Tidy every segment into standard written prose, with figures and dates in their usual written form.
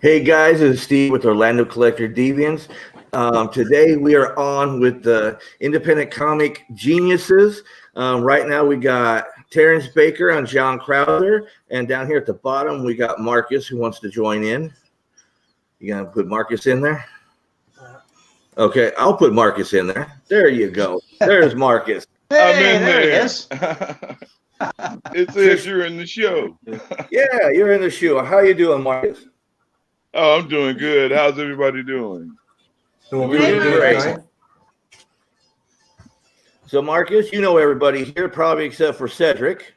Hey guys, this is Steve with Orlando Collector Deviants. Today we are on with the independent comic geniuses. Right now we got Terance Baker and John Crowther, and down here at the bottom we got Marcus who wants to join in. You gonna put Marcus in there? Okay, I'll put Marcus in there. There you go. There's Marcus. Hey, there he is. It says you're in the show. Yeah, you're in the show. How you doing, Marcus? Oh, I'm doing good. How's everybody doing? Doing really great. So, Marcus, you know everybody here, probably except for Cedric.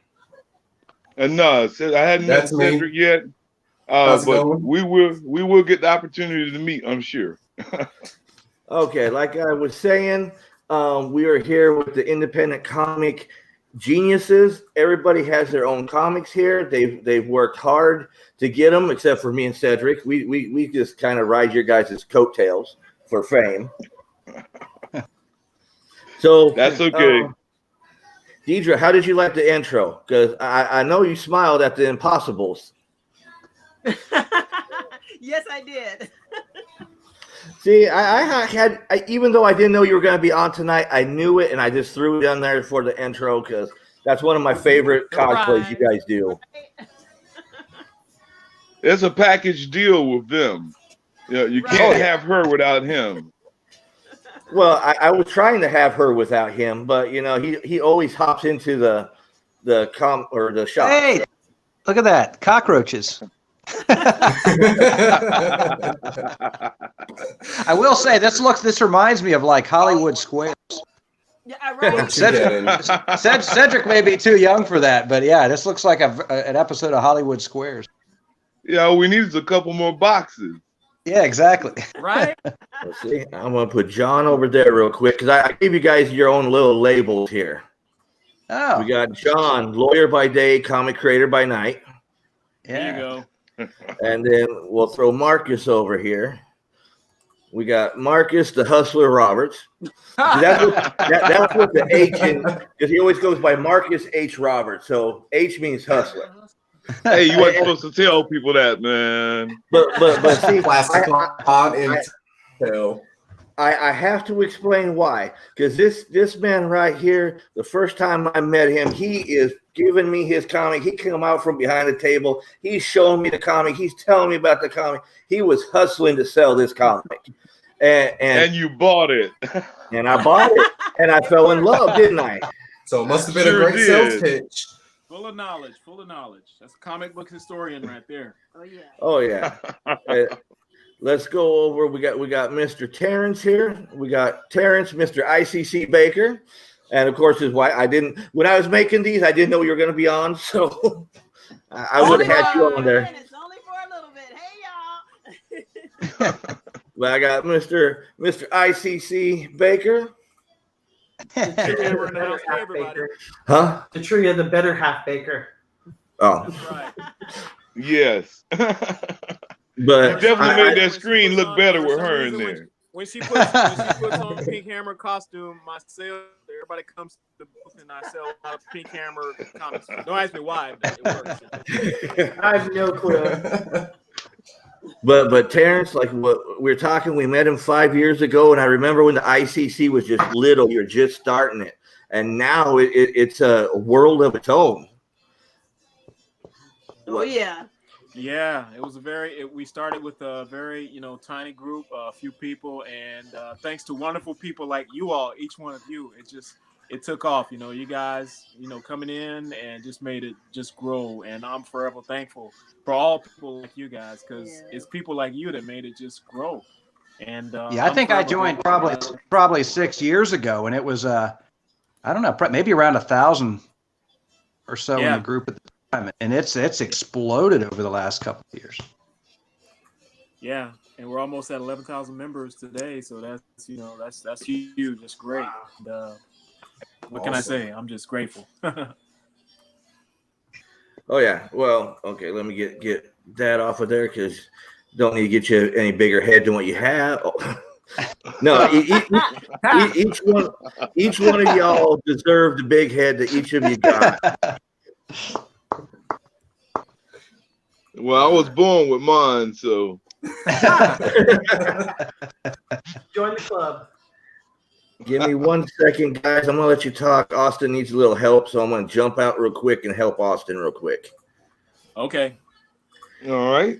No, I hadn't met Cedric yet, but we will get the opportunity to meet, I'm sure. Okay, like I was saying, we are here with the independent comic geniuses. Everybody has their own comics here. They've worked hard to get them, except for me and Cedric. We just kind of ride your guys' coattails for fame. So that's okay. Deidre, how did you like the intro? Because I know you smiled at the Impossibles. Yes, I did. See, I had even though I didn't know you were going to be on tonight, I knew it, and I just threw it on there for the intro because that's one of my favorite cosplays you guys do. There's a package deal with them. You can't have her without him. Well, I was trying to have her without him, but you know he always hops into the shop. Hey, look at that, cockroaches. I will say this reminds me of like Hollywood Squares. Yeah, right. Cedric may be too young for that, but yeah, this looks like an episode of Hollywood Squares. Yeah, we needed a couple more boxes. Yeah, exactly. Right. Let's see, I'm gonna put John over there real quick because I gave you guys your own little labels here. Oh, we got John, lawyer by day, comic creator by night. Yeah. There you go. And then we'll throw Marcus over here. We got Marcus, the Hustler Roberts. That's what the H in, because he always goes by Marcus H. Roberts. So H means hustler. Hey, you weren't supposed to tell people that, man. But see, I have to explain why. Because this man right here, the first time I met him, he is giving me his comic. He came out from behind the table. He's showing me the comic. He's telling me about the comic. He was hustling to sell this comic. And you bought it. And I bought it. And I fell in love, didn't I? So it must have been a great sales pitch. Full of knowledge. That's a comic book historian right there. Oh yeah. Let's go over. We got Mr. Terance here. We got Terance, Mr. ICC Baker. And of course, his wife. When I was making these, I didn't know you were going to be on, so I would have had you on there. It's only for a little bit. Hey, y'all. But I got Mr. ICC Baker. Huh? The tree of the better half Baker. Oh, that's right. Yes. But you definitely made that screen look better with her in there. When she puts on Pink Hammer costume, everybody comes to the booth and I sell a lot of Pink Hammer comics. Don't ask me why, but it works. I have no clue. But Terance, like what we were talking, we met him 5 years ago, and I remember when the ICC was just little, you're just starting it, and now it's a world of its own. Oh yeah. Yeah, it was we started with a very, tiny group, a few people, and thanks to wonderful people like you all, each one of you, it took off. You guys, coming in and just made it just grow, and I'm forever thankful for all people like you guys, because it's people like you that made it just grow. And I think I joined probably 6 years ago, and it was I don't know, maybe around 1,000 or so in the group at the time, and it's exploded over the last couple of years. Yeah, and we're almost at 11,000 members today, so that's huge. That's great. And, what can I say? I'm just grateful. Oh yeah. Well, okay. Let me get that off of there because don't need to get you any bigger head than what you have. Oh. No, each one of y'all deserve the big head that each of you got. Well, I was born with mine, so Join the club. Give me 1 second, guys. I'm gonna let you talk. Austin needs a little help, so I'm gonna jump out real quick and help Austin real quick. Okay. All right.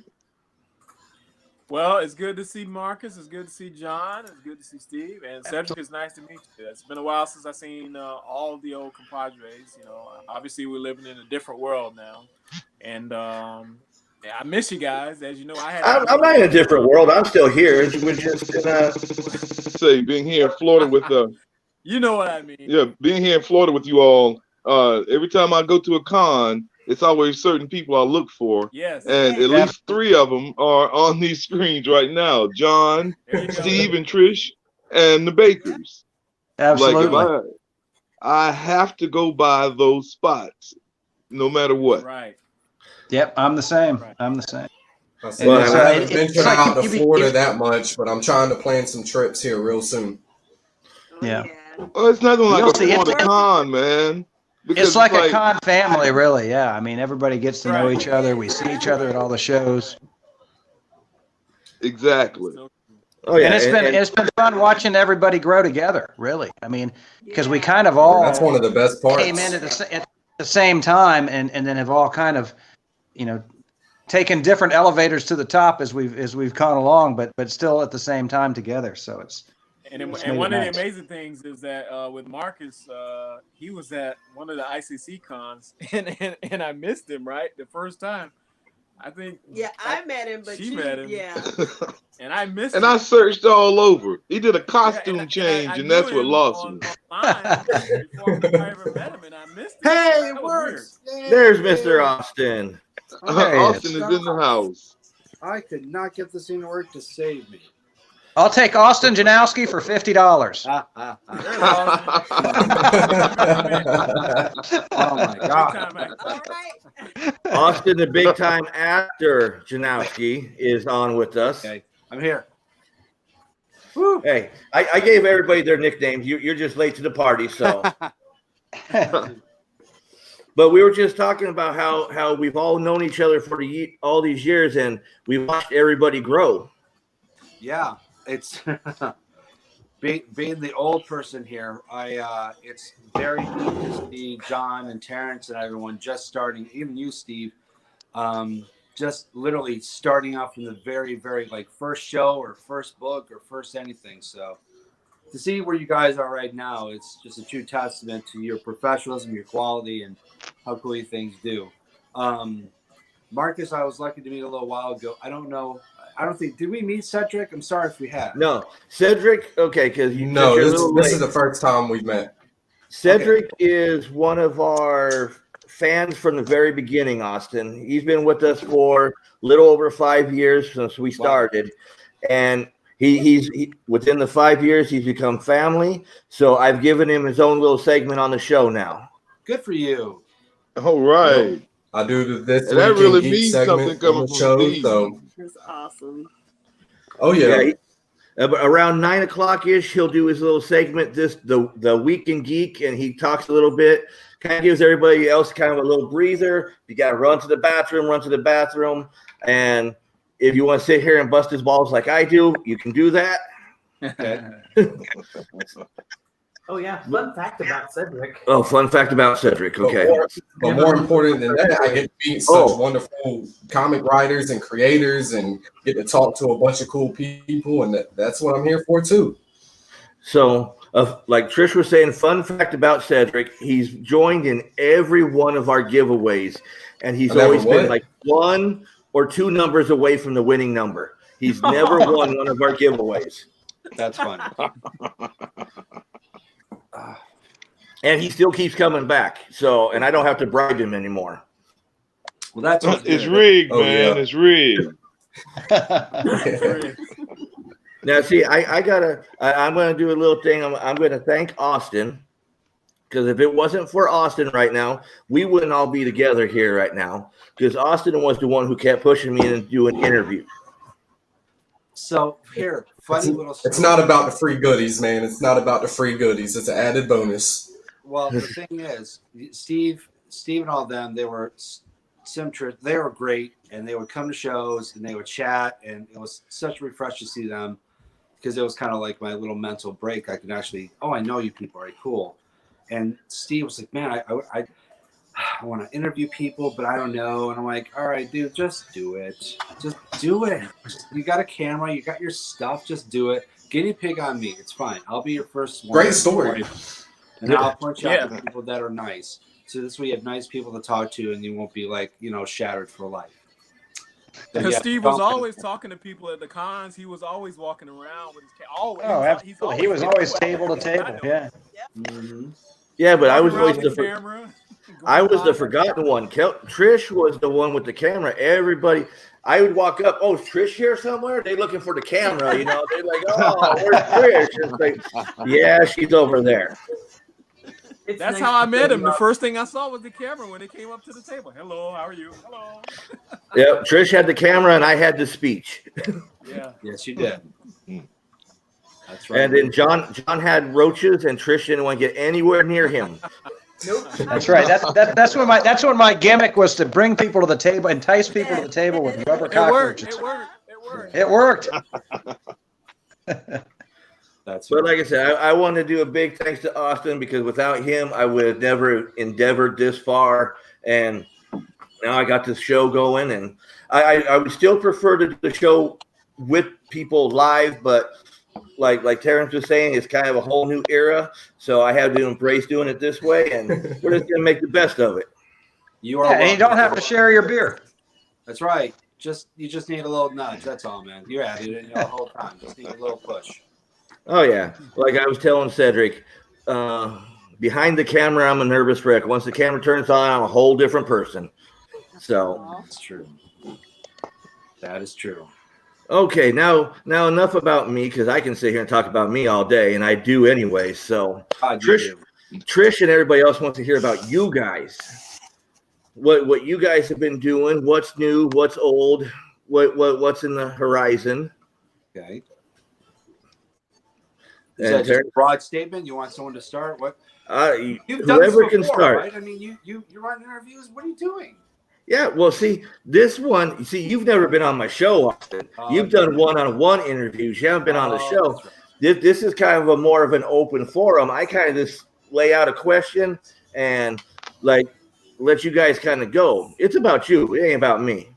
Well, it's good to see Marcus. It's good to see John. It's good to see Steve. And Cedric, it's nice to meet you. It's been a while since I've seen all of the old compadres. You know, obviously we're living in a different world now. And I miss you guys. As you know, I'm not in a different world. I'm still here. We're just say being here in Florida with you know what I mean. Yeah, being here in Florida with you all. Every time I go to a con, it's always certain people I look for. Yes. And at least 3 of them are on these screens right now. John, Steve, and Trish, and the Bakers. Absolutely. Like if I have to go by those spots, no matter what. Right. Yep, I'm the same. I'm the same. Well, I haven't ventured out to Florida that much, but I'm trying to plan some trips here real soon. Yeah. Well, it's nothing like a Florida con, man. It's like a con family, really. Yeah, I mean, everybody gets to know each other. We see each other at all the shows. Exactly. Oh yeah, and it's been fun watching everybody grow together. Really, I mean, because we kind of all that's one of the best parts. Came in at the same time, and then have all kind of, you know, taken different elevators to the top as we've gone along, but still at the same time together. So it's. And one of the amazing things is that with Marcus, he was at one of the ICC cons, and I missed him the first time. I think. Yeah, I met him, but she met him. Yeah. And I missed. And him. I searched all over. He did a costume change, and that's what lost me. Before I ever met him, and I missed him. Hey, it works. There's Mr. Austin. Austin is in the house. I could not get this thing to work to save me. I'll take Austin Janowsky for $50. Oh my God. Austin, the big time actor Janowsky, is on with us. Okay, I'm here. Woo. Hey, I gave everybody their nicknames. You're just late to the party, so. But we were just talking about how we've all known each other for all these years, and we watched everybody grow. Yeah, it's being the old person here. It's very neat to see John and Terance and everyone just starting. Even you, Steve, just literally starting off from the very, very first show or first book or first anything. So to see where you guys are right now, it's just a true testament to your professionalism, your quality, and how cool you things do. Marcus, I was lucky to meet a little while ago. I don't know. I don't think, did we meet Cedric? I'm sorry if we have. No, Cedric. Okay, because this is the first time we've met. Cedric is one of our fans from the very beginning. Austin, he's been with us for a little over 5 years since we started, and he's within the 5 years he's become family. So I've given him his own little segment on the show now. Good for you. All right. I do this. And that really means something coming from show, Steve. so. That's awesome. Oh yeah. Around 9 o'clock ish, he'll do his little segment. The Week in Geek, and he talks a little bit. Kind of gives everybody else kind of a little breather. You got to run to the bathroom. And if you want to sit here and bust his balls like I do, you can do that. Okay. Oh yeah, fun fact about Cedric. Oh, fun fact about Cedric. Okay. But more important than that, I get to meet such wonderful comic writers and creators and get to talk to a bunch of cool people. And that's what I'm here for, too. So, like Trish was saying, fun fact about Cedric, he's joined in every one of our giveaways. And he's always been like 1 or 2 numbers away from the winning number. He's never won one of our giveaways. That's funny. And he still keeps coming back. So, and I don't have to bribe him anymore. Well, that's it's rigged, man. Yeah. It's rigged. Now, see, I'm going to do a little thing. I'm going to thank Austin, because if it wasn't for Austin right now, we wouldn't all be together here right now, because Austin was the one who kept pushing me to do an interview. So here, funny little story. It's not about the free goodies, man. It's not about the free goodies. It's an added bonus. Well, the thing is, Steve and all them, they were Simtress, they were great, and they would come to shows and they would chat, and it was such a refresh to see them because it was kind of like my little mental break. I could actually, I know you people, all right, cool. And Steve was like, man, I want to interview people, but I don't know. And I'm like, all right, dude, just do it. Just do it. You got a camera, you got your stuff, just do it. Guinea pig on me. It's fine. I'll be your first one. Great story. And I'll point you out to people that are nice. So this way you have nice people to talk to, and you won't be like, shattered for life. Because Steve was always talking to people at the cons. He was always walking around with his absolutely. He was always table to table. Yeah. Mm-hmm. Yeah, but I was always the forgotten one. Trish was the one with the camera. Everybody, I would walk up. Oh, is Trish here somewhere? They looking for the camera. They're like, oh, where's Trish? It's like, yeah, she's over there. That's how I met him. The first thing I saw was the camera when they came up to the table. Hello, how are you? Hello. Yeah, Trish had the camera and I had the speech. Yeah. Yes, you did. That's right. And then John had roaches, and Trish didn't want to get anywhere near him. Nope. That's right. That's when my gimmick was to bring people to the table, entice people to the table with rubber cockroaches. It worked. That's But like I said, I want to do a big thanks to Austin, because without him, I would have never endeavored this far. And now I got this show going, and I would still prefer to do the show with people live, but like Terance was saying, it's kind of a whole new era. So I have to embrace doing it this way, and we're just going to make the best of it. And you don't have to share your beer. That's right. You just need a little nudge. That's all, man. You're at it the whole time. Just need a little push. Oh, yeah. Like I was telling Cedric, behind the camera, I'm a nervous wreck. Once the camera turns on, I'm a whole different person. So that's true. That is true. Okay, now enough about me, because I can sit here and talk about me all day, and I do anyway. So Trish and everybody else wants to hear about you guys. What you guys have been doing, what's new, what's old, what's in the horizon. Okay. Is that just a broad statement? You want someone to start? What? You've done whoever this before, can start. Right? I mean, you run interviews. What are you doing? Yeah, well, this one, you've never been on my show, Austin. You've done one-on-one interviews. You haven't been on the show. Right. This is kind of more of an open forum. I kind of just lay out a question and let you guys kind of go. It's about you. It ain't about me.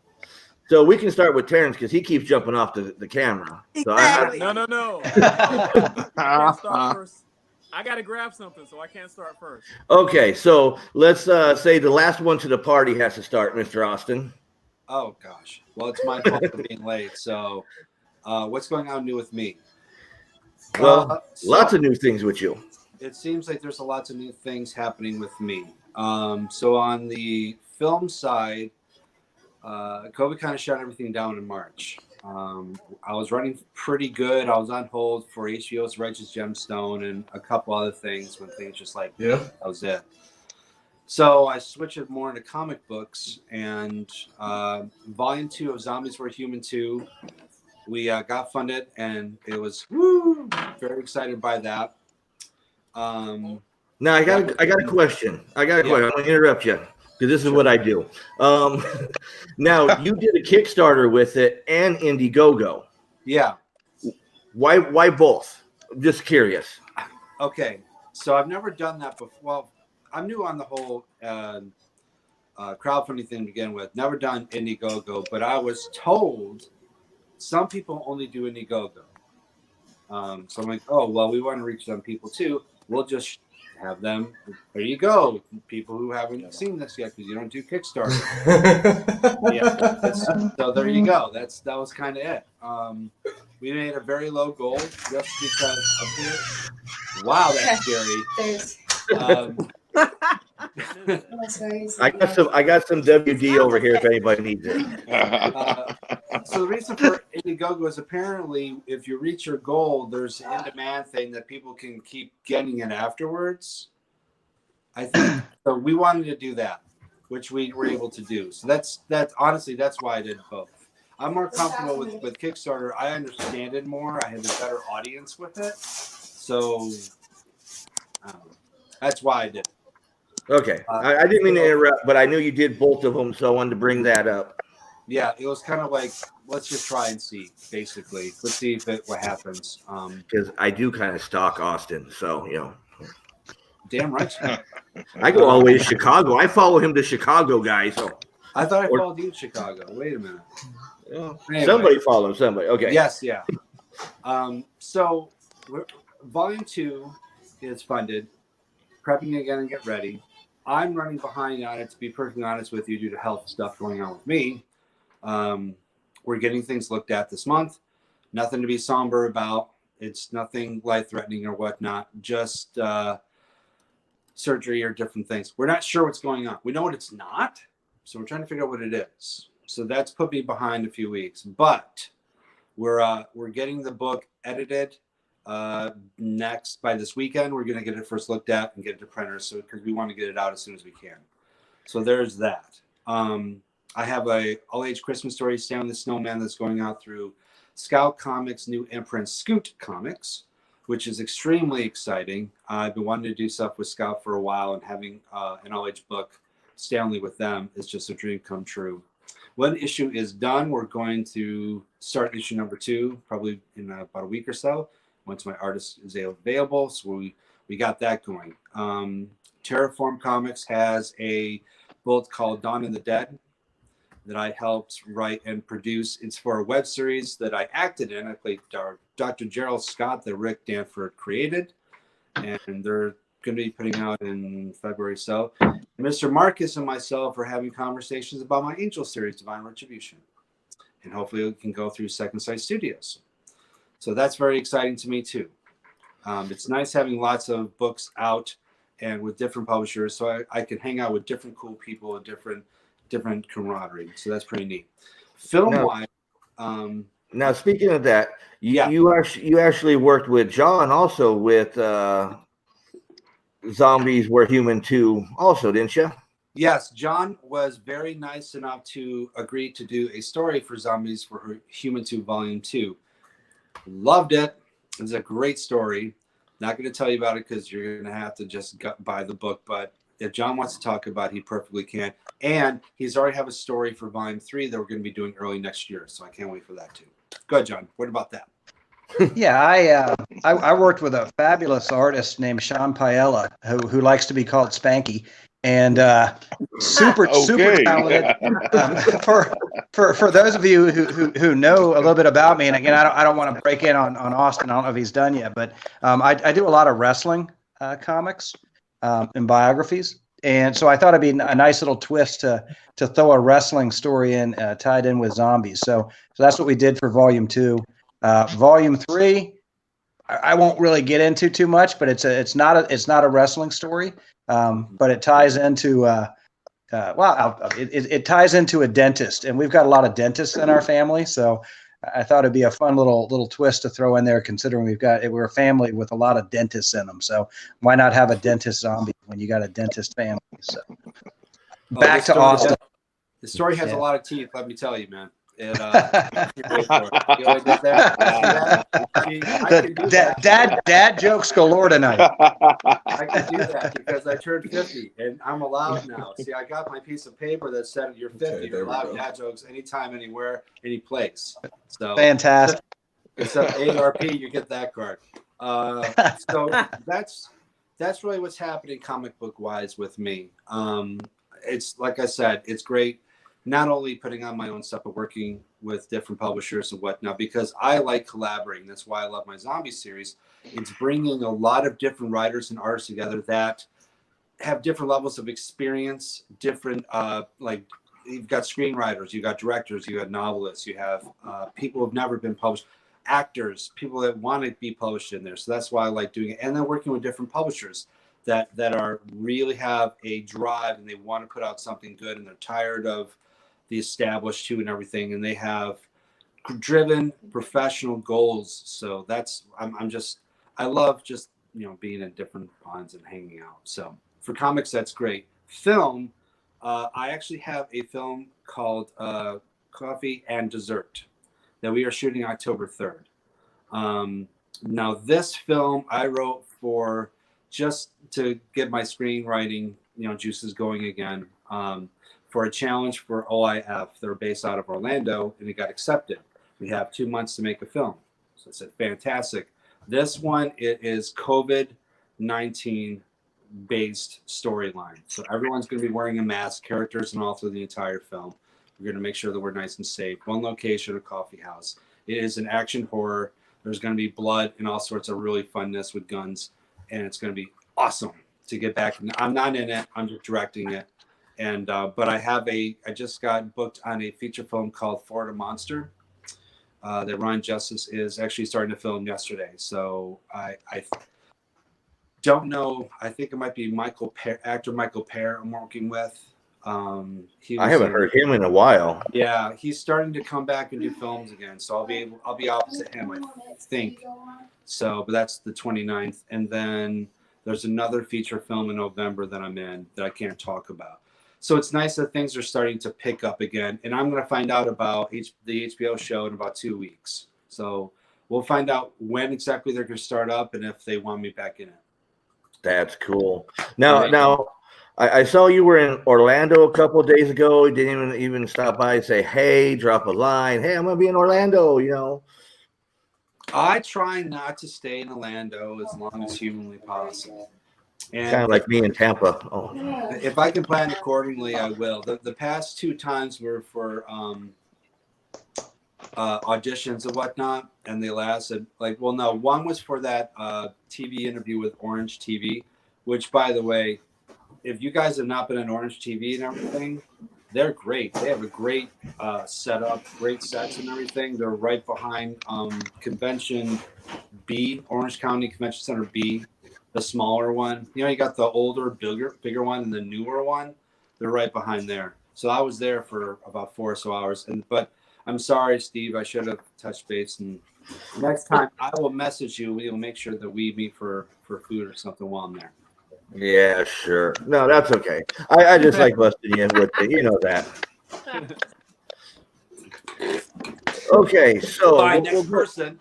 So we can start with Terance, because he keeps jumping off the camera. So Exactly. No. I can't start first. I got to grab something, so I can't start first. Okay, so let's say the last one to the party has to start, Mr. Austin. Oh, gosh. Well, it's my fault for being late. So what's going on new with me? Well, lots of new things with you. It seems like there's lots of new things happening with me. So on the film side, COVID kind of shut everything down in March. I was running pretty good. I was on hold for HBO's Righteous Gemstone and a couple other things when things just that was it. So I switched it more into comic books, and Volume 2 of Zombies Were Human 2, we got funded, and it was very excited by that. Now I got a question. I'm going to interrupt you, because this is what I do. Now, you did a Kickstarter with it and Indiegogo. Yeah. Why both? Just curious. Okay, so I've never done that before. Well, I'm new on the whole crowdfunding thing to begin with. Never done Indiegogo, but I was told some people only do Indiegogo. So I'm like, oh, well, we want to reach some people too. We'll just have them. There you go. People who haven't seen this yet, because you don't do Kickstarter. So there you go. That was kind of it. We made a very low goal just because of it. Wow, that's scary. I got some WD over here if anybody needs it. So the reason for Indiegogo is apparently if you reach your goal, there's an in-demand thing that people can keep getting it afterwards. I think so. We wanted to do that, which we were able to do. So that's honestly that's why I did both. I'm more comfortable with Kickstarter. I understand it more. I have a better audience with it. So that's why I did it. Okay. I didn't mean to interrupt, but I knew you did both of them, so I wanted to bring that up. Yeah, it was kind of like, let's just try and see, basically. Let's see what happens. Because I do kind of stalk Austin, so, you know. Damn right. I go all the way to Chicago. I follow him to Chicago, guys. So. I thought I followed you to Chicago. Wait a minute. Anyway. Somebody follow somebody. Okay. Yes, yeah. So volume 2 is funded. Prepping again and get ready. I'm running behind on it, to be perfectly honest with you, due to health stuff going on with me. We're getting things looked at this month. Nothing to be somber about. It's nothing life-threatening or whatnot. Just surgery or different things. We're not sure what's going on. We know what it's not, so we're trying to figure out what it is. So that's put me behind a few weeks. But we're getting the book edited next by this weekend. We're going to get it first looked at and get it to printers, so because we want to get it out as soon as we can. So there's that. I have a all-age Christmas story, Stan the Snowman, that's going out through Scout Comics' new imprint, Scoot Comics, which is extremely exciting. I've been wanting to do stuff with Scout for a while, and having an all-age book, Stanley, with them is just a dream come true. One issue is done. We're going to start issue number 2 probably in about a week or so, once my artist is available. So we got that going. Terraform Comics has a book called Dawn of the Dead that I helped write and produce. It's for a web series that I acted in. I played Dr. Gerald Scott that Rick Danford created, and they're going to be putting out in February. So Mr. Marcus and myself are having conversations about my Angel series, Divine Retribution, and hopefully we can go through Second Sight Studios. So that's very exciting to me too. It's nice having lots of books out and with different publishers, so I can hang out with different cool people and different camaraderie. So that's pretty neat. Film-wise, now speaking of that, you actually worked with John also with Zombies Were Human 2 also, didn't you? Yes, John was very nice enough to agree to do a story for Zombies Were Human 2 Volume 2. Loved it. It was a great story. Not going to tell you about it because you're going to have to just buy the book. But if John wants to talk about it, he perfectly can. And he's already have a story for Volume 3 that we're going to be doing early next year. So I can't wait for that too. Go ahead, John. What about that? Yeah, I worked with a fabulous artist named Sean Paella, who likes to be called Spanky, and super talented. For those of you who know a little bit about me, and again, I don't want to break in on Austin. I don't know if he's done yet, but I do a lot of wrestling comics and biographies, and so I thought it'd be a nice little twist to throw a wrestling story in tied in with zombies. So that's what we did for Volume 2. Volume 3, I won't really get into too much, but it's not a wrestling story, but it ties into it ties into a dentist, and we've got a lot of dentists in our family, so I thought it'd be a fun little twist to throw in there, considering we're a family with a lot of dentists in them. So why not have a dentist zombie when you got a dentist family? So back to Austin. The story has a lot of teeth, let me tell you, man. Dad jokes galore tonight. I can do that because I turned 50 and I'm allowed now. See, I got my piece of paper that said you're 50. You're allowed dad jokes anytime, anywhere, any place. So fantastic. Except ARP, you get that card. So that's really what's happening comic book wise with me. It's like I said, it's great. Not only putting on my own stuff, but working with different publishers and whatnot, because I like collaborating. That's why I love my zombie series. It's bringing a lot of different writers and artists together that have different levels of experience, different, like you've got screenwriters, you've got directors, you have novelists, you have people who have never been published, actors, people that want to be published in there. So that's why I like doing it. And then working with different publishers that are really have a drive and they want to put out something good and they're tired of the established too and everything, and they have driven professional goals. So that's I love just being in different ponds and hanging out. So for comics, that's great. Film, I actually have a film called Coffee and Dessert that we are shooting October 3rd. Now this film I wrote for just to get my screenwriting juices going again for a challenge for OIF. They're based out of Orlando, and it got accepted. We have 2 months to make a film. So I said, fantastic. This one, it is COVID-19 based storyline. So everyone's going to be wearing a mask, characters and all through the entire film. We're going to make sure that we're nice and safe. One location, a coffee house. It is an action horror. There's going to be blood and all sorts of really funness with guns. And it's going to be awesome to get back. I'm not in it. I'm just directing it. And but I just got booked on a feature film called Florida Monster that Ron Justice is actually starting to film yesterday. So I don't know. I think it might be actor Michael Pear I'm working with. I haven't heard him in a while. Yeah, he's starting to come back and do films again. So I'll be opposite him, I think. So, but that's the 29th. And then there's another feature film in November that I'm in that I can't talk about. So it's nice that things are starting to pick up again. And I'm going to find out about the HBO show in about 2 weeks. So we'll find out when exactly they're going to start up and if they want me back in it. That's cool. Now, I saw you were in Orlando a couple of days ago. You didn't even stop by and say, hey, drop a line. Hey, I'm going to be in Orlando, I try not to stay in Orlando as long as humanly possible. And kind of like me in Tampa. Oh. If I can plan accordingly, I will. The past 2 times were for auditions and whatnot, and they lasted one was for that TV interview with Orange TV, which, by the way, if you guys have not been on Orange TV and everything, they're great. They have a great setup, great sets and everything. They're right behind Convention B, Orange County Convention Center B, the smaller one. You got the older, bigger one and the newer one. They're right behind there. So I was there for about 4 or so hours. But I'm sorry, Steve, I should have touched base. And next time I will message you. We'll make sure that we meet for food or something while I'm there. Yeah, sure. No, that's okay. I just like busting you with it. You know that. Okay, so next person.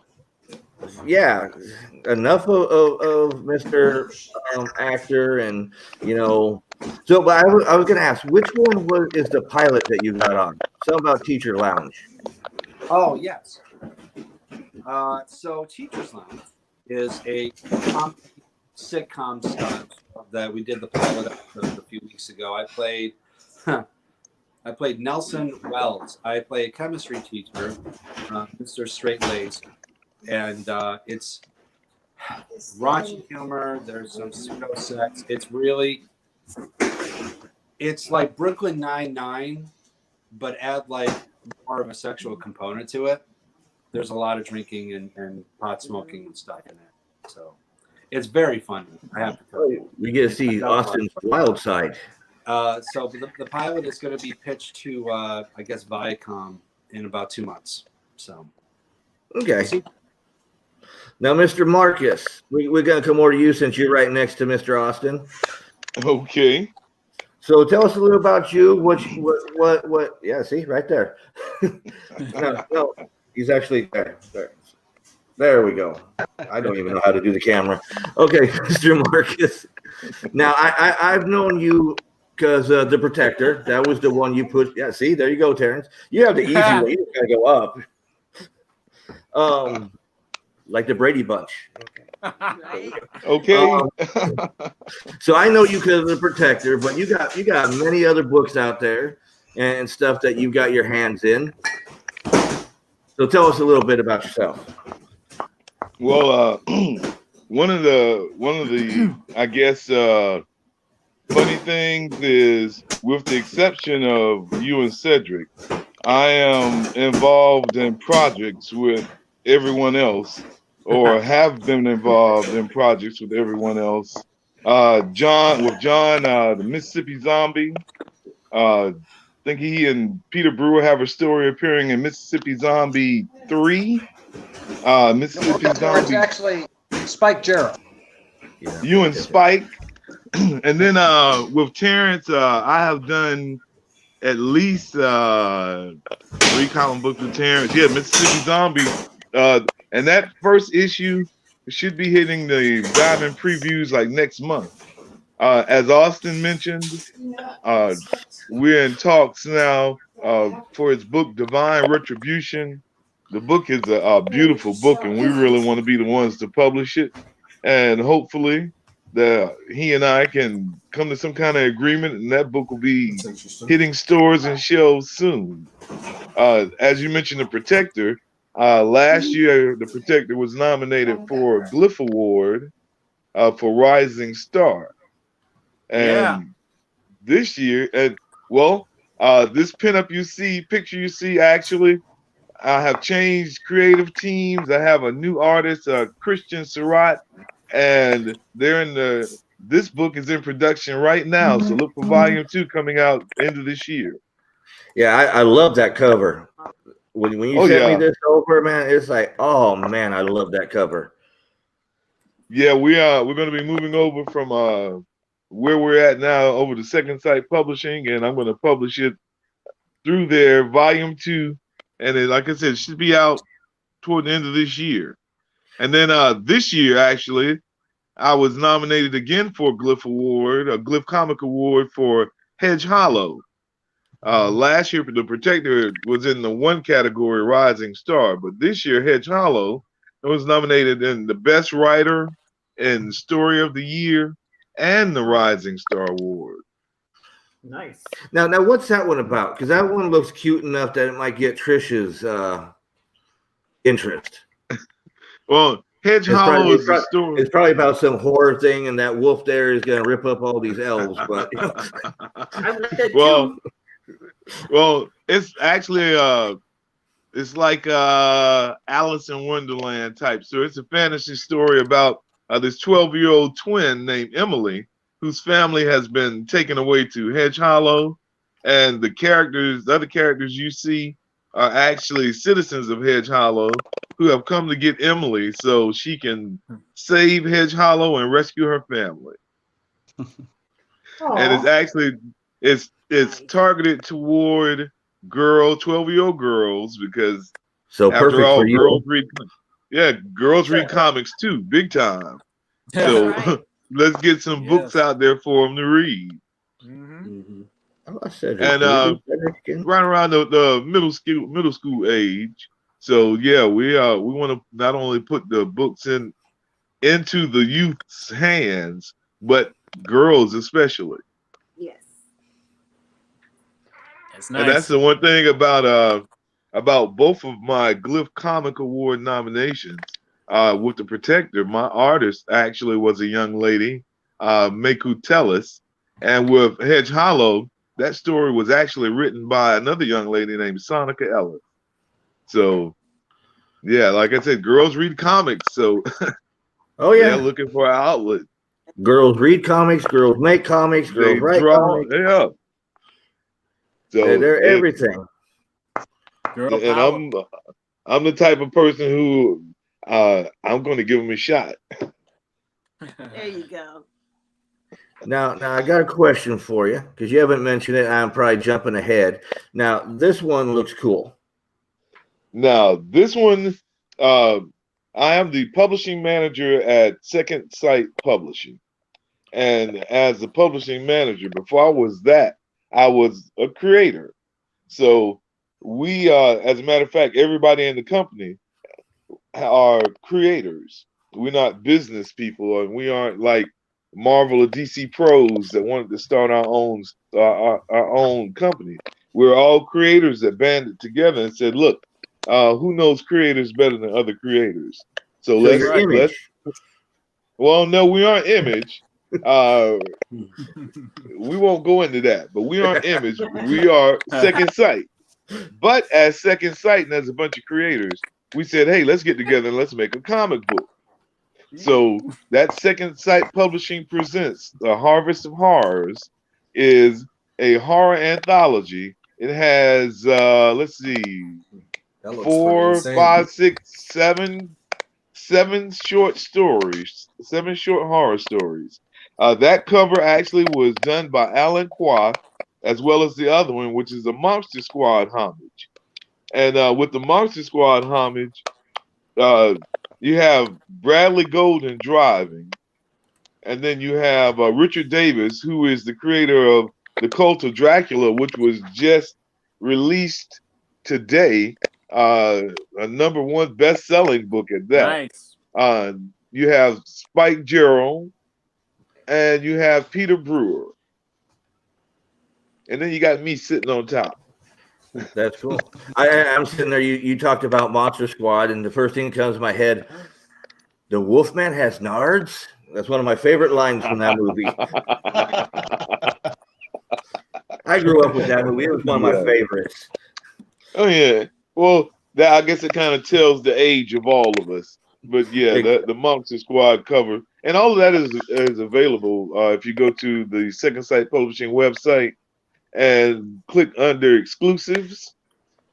Yeah, enough of Mr. Actor, and So, but I was going to ask, which one is the pilot that you got on? Something about Teacher Lounge. Oh yes. So Teacher's Lounge is a sitcom stunt that we did the pilot episode a few weeks ago. I played Nelson Wells. I play a chemistry teacher, Mr. Straight-Laced, and it's raunchy humor. There's some pseudo sex. It's like Brooklyn Nine-Nine, but add like more of a sexual component to it. There's a lot of drinking and pot smoking and stuff in it. So it's very funny. I have to tell you. We get to see Austin's wild side. So the pilot is going to be pitched to, I guess, Viacom in about 2 months. So, okay. Now, Mr. Marcus, we're going to come over to you since you're right next to Mr. Austin. Okay. So tell us a little about you. What? Yeah, see, right there. No, he's actually there. There we go. I don't even know how to do the camera. Okay, Mr. Marcus. Now, I've known you because The Protector, that was the one you put. Yeah, see, there you go, Terance. You have the easy way. You just got to go up. Like the Brady Bunch. Okay. So I know you because of The Protector, but you got many other books out there and stuff that you've got your hands in. So tell us a little bit about yourself. Well, one of the I guess funny things is, with the exception of you and Cedric, I am involved in projects with everyone else, or have been involved in projects with everyone else. John, the Mississippi Zombie. I think he and Peter Brewer have a story appearing in Mississippi Zombie 3. Mississippi Zombie. It's actually Spike Jarrett. Yeah. You and Spike. And then with Terance, I have done at least 3 column books with Terance. Yeah, Mississippi Zombie. And that first issue should be hitting the Diamond previews like next month. As Austin mentioned, we're in talks now for his book, Divine Retribution. The book is a beautiful book, and we really want to be the ones to publish it. And hopefully, he and I can come to some kind of agreement, and that book will be hitting stores and shelves soon. As you mentioned, The Protector. Last year, The Protector was nominated for a Glyph Award for Rising Star. And this year, this pinup picture you see, actually, I have changed creative teams. I have a new artist, Christian Surratt, and this book is in production right now. So look for volume 2 coming out end of this year. Yeah, I love that cover. When you sent me this over, man, it's like, oh man, I love that cover. Yeah, we're going to be moving over from where we're at now over to Second Sight Publishing, and I'm going to publish it through there, volume 2, and then, like I said, it should be out toward the end of this year. And then this year, actually, I was nominated again for a Glyph Award, a Glyph Comic Award for Hedge Hollow. Last year, The Protector was in the one category, Rising Star, but this year, Hedge Hollow was nominated in the Best Writer and Story of the Year and the Rising Star Award. Nice. Now, what's that one about? Because that one looks cute enough that it might get Trish's interest. Well, Hedge Hollow is the story. It's probably about some horror thing, and that wolf there is going to rip up all these elves. But well, it's actually it's like Alice in Wonderland type. So it's a fantasy story about this 12-year-old twin named Emily, whose family has been taken away to Hedge Hollow, and the other characters you see are actually citizens of Hedge Hollow who have come to get Emily so she can save Hedge Hollow and rescue her family. And it's actually it's targeted toward 12-year-old girls, because after all, girls read comics too, big time. So let's get some books out there for them to read. Mm-hmm. I said, and right around the middle school age. So yeah, we want to not only put the books into the youth's hands, but girls especially. Yes. That's nice. And that's the one thing about both of my Glyph Comic Award nominations. With The Protector, my artist actually was a young lady, Meku Tellis, and with Hedge Hollow, that story was actually written by another young lady named Sonica Ellis. So, yeah, like I said, girls read comics, so they're looking for an outlet. Girls read comics, girls make comics, girls write comics. Yeah. So they're everything. Girl power. I'm the type of person who I'm going to give them a shot. There you go. Now I got a question for you, because you haven't mentioned it. I'm probably jumping ahead. Now, this one looks cool. Now, this one, I am the publishing manager at Second Sight Publishing. And as the publishing manager, before I was that, I was a creator. So we, as a matter of fact, everybody in the company are creators. We're not business people, and we aren't like Marvel or DC pros that wanted to start our own company. We're all creators that banded together and said, look, who knows creators better than other creators? So let's well, no, we aren't Image. We won't go into that, but we aren't Image. We are Second Sight. But as Second Sight and as a bunch of creators, we said, hey, let's get together and let's make a comic book. So that Second Sight Publishing presents The Harvest of Horrors is a horror anthology. It has, let's see, 4, 5, 6, 7 short stories, 7 short horror stories. That cover actually was done by Alan Qua, as well as the other one, which is a Monster Squad homage. And with the Monster Squad homage, you have Bradley Golden driving, and then you have Richard Davis, who is the creator of The Cult of Dracula, which was just released today. A #1 best-selling book at that. Nice. You have Spike Gerald, and you have Peter Brewer, and then you got me sitting on top. That's cool. I'm sitting there. You talked about Monster Squad, and the first thing that comes to my head, the Wolfman has nards. That's one of my favorite lines from that movie. I grew up with that movie. It was one of my favorites. Oh yeah. Well, that I guess it kind of tells the age of all of us. But yeah, the Monster Squad cover, and all of that is available if you go to the Second Sight Publishing website and click under exclusives,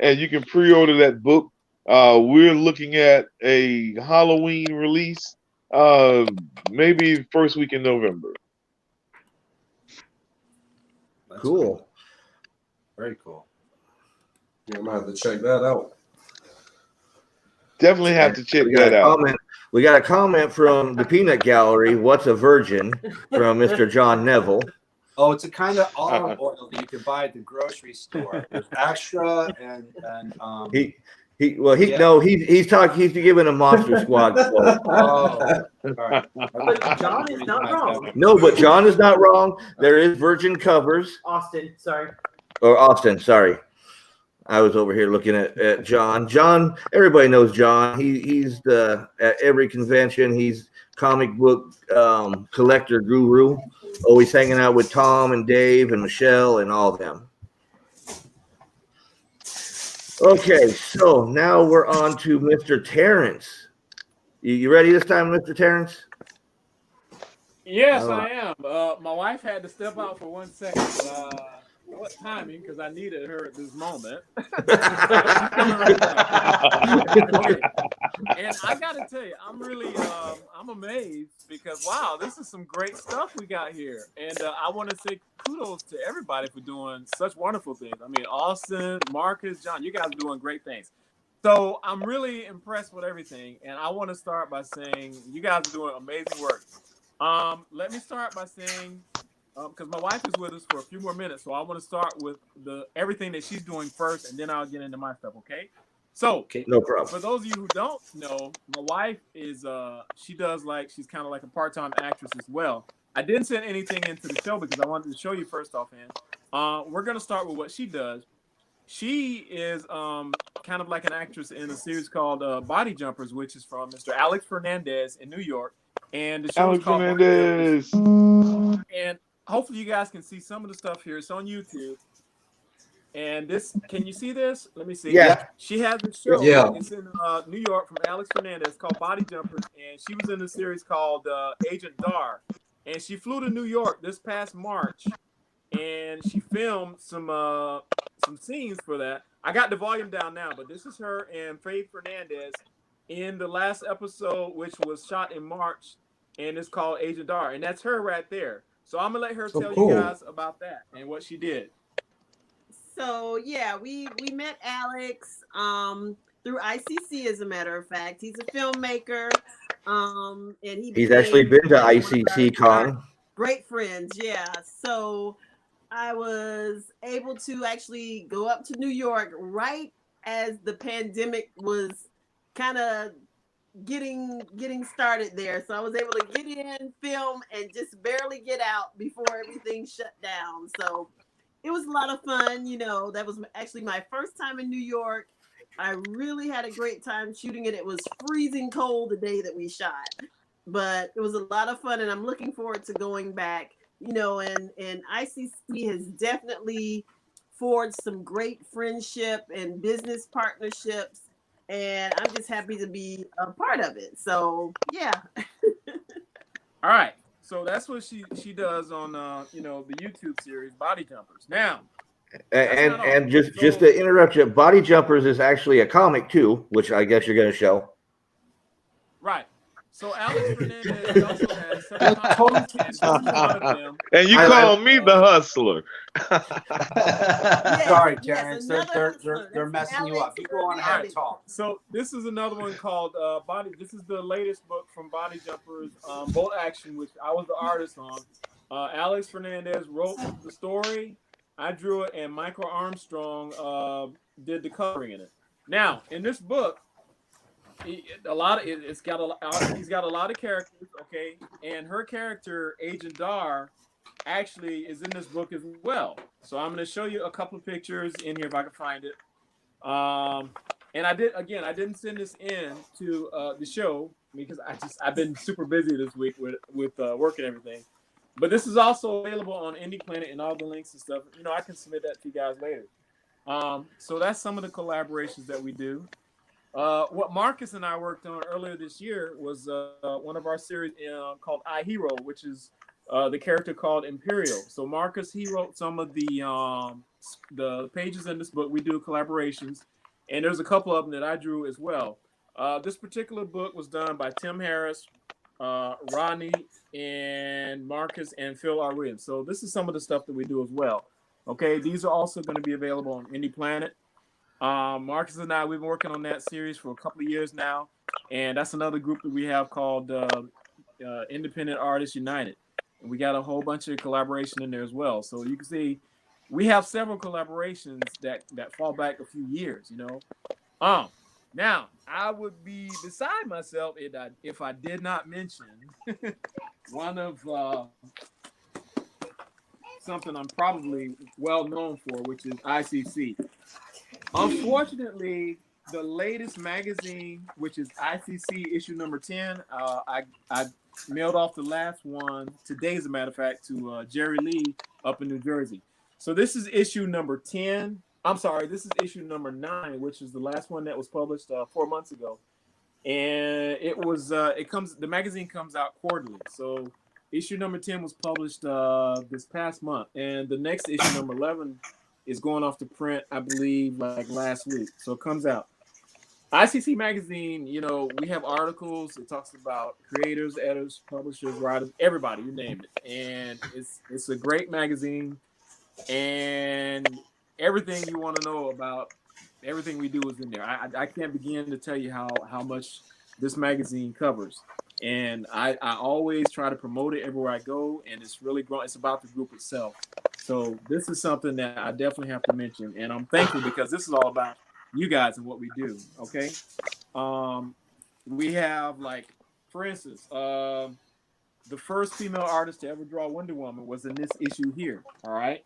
and you can pre-order that book. We're looking at a Halloween release, maybe first week in November. Cool. Very cool. You might have to check that out. Definitely have to check that out. We got a comment from the Peanut Gallery. What's a virgin? From Mr. John Neville. Oh, it's a kind of olive oil that you can buy at the grocery store. There's extra and he's giving a Monster Squad quote. Oh, all right. But John is not wrong. No, but John is not wrong. There is virgin covers. Austin, sorry. Or Austin, sorry. I was over here looking at John. John, everybody knows John. He's at every convention. He's comic book collector guru. Always hanging out with Tom and Dave and Michelle and all of them. Okay, so now we're on to Mr. Terance. You ready this time, Mr. Terance? Yes, I am. My wife had to step out for 1 second. What timing? Because I needed her at this moment. And I got to tell you, I'm really, I'm amazed because wow, this is some great stuff we got here. And I want to say kudos to everybody for doing such wonderful things. I mean, Austin, Marcus, John, you guys are doing great things. So I'm really impressed with everything. And I want to start by saying you guys are doing amazing work. Let me start by saying, because my wife is with us for a few more minutes, so I want to start with everything that she's doing first, and then I'll get into my stuff. Okay? So, no problem. For those of you who don't know, my wife is she's kind of like a part-time actress as well. I didn't send anything into the show because I wanted to show you first offhand. We're gonna start with what she does. She is kind of like an actress in a series called Body Jumpers, which is from Mr. Alex Fernandez in New York, and the show is called Fernandez. And hopefully you guys can see some of the stuff here. It's on YouTube. And this, can you see this? Let me see. Yeah. She has a show. Yeah. It's in New York from Alex Fernandez called Body Jumpers. And she was in a series called Agent Dar. And she flew to New York this past March. And she filmed some scenes for that. I got the volume down now, but this is her and Faith Fernandez in the last episode, which was shot in March. And it's called Agent Dar. And that's her right there. So I'm gonna let her tell you guys about that and what she did. So yeah, we met Alex through ICC, as a matter of fact. He's a filmmaker, and he's actually been to ICC Con. Great friends, yeah. So I was able to actually go up to New York right as the pandemic was kind of getting started there. So I was able to get in, film, and just barely get out before everything shut down. So it was a lot of fun. You know, that was actually my first time in New York. I really had a great time shooting it. It was freezing cold the day that we shot, but it was a lot of fun, and I'm looking forward to going back. You know, and ICC has definitely forged some great friendship and business partnerships. And I'm just happy to be a part of it. So yeah. All right. So that's what she does on the YouTube series Body Jumpers. Now, and just to interrupt you, Body Jumpers is actually a comic too, which I guess you're going to show. Right. So Alex Fernandez also has several comics, and this is one of them. And you call me the hustler. Sorry, Yes, Terrence. another They're hustler. messing you Alex up. You go on ahead and talk. So this is another one called Body. This is the latest book from Body Jumpers, Bolt Action, which I was the artist on. Alex Fernandez wrote the story. I drew it, and Michael Armstrong did the coloring in it. Now, in this book, he's got a lot of characters, okay, and her character Agent Dar actually is in this book as well. So I'm going to show you a couple of pictures in here if I can find it. And I didn't send this in to the show because I've been super busy this week with work and everything. But this is also available on Indie Planet and all the links and stuff. You know, I can submit that to you guys later. So that's some of the collaborations that we do. What Marcus and I worked on earlier this year was one of our series called I Hero, which is the character called Imperial. So Marcus, he wrote some of the pages in this book. We do collaborations, and there's a couple of them that I drew as well. This particular book was done by Tim Harris, Rodney, and Marcus, and Phil R. Williams. So this is some of the stuff that we do as well. Okay, these are also going to be available on Indie Planet. Marcus and I, we've been working on that series for a couple of years now, and that's another group that we have called Independent Artists United. And we got a whole bunch of collaboration in there as well. So you can see we have several collaborations that fall back a few years, you know. Now, I would be beside myself if I did not mention one of something I'm probably well known for, which is ICC. Unfortunately, the latest magazine, which is ICC issue number 10, I mailed off the last one today, as a matter of fact, to Jerry Lee up in New Jersey. So this is issue number 10. I'm sorry, this is issue number 9, which is the last one that was published 4 months ago. And the magazine comes out quarterly. So issue number 10 was published this past month, and the next issue, number 11, is going off to print, I believe, like last week. So it comes out. ICC magazine, you know, we have articles. It talks about creators, editors, publishers, writers, everybody, you name it. And it's a great magazine, and everything you want to know about everything we do is in there. I can't begin to tell you how much this magazine covers. And I always try to promote it everywhere I go, and it's really grown. It's about the group itself. So this is something that I definitely have to mention, and I'm thankful because this is all about you guys and what we do. Okay, we have, like, for instance, the first female artist to ever draw Wonder Woman was in this issue here. All right,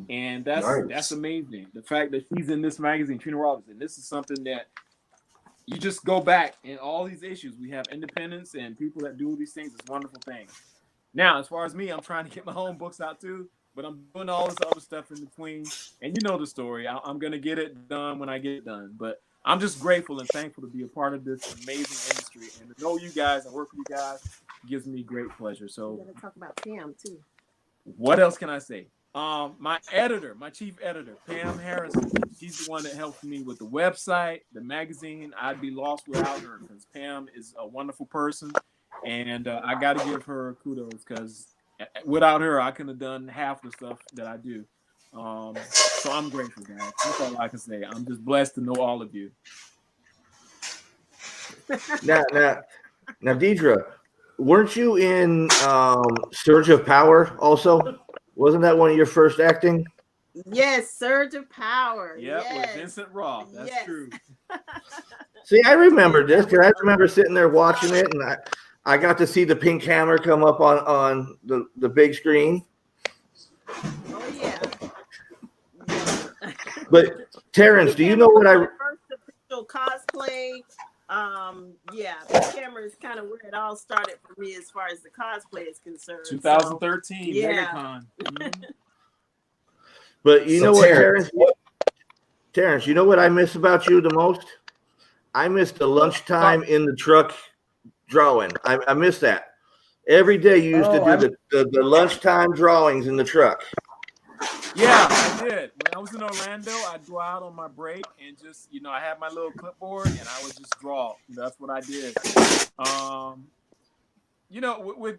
and that's amazing. The fact that she's in this magazine, Trina Robinson. This is something that you just go back in all these issues. We have independents and people that do these things. It's a wonderful thing. Now, as far as me, I'm trying to get my own books out too, but I'm doing all this other stuff in between. And you know the story. I'm going to get it done when I get it done. But I'm just grateful and thankful to be a part of this amazing industry. And to know you guys and work with you guys gives me great pleasure. So we're going to talk about Pam too. What else can I say? My chief editor, Pam Harrison, she's the one that helps me with the website, the magazine. I'd be lost without her because Pam is a wonderful person, and I got to give her kudos because without her, I couldn't have done half the stuff that I do. So I'm grateful, guys. That's all I can say. I'm just blessed to know all of you. Now, Deidre, weren't you in Surge of Power also? Wasn't that one of your first acting? Yes, Surge of Power. Yep, yes. with Vincent Roth. That's true. See, I remember this because I remember sitting there watching it, and I got to see the pink hammer come up on the big screen. Oh yeah. But Terance, do you know what first official cosplay? Yeah, the camera is kind of where it all started for me as far as the cosplay is concerned. 2013, yeah. MegaCon. Mm-hmm. But you know what, Terance, you know what I miss about you the most? I miss the lunchtime in the truck drawing. I miss that. Every day you used to do the lunchtime drawings in the truck. Yeah, I did. When I was in Orlando, I'd go out on my break and just, I had my little clipboard and I would just draw. That's what I did.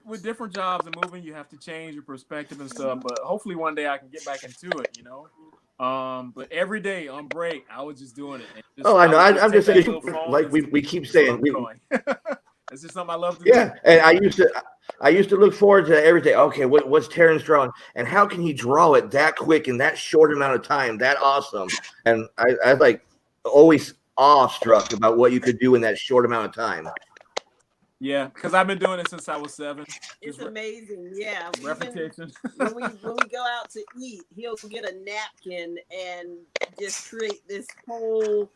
With different jobs and moving, you have to change your perspective and stuff. But hopefully one day I can get back into it, But every day on break, I was just doing it. I know. I'm just saying, like we keep saying, it's just something I love to do. Yeah, and I used to look forward to every day. Okay, what's Terance drawing, and how can he draw it that quick in that short amount of time? That awesome. And I like always awestruck about what you could do in that short amount of time. Yeah, because I've been doing it since I was 7. It's amazing. Yeah. Repetition. When we go out to eat, he'll get a napkin and just create this whole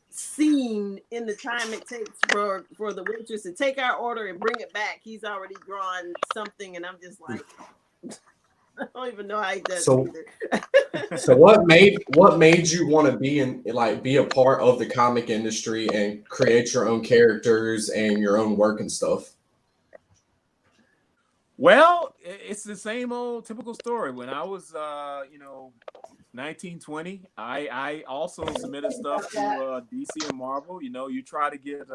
scene in the time it takes for the waitress to take our order and bring it back. He's already drawn something, and I'm just like, I don't even know how he does it either. So what made you want to be a part of the comic industry and create your own characters and your own work and stuff? Well, it's the same old typical story. When I was 19, 20, I also submitted stuff to DC and Marvel. You try to get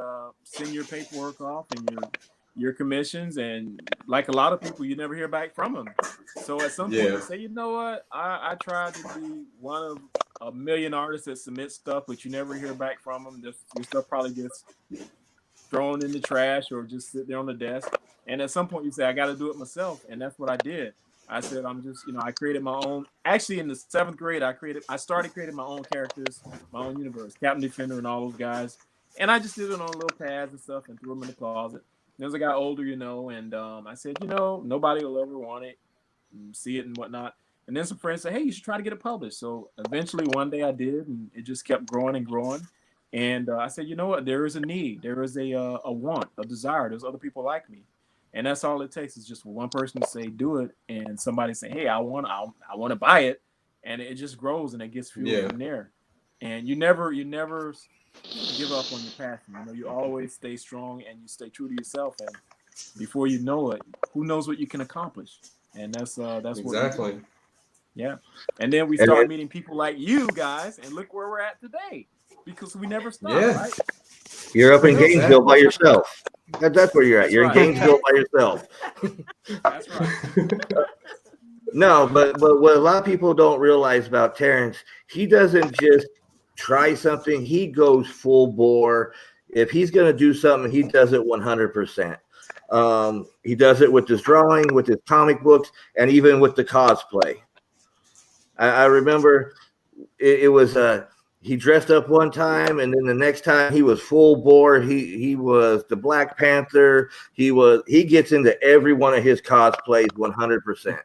send your paperwork off and your commissions, and like a lot of people, you never hear back from them. So at some point, you say, you know what? I tried to be one of a million artists that submit stuff, but you never hear back from them. Your stuff probably gets thrown in the trash or just sit there on the desk. And at some point, you say, I got to do it myself, and that's what I did. I said, I'm just, I created my own. Actually, in the 7th grade, I started creating my own characters, my own universe, Captain Defender and all those guys. And I just did it on little pads and stuff and threw them in the closet. And as I got older, and I said, nobody will ever want it, and see it and whatnot. And then some friends said, hey, you should try to get it published. So eventually one day I did, and it just kept growing and growing. And I said, you know what? There is a need. There is a want, a desire. There's other people like me. And that's all it takes is just one person to say, do it. And somebody say, hey, I want to buy it. And it just grows and it gets fueled from there. And you never give up on your passion. You always stay strong and you stay true to yourself. And before you know it, who knows what you can accomplish? And that's exactly what. Yeah. And then we start meeting people like you guys, and look where we're at today, because we never stop, right? You're up in Gainesville by yourself. That's where you're at. You're in Gainesville by yourself. That's right. No, but what a lot of people don't realize about Terance, he doesn't just try something. He goes full bore. If he's going to do something, he does it 100%. He does it with his drawing, with his comic books, and even with the cosplay. I remember it was he dressed up one time, and then the next time he was full bore. He was the Black Panther. He gets into every one of his cosplays 100%.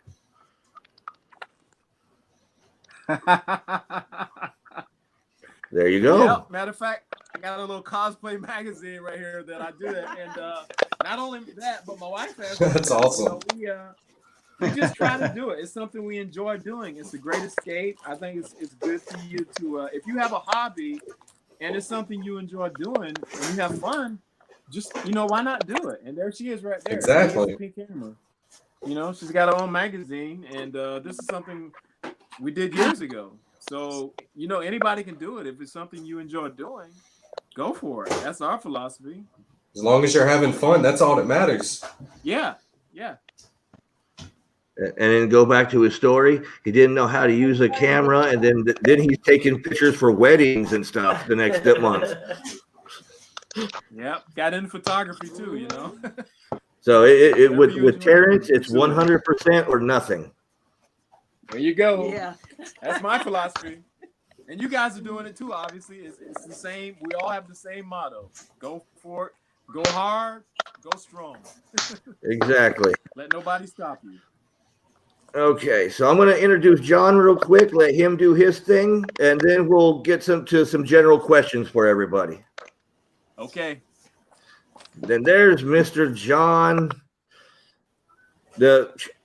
There you go. Yep. Matter of fact, I got a little cosplay magazine right here that I do it, and not only that, but my wife has. That's awesome. We just try to do it. It's something we enjoy doing. It's a great escape. I think it's good for you to, if you have a hobby and it's something you enjoy doing and you have fun, just, why not do it? And there she is right there. Exactly. Pink camera. She's got her own magazine, and this is something we did years ago. So, anybody can do it. If it's something you enjoy doing, go for it. That's our philosophy. As long as you're having fun, that's all that matters. Yeah. And then go back to his story. He didn't know how to use a camera, and then he's taking pictures for weddings and stuff the next month. Yep, got into photography too, So with Terance, it's 100% or nothing. There you go. Yeah, that's my philosophy. And you guys are doing it too. Obviously, it's the same. We all have the same motto: go for it, go hard, go strong. Exactly. Let nobody stop you. Okay, so I'm going to introduce John real quick, let him do his thing, and then we'll get to some general questions for everybody. Okay. Then there's Mr. John.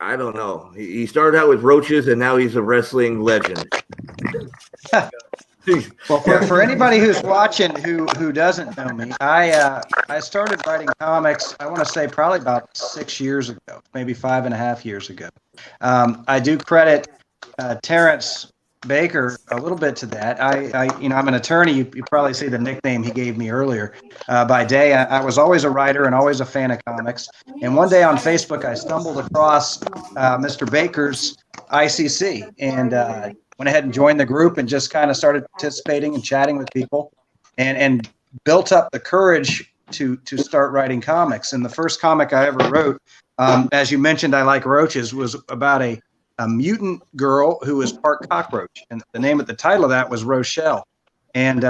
I don't know. He started out with roaches, and now he's a wrestling legend. Well, for anybody who's watching who doesn't know me, I started writing comics, I want to say probably about 6 years ago, maybe 5.5 years ago. I do credit Terance Baker a little bit to that. I'm an attorney. You probably see the nickname he gave me earlier. By day, I was always a writer and always a fan of comics. And one day on Facebook, I stumbled across Mr. Baker's ICC and went ahead and joined the group and just kind of started participating and chatting with people and built up the courage to start writing comics. And the first comic I ever wrote, as you mentioned, I Like Roaches, was about a mutant girl who was part cockroach, and the name of the title of that was Rochelle. And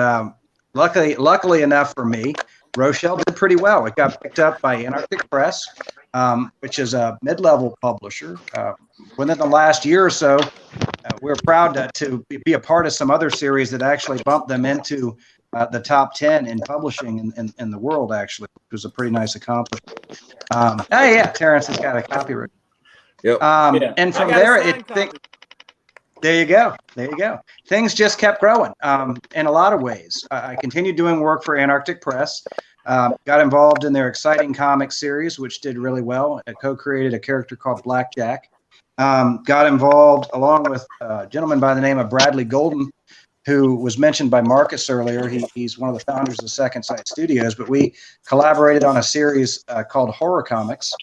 luckily enough for me, Rochelle did pretty well. It got picked up by Anarctic Press, which is a mid-level publisher. Within the last year or so, we're proud to be a part of some other series that actually bumped them into the top 10 in publishing in the world, actually, which was a pretty nice accomplishment. Terance has got a copyright. Yep. And from there, there you go. Things just kept growing in a lot of ways. I continued doing work for Anarctic Press, got involved in their exciting comic series, which did really well. I co-created a character called Blackjack. Got involved along with a gentleman by the name of Bradley Golden, who was mentioned by Marcus earlier. He's one of the founders of Second Sight Studios, but we collaborated on a series called Horror Comics,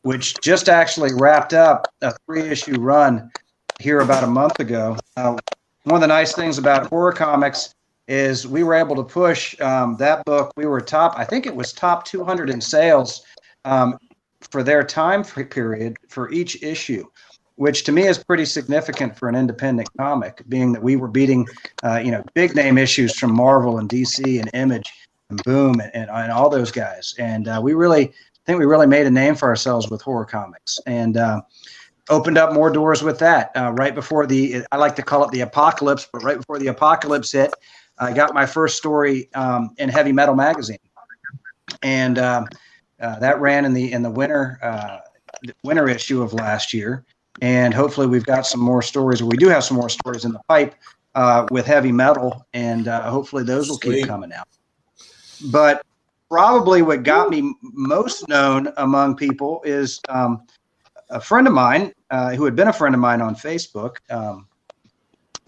which just actually wrapped up a 3-issue run here about a month ago. One of the nice things about Horror Comics is we were able to push that book. We were I think it was top 200 in sales for their time period for each issue, which to me is pretty significant for an independent comic, being that we were beating, big name issues from Marvel and DC and Image and Boom and all those guys. And we really made a name for ourselves with Horror Comics and opened up more doors with that. Right before I like to call it the apocalypse, but right before the apocalypse hit, I got my first story in Heavy Metal magazine. And that ran in the winter issue of last year. And hopefully we've got some more stories, or we do have some more stories in the pipe with Heavy Metal, and hopefully those will keep coming out. But probably what got me most known among people is a friend of mine who had been a friend of mine on Facebook.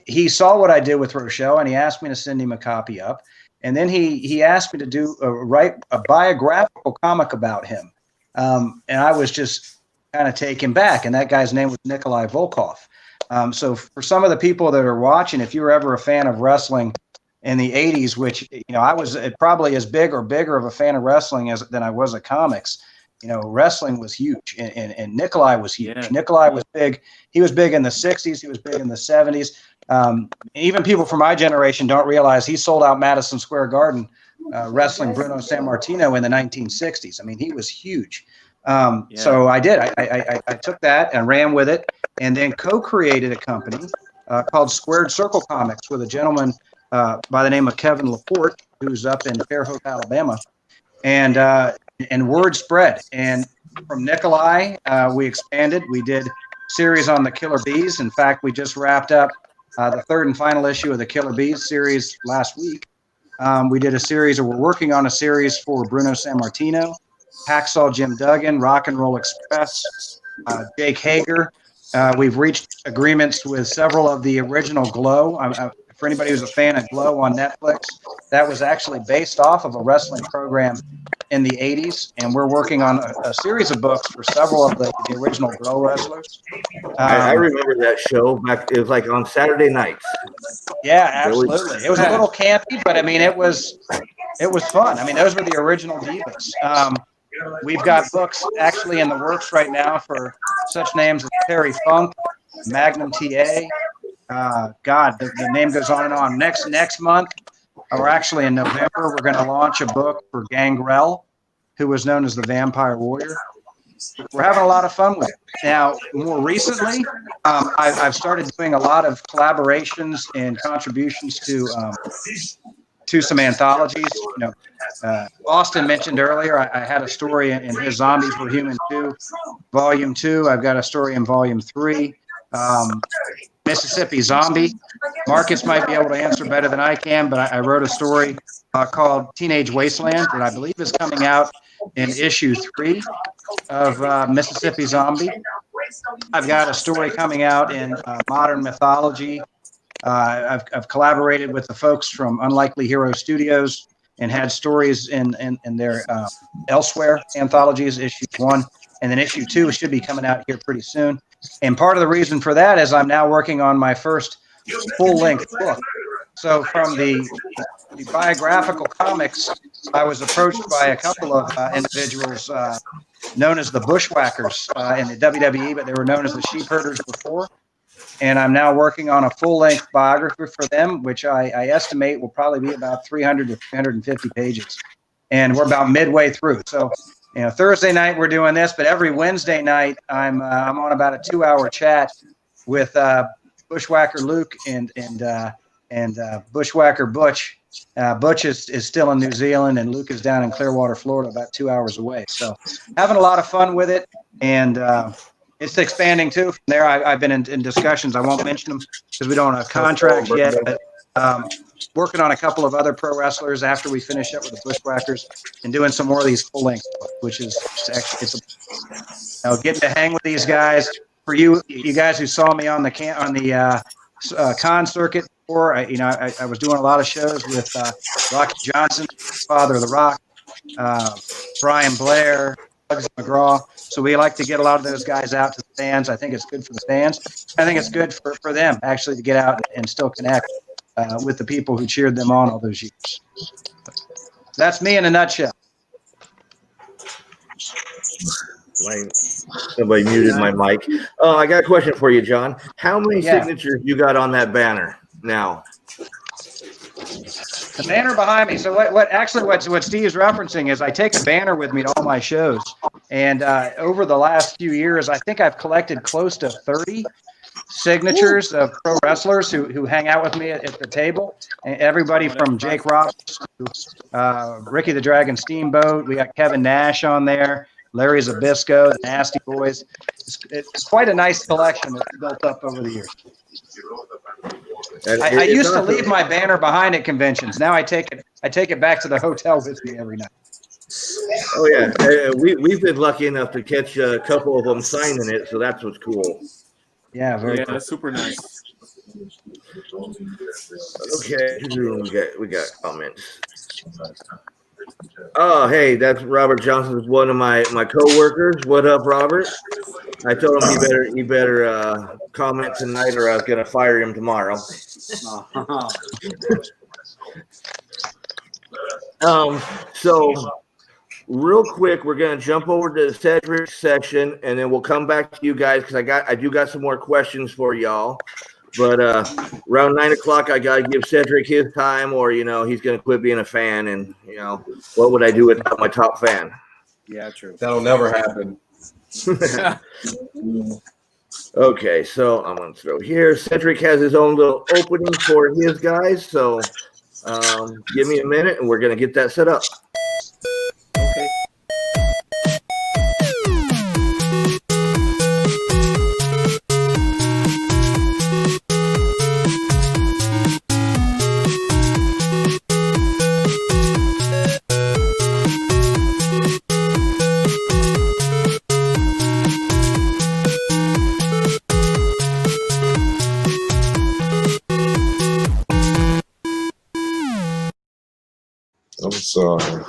He saw what I did with Rochelle, and he asked me to send him a copy up. And then he asked me to write a biographical comic about him. And I was just kind of taken back. And that guy's name was Nikolai Volkov. So for some of the people that are watching, if you were ever a fan of wrestling in the 80s, which, I was probably as big or bigger of a fan of wrestling than I was of comics, wrestling was huge. And Nikolai was huge. Yeah. Nikolai was big. He was big in the 60s. He was big in the 70s. Even people from my generation don't realize he sold out Madison Square Garden wrestling Bruno Sammartino in the 1960s. I mean, he was huge. So I did. I took that and ran with it, and then co-created a company called Squared Circle Comics with a gentleman by the name of Kevin Laporte, who's up in Fairhope, Alabama. And word spread. And from Nikolai, we expanded. We did series on the Killer Bees. In fact, we just wrapped up the third and final issue of the Killer Bees series last week. We did a series, or we're working on a series for Bruno Sammartino, Hacksaw Jim Duggan, Rock and Roll Express, Jake Hager. We've reached agreements with several of the original Glow. For anybody who's a fan of Glow on Netflix, that was actually based off of a wrestling program in the 80s, and we're working on a series of books for several of the original Glow wrestlers. I remember that show back. It was like on Saturday nights. Yeah, absolutely. It was a little campy, but I mean, it was fun. I mean, those were the original Divas. We've got books actually in the works right now for such names as Terry Funk, Magnum TA. The name goes on and on. Next month, or actually in November, we're going to launch a book for Gangrel, who was known as the Vampire Warrior. We're having a lot of fun with it. Now, more recently, I've started doing a lot of collaborations and contributions to some anthologies. Austin mentioned earlier, I had a story in his Zombies Were Human 2, Volume 2. I've got a story in Volume 3. Mississippi Zombie. Marcus might be able to answer better than I can, but I wrote a story called Teenage Wasteland that I believe is coming out in issue 3 of Mississippi Zombie. I've got a story coming out in modern mythology. I've collaborated with the folks from Unlikely Hero Studios and had stories in their Elsewhere anthologies, issue 1. And then issue 2 should be coming out here pretty soon. And part of the reason for that is I'm now working on my first full-length book. So from the biographical comics, I was approached by a couple of individuals known as the Bushwhackers in the WWE, but they were known as the Sheepherders before. And I'm now working on a full-length biography for them, which I estimate will probably be about 300 to 350 pages. And we're about midway through. So, Thursday night we're doing this, but every Wednesday night I'm on about a 2-hour chat with Bushwhacker Luke and Bushwhacker Butch. Butch is still in New Zealand, and Luke is down in Clearwater, Florida, about 2 hours away. So having a lot of fun with it, and it's expanding too. From there, I've been in discussions. I won't mention them because we don't have contracts yet, but working on a couple of other pro wrestlers after we finish up with the Bushwhackers and doing some more of these full length, which is actually getting to hang with these guys. For you guys who saw me on the con circuit before, I was doing a lot of shows with Rocky Johnson, father of The Rock, Brian Blair, Bugs McGraw. So we like to get a lot of those guys out to the fans. I think it's good for the fans. I think it's good for them actually to get out and still connect with the people who cheered them on all those years. That's me in a nutshell. Somebody muted my mic. I got a question for you, John. How many signatures you got on that banner now? The banner behind me. So what Steve's referencing is I take a banner with me to all my shows. And over the last few years, I think I've collected close to 30 signatures of pro wrestlers who hang out with me at the table. And everybody from Jake Roberts to Ricky the Dragon Steamboat. We got Kevin Nash on there, Larry Zbyszko, the Nasty Boys. It's quite a nice collection that's built up over the years. I used to leave my banner behind at conventions. Now I take it back to the hotel with me every night. Oh yeah, we've been lucky enough to catch a couple of them signing it, so that's what's cool. Yeah, very cool. That's super nice. Okay, we got comments. Oh, hey, that's Robert Johnson, one of my co-workers. What up, Robert? I told him he better comment tonight, or I was gonna fire him tomorrow. So real quick, we're gonna jump over to the Cedric section, and then we'll come back to you guys because I do got some more questions for y'all. But around 9 o'clock, I gotta give Cedric his time, or he's gonna quit being a fan, and what would I do without my top fan? Yeah, true. That'll never happen. Okay, so I'm gonna throw here. Cedric has his own little opening for his guys, so give me a minute, and we're gonna get that set up. Okay. I'm sorry.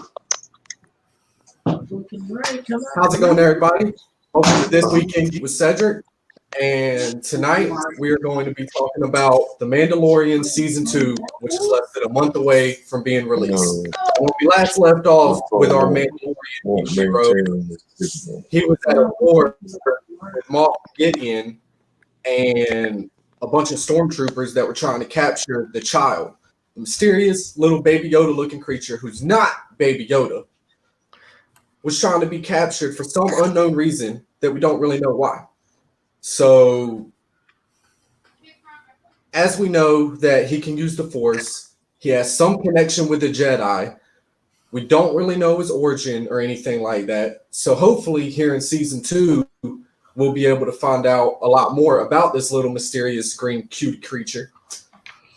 How's it going, everybody? Hopefully this weekend with Cedric. And tonight we are going to be talking about The Mandalorian Season 2, which is less than a month away from being released. When we last left off with our Mandalorian hero, he was at a war with Moff Gideon and a bunch of stormtroopers that were trying to capture the child. The mysterious little Baby Yoda looking creature who's not Baby Yoda was trying to be captured for some unknown reason that we don't really know why. So as we know that he can use the Force, he has some connection with the Jedi. We don't really know his origin or anything like that. So hopefully here in Season 2, we'll be able to find out a lot more about this little mysterious green cute creature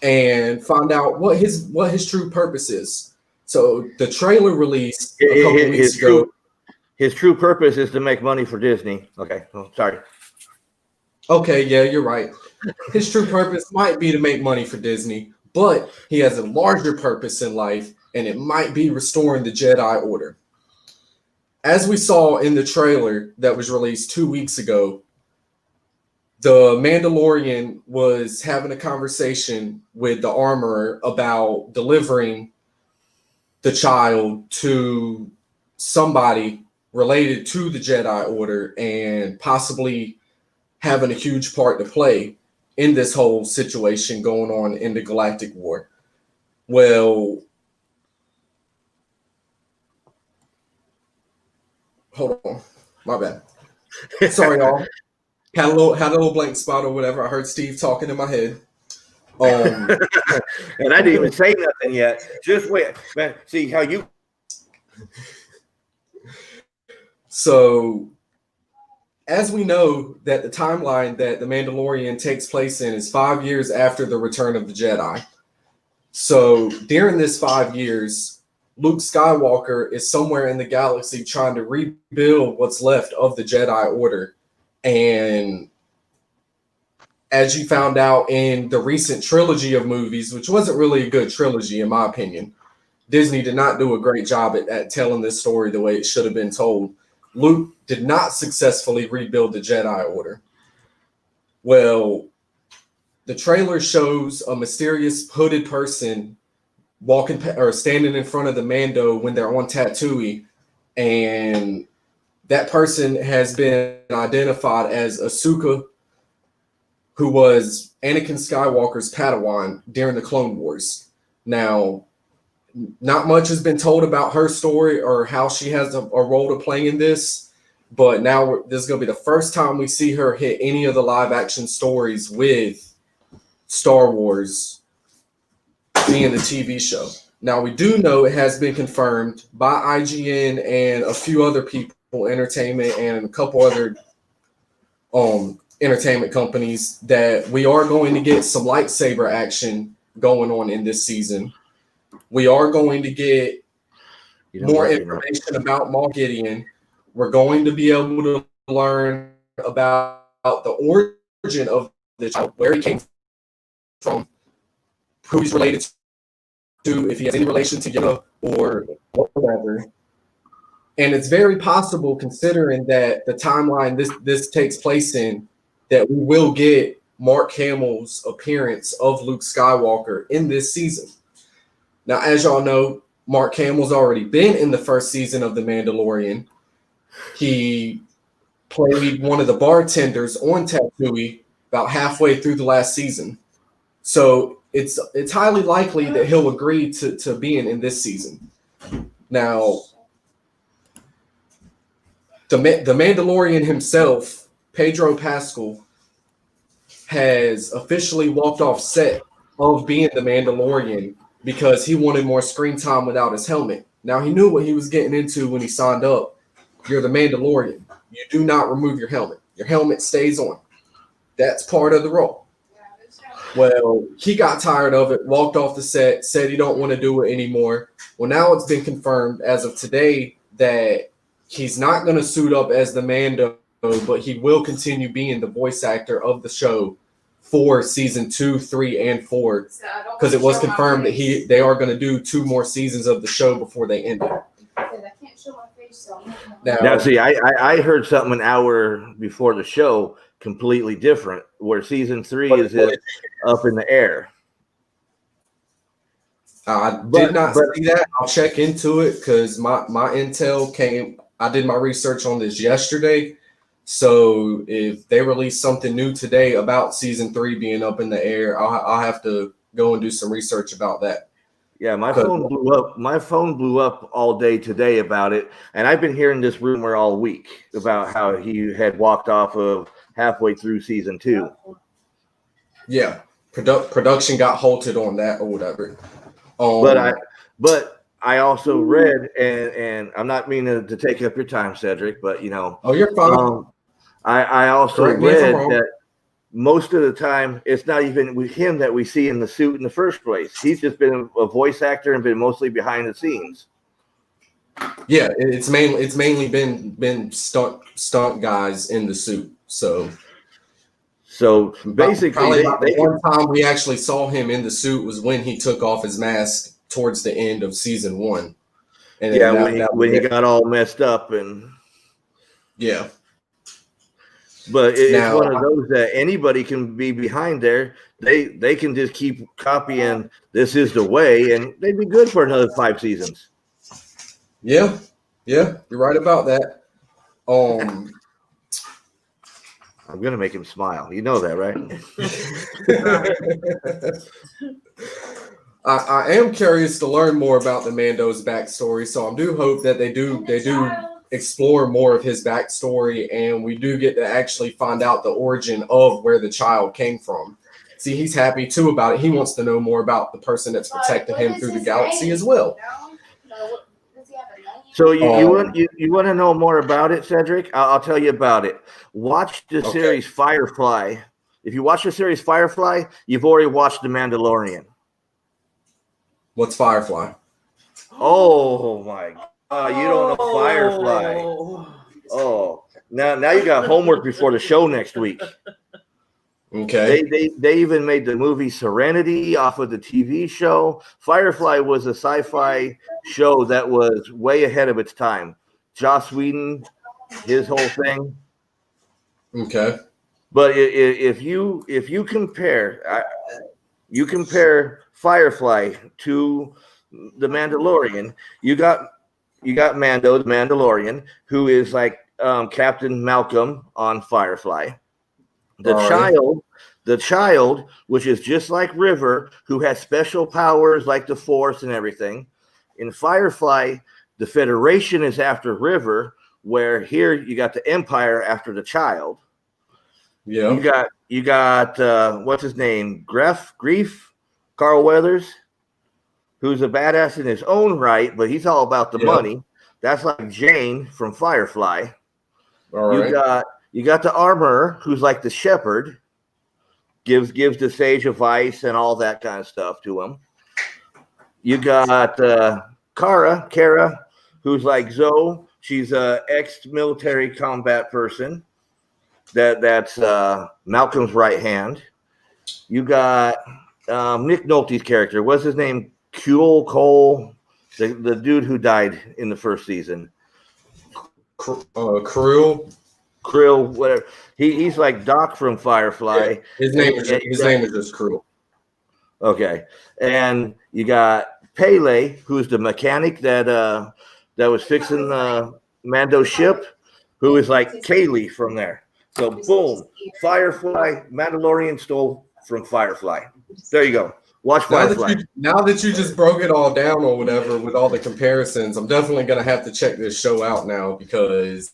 and find out what his true purpose is. So the trailer released a couple weeks ago. His true purpose is to make money for Disney. Okay, well, sorry. Okay, yeah, you're right. His true purpose might be to make money for Disney, but he has a larger purpose in life, and it might be restoring the Jedi Order. As we saw in the trailer that was released 2 weeks ago, the Mandalorian was having a conversation with the armorer about delivering the child to somebody related to the Jedi Order and possibly having a huge part to play in this whole situation going on in the Galactic War. Well, hold on, my bad. Sorry, y'all. Had a little blank spot or whatever. I heard Steve talking in my head. And I didn't even say nothing yet. Just wait, man. See how you. So, as we know, that the timeline that the Mandalorian takes place in is 5 years after the Return of the Jedi. So, during this 5 years, Luke Skywalker is somewhere in the galaxy trying to rebuild what's left of the Jedi Order. And as you found out in the recent trilogy of movies, which wasn't really a good trilogy, in my opinion, Disney did not do a great job at telling this story the way it should have been told. Luke did not successfully rebuild the Jedi Order. Well, the trailer shows a mysterious hooded person walking or standing in front of the Mando when they're on Tatooine, and that person has been identified as Ahsoka, who was Anakin Skywalker's Padawan during the Clone Wars. Now, not much has been told about her story or how she has a role to play in this, but now this is going to be the first time we see her hit any of the live action stories with Star Wars being the TV show. Now, we do know it has been confirmed by IGN and a few other people, entertainment and a couple other entertainment companies, that we are going to get some lightsaber action going on in this season. We are going to get more information about Moff Gideon. We're going to be able to learn about the origin of the child, where he came from, who he's related to, if he has any relation to Yoda or whatever. And it's very possible, considering that the timeline this takes place in, that we will get Mark Hamill's appearance of Luke Skywalker in this season. Now, as y'all know, Mark Hamill's already been in the first season of The Mandalorian. He played one of the bartenders on Tatooine about halfway through the last season. So it's highly likely that he'll agree to being in this season. Now, the Mandalorian himself, Pedro Pascal, has officially walked off set of being the Mandalorian because he wanted more screen time without his helmet. Now, he knew what he was getting into when he signed up. You're the Mandalorian. You do not remove your helmet. Your helmet stays on. That's part of the role. Well, he got tired of it, walked off the set, said he don't want to do it anymore. Well, now it's been confirmed as of today that he's not going to suit up as the Mando, but he will continue being the voice actor of the show for season 2, 3, and 4, because it was confirmed that they are going to do 2 more seasons of the show before they end it. Now, see, I heard something an hour before the show completely different, where season 3 is up in the air. I did not see that. I'll check into it because my intel came. I did my research on this yesterday. So if they release something new today about season 3 being up in the air, I'll have to go and do some research about that. Yeah, my phone blew up. My phone blew up all day today about it, and I've been hearing this rumor all week about how he had walked off of halfway through season 2. Yeah, production got halted on that or whatever. But I also read, and I'm not meaning to take up your time, Cedric, but oh, you're fine. I also read that most of the time it's not even with him that we see in the suit in the first place. He's just been a voice actor and been mostly behind the scenes. Yeah, it's mainly been stunt guys in the suit. So So basically, probably about the one time we actually saw him in the suit was when he took off his mask towards the end of season 1. And yeah, when he got all messed up and yeah. But it's one of those that anybody can be behind there. They can just keep copying. This is the way, and they'd be good for another 5 seasons. Yeah, you're right about that. I'm gonna make him smile. You know that, right? I am curious to learn more about the Mando's backstory, so I do hope that they do explore more of his backstory, and we do get to actually find out the origin of where the child came from. See, he's happy too about it. He wants to know more about the person that's protected him through the galaxy as well. So you want to know more about it, Cedric? I'll tell you about it. Watch the series Firefly. If you watch the series Firefly, you've already watched The Mandalorian. What's Firefly? Oh my God! You don't know Firefly. Oh, now you got homework before the show next week. Okay. They even made the movie Serenity off of the TV show. Firefly was a sci-fi show that was way ahead of its time. Joss Whedon, his whole thing. Okay. But if you compare Firefly to the Mandalorian, you got Mando, the Mandalorian, who is like Captain Malcolm on Firefly. The child, which is just like River, who has special powers like the Force and everything. In Firefly, the Federation is after River, where here you got the Empire after the child. Yeah. You got what's his name? Grief, Carl Weathers, who's a badass in his own right, but he's all about the money. That's like Jane from Firefly. All right. You got the Armorer, who's like the shepherd, gives the sage advice and all that kind of stuff to him. You got Kara, who's like Zoe. She's a ex-military combat person. That's Malcolm's right hand. You got Nick Nolte's character. What's his name? Cole, the dude who died in the first season. Krill, whatever. He's like Doc from Firefly. Yeah, his name is just Krill. Okay, and you got Pele, who's the mechanic that was fixing Mando's ship, who is like Kaylee from there. So boom, Firefly, Mandalorian stole from Firefly. There you go. Watch Firefly. Now that you just broke it all down or whatever with all the comparisons, I'm definitely gonna have to check this show out now, because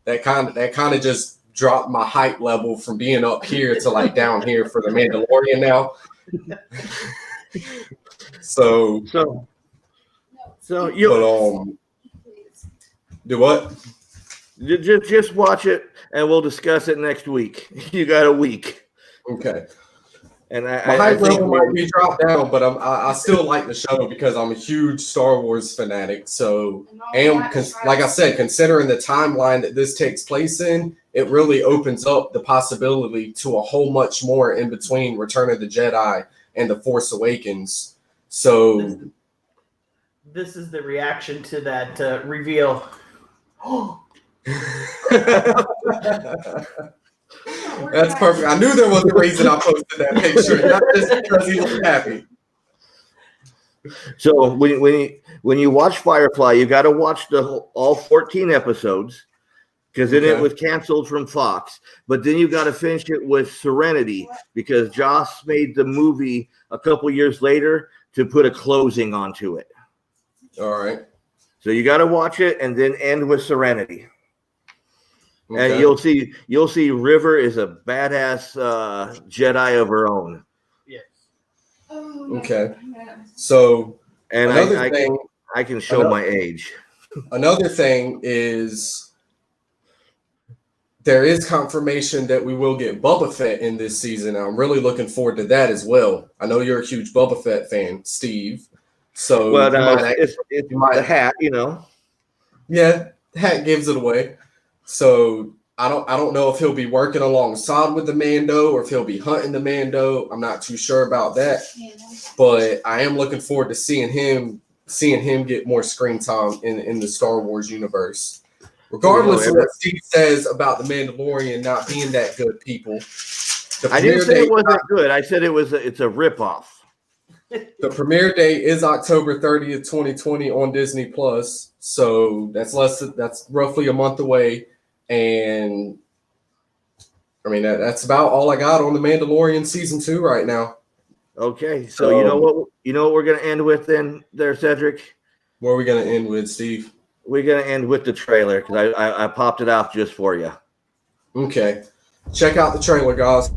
that kind of just dropped my hype level from being up here to like down here for the Mandalorian now. So you do what? Just watch it, and we'll discuss it next week. You got a week. Okay. And my hype level might be dropped down, but I still like the show because I'm a huge Star Wars fanatic. So, and like I said, considering the timeline that this takes place in, it really opens up the possibility to a whole much more in between Return of the Jedi and The Force Awakens. So, this is the reaction to that reveal. That's perfect. I knew there was a reason I posted that picture, not just because he looked happy. So when you watch Firefly, you got to watch all 14 episodes, because then it was canceled from Fox. But then you got to finish it with Serenity, because Joss made the movie a couple years later to put a closing onto it. All right. So you got to watch it and then end with Serenity. And you'll see River is a badass Jedi of her own. Yes. Okay. So, and I can show my age. Another thing is there is confirmation that we will get Boba Fett in this season. I'm really looking forward to that as well. I know you're a huge Boba Fett fan, Steve. So, it's the hat, you know. Yeah, the hat gives it away. So I don't know if he'll be working alongside with the Mando or if he'll be hunting the Mando. I'm not too sure about that, but I am looking forward to seeing him get more screen time in the Star Wars universe. Regardless of what Steve says about the Mandalorian not being that good, people. I didn't say it wasn't good. I said it's a ripoff. The premiere date is October 30th, 2020 on Disney Plus. So that's roughly a month away. And I mean that's about all I got on the Mandalorian season 2 right now. Okay. So you know what we're gonna end with then there, Cedric? Where are we gonna end with, Steve? We're gonna end with the trailer because I popped it off just for you. Okay. Check out the trailer, guys.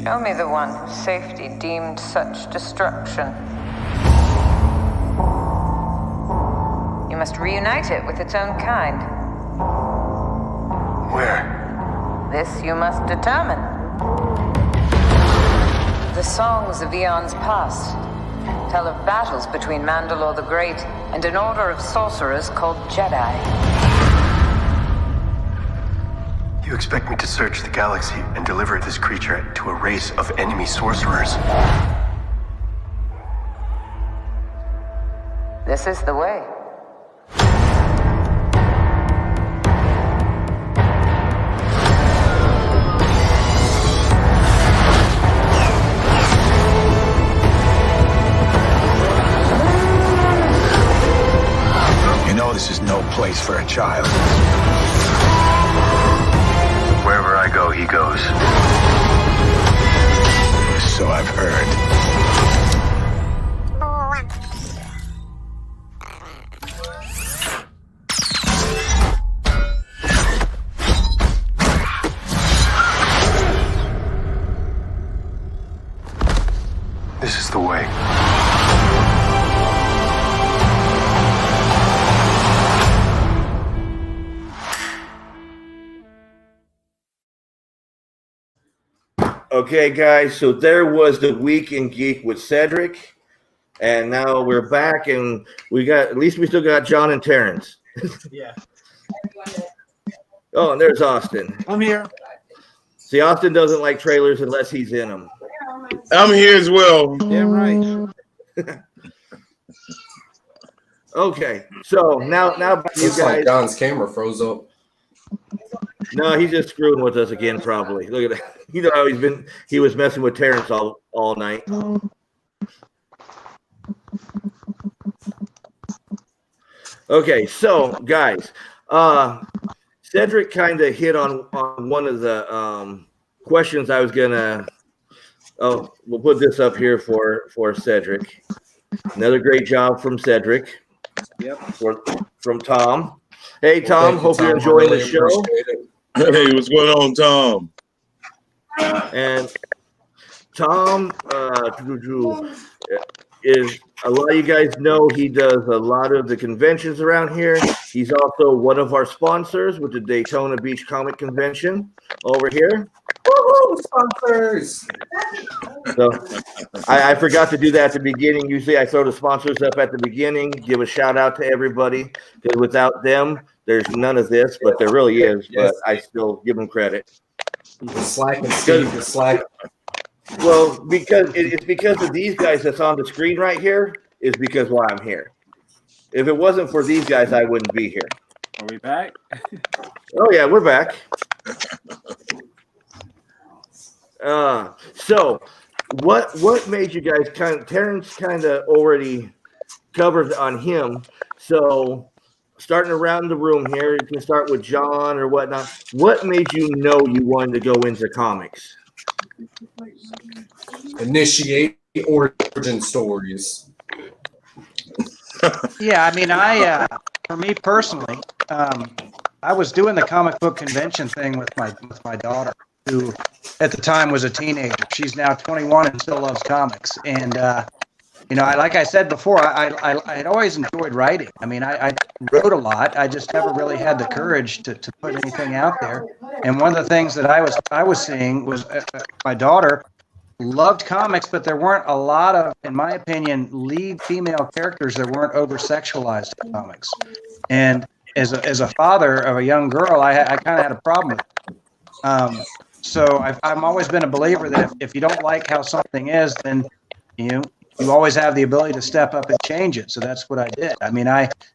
Show me the one whose safety deemed such destruction. You must reunite it with its own kind. Where? This you must determine. The songs of eons past tell of battles between Mandalore the Great and an order of sorcerers called Jedi. You expect me to search the galaxy and deliver this creature to a race of enemy sorcerers? This is the way. You know this is no place for a child. Wherever I go, he goes. So I've heard. This is the way. Okay, guys, so there was the Week in Geek with Cedric, and now we're back, and we still got John and Terance. Yeah. Oh, and there's Austin. I'm here. See, Austin doesn't like trailers unless he's in them. I'm here as well. Damn right. Okay, so now you Looks like guys. Don's camera froze up. No, he's just screwing with us again, probably. Look at that. You know how he was messing with Terance all night. Okay, so guys, Cedric kind of hit on one of the questions I was gonna. Oh, we'll put this up here for Cedric. Another great job from Cedric. Yep. From Tom. Hey, Well, Tom. thank you, Hope Tom. you're I enjoying really the show. appreciate it. Hey, what's going on, Tom? And Tom is a lot of you guys know he does a lot of the conventions around here. He's also one of our sponsors with the Daytona Beach Comic Convention over here. Woohoo, sponsors! So I forgot to do that at the beginning. Usually I throw the sponsors up at the beginning, give a shout out to everybody, because without them, there's none of this, but there really is. But I still give them credit. The slack and Steve, the slack. Well, because it's because of these guys that's on the screen right here is because why I'm here. If it wasn't for these guys, I wouldn't be here. Are we back? Oh yeah, we're back. So what made you guys Terance kind of already covered on him. So starting around the room here, you can start with John or whatnot. What made you know you wanted to go into comics? Initiate origin stories. Yeah, I mean, for me personally, I was doing the comic book convention thing with my daughter, who at the time was a teenager. She's now 21 and still loves comics. And like I said before, I had always enjoyed writing. I mean, I wrote a lot. I just never really had the courage to put anything out there. And one of the things that I was seeing was my daughter loved comics, but there weren't a lot of, in my opinion, lead female characters that weren't over-sexualized in comics. And as a father of a young girl, I kind of had a problem with it. So I've always been a believer that if you don't like how something is, then you always have the ability to step up and change it. So that's what I did. I mean,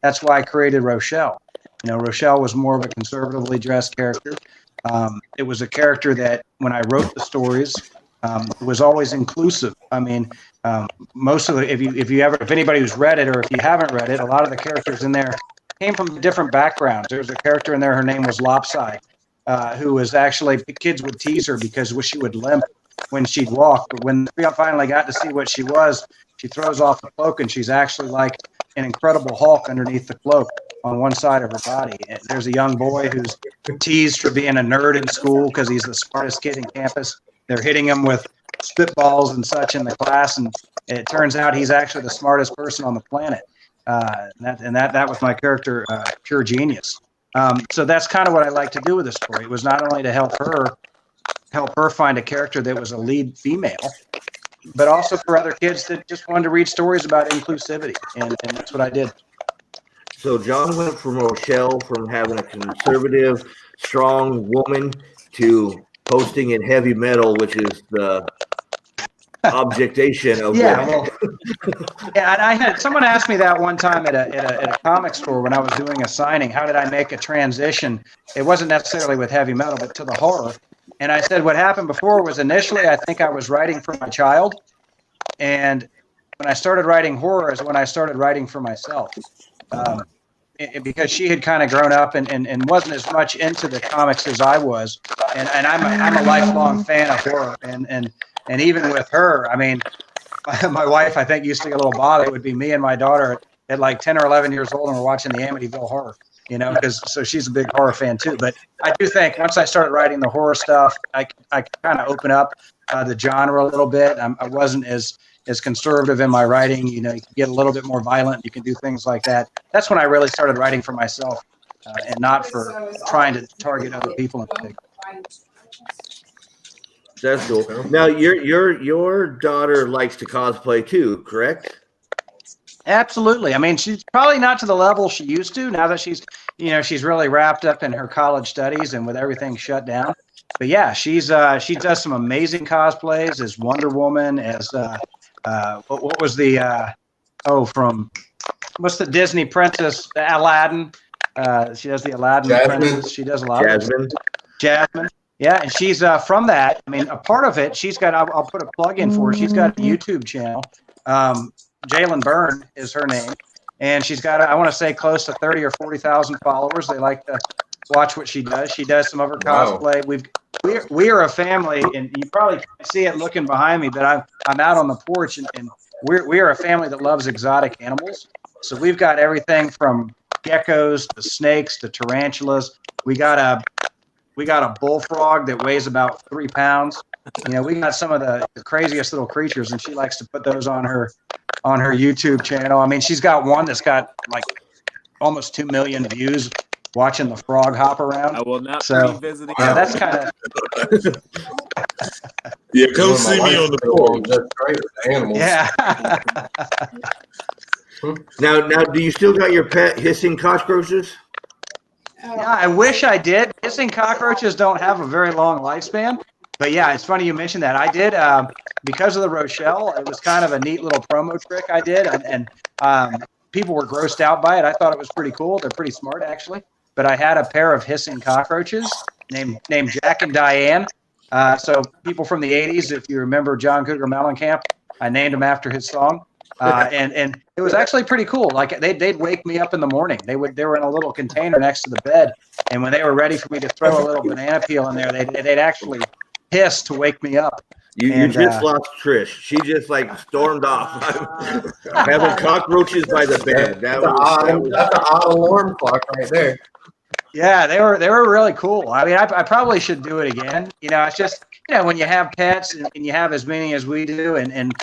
that's why I created Rochelle. Rochelle was more of a conservatively dressed character. It was a character that when I wrote the stories, was always inclusive. I mean, most of the, if anybody who's read it or if you haven't read it, a lot of the characters in there came from different backgrounds. There was a character in there, her name was Lopside, who was actually, kids would tease her because she would limp when she'd walk. But when we finally got to see what she was, she throws off the cloak and she's actually like an Incredible Hulk underneath the cloak on one side of her body. And there's a young boy who's teased for being a nerd in school because he's the smartest kid in campus. They're hitting him with spitballs and such in the class, and it turns out he's actually the smartest person on the planet. That was my character, Pure Genius. So that's kind of what I like to do with the story. It was not only to help her find a character that was a lead female, but also for other kids that just wanted to read stories about inclusivity, and that's what I did. So John went from Rochelle, from having a conservative, strong woman, to posting in heavy metal, which is the objectation of and I had someone asked me that one time at a comic store when I was doing a signing. How did I make a transition? It wasn't necessarily with heavy metal, but to the horror. And I said what happened before was initially I think I was writing for my child, and when I started writing horror is when I started writing for myself. Because she had kind of grown up and wasn't as much into the comics as I was, and I'm a lifelong fan of horror, and even with her, I mean, my wife I think used to get a little bothered. It would be me and my daughter at like 10 or 11 years old, and we're watching the Amityville Horror, because so she's a big horror fan too. But I do think once I started writing the horror stuff, I kind of opened up the genre a little bit. I wasn't as conservative in my writing. You can get a little bit more violent. You can do things like that. That's when I really started writing for myself and not for trying to target other people in particular. That's cool. Now, your daughter likes to cosplay too, correct? Absolutely. I mean, she's probably not to the level she used to now that she's really wrapped up in her college studies and with everything shut down. But yeah, she does some amazing cosplays as Wonder Woman, as what was the what's the Disney princess, Aladdin? She does the Aladdin princess. She does a lot. Jasmine. Yeah, and she's from that. I mean, a part of it, she's got. I'll put a plug in for her. She's got a YouTube channel. Jalen Byrne is her name, and she's got I want to say close to 30 or 40,000 followers. They like to watch what she does. She does some of her cosplay. We are a family, and you probably can't see it looking behind me, but I'm out on the porch, and we are a family that loves exotic animals. So we've got everything from geckos to snakes to tarantulas. We got a bullfrog that weighs about 3 pounds. We got some of the craziest little creatures, and she likes to put those on her YouTube channel. I mean, she's got one that's got like almost 2 million views watching the frog hop around. I will not be visiting. Yeah, that's kind of. Yeah, come see me on the porch. That's great with the animals. Yeah. Now, do you still got your pet hissing cockroaches? Yeah, I wish I did. Hissing cockroaches don't have a very long lifespan. But yeah, it's funny you mentioned that. I did, because of the Rochelle, it was kind of a neat little promo trick I did. And people were grossed out by it. I thought it was pretty cool. They're pretty smart, actually. But I had a pair of hissing cockroaches named Jack and Diane. So people from the 80s, if you remember John Cougar Mellencamp, I named him after his song. And it was actually pretty cool. Like they'd wake me up in the morning. They were in a little container next to the bed, and when they were ready for me to throw a little banana peel in there, they'd actually hiss to wake me up. You just lost Trish. She just like stormed off, having cockroaches by the bed. That's an odd alarm clock right there. Yeah, they were really cool. I mean, I probably should do it again. It's just when you have pets and you have as many as we do, and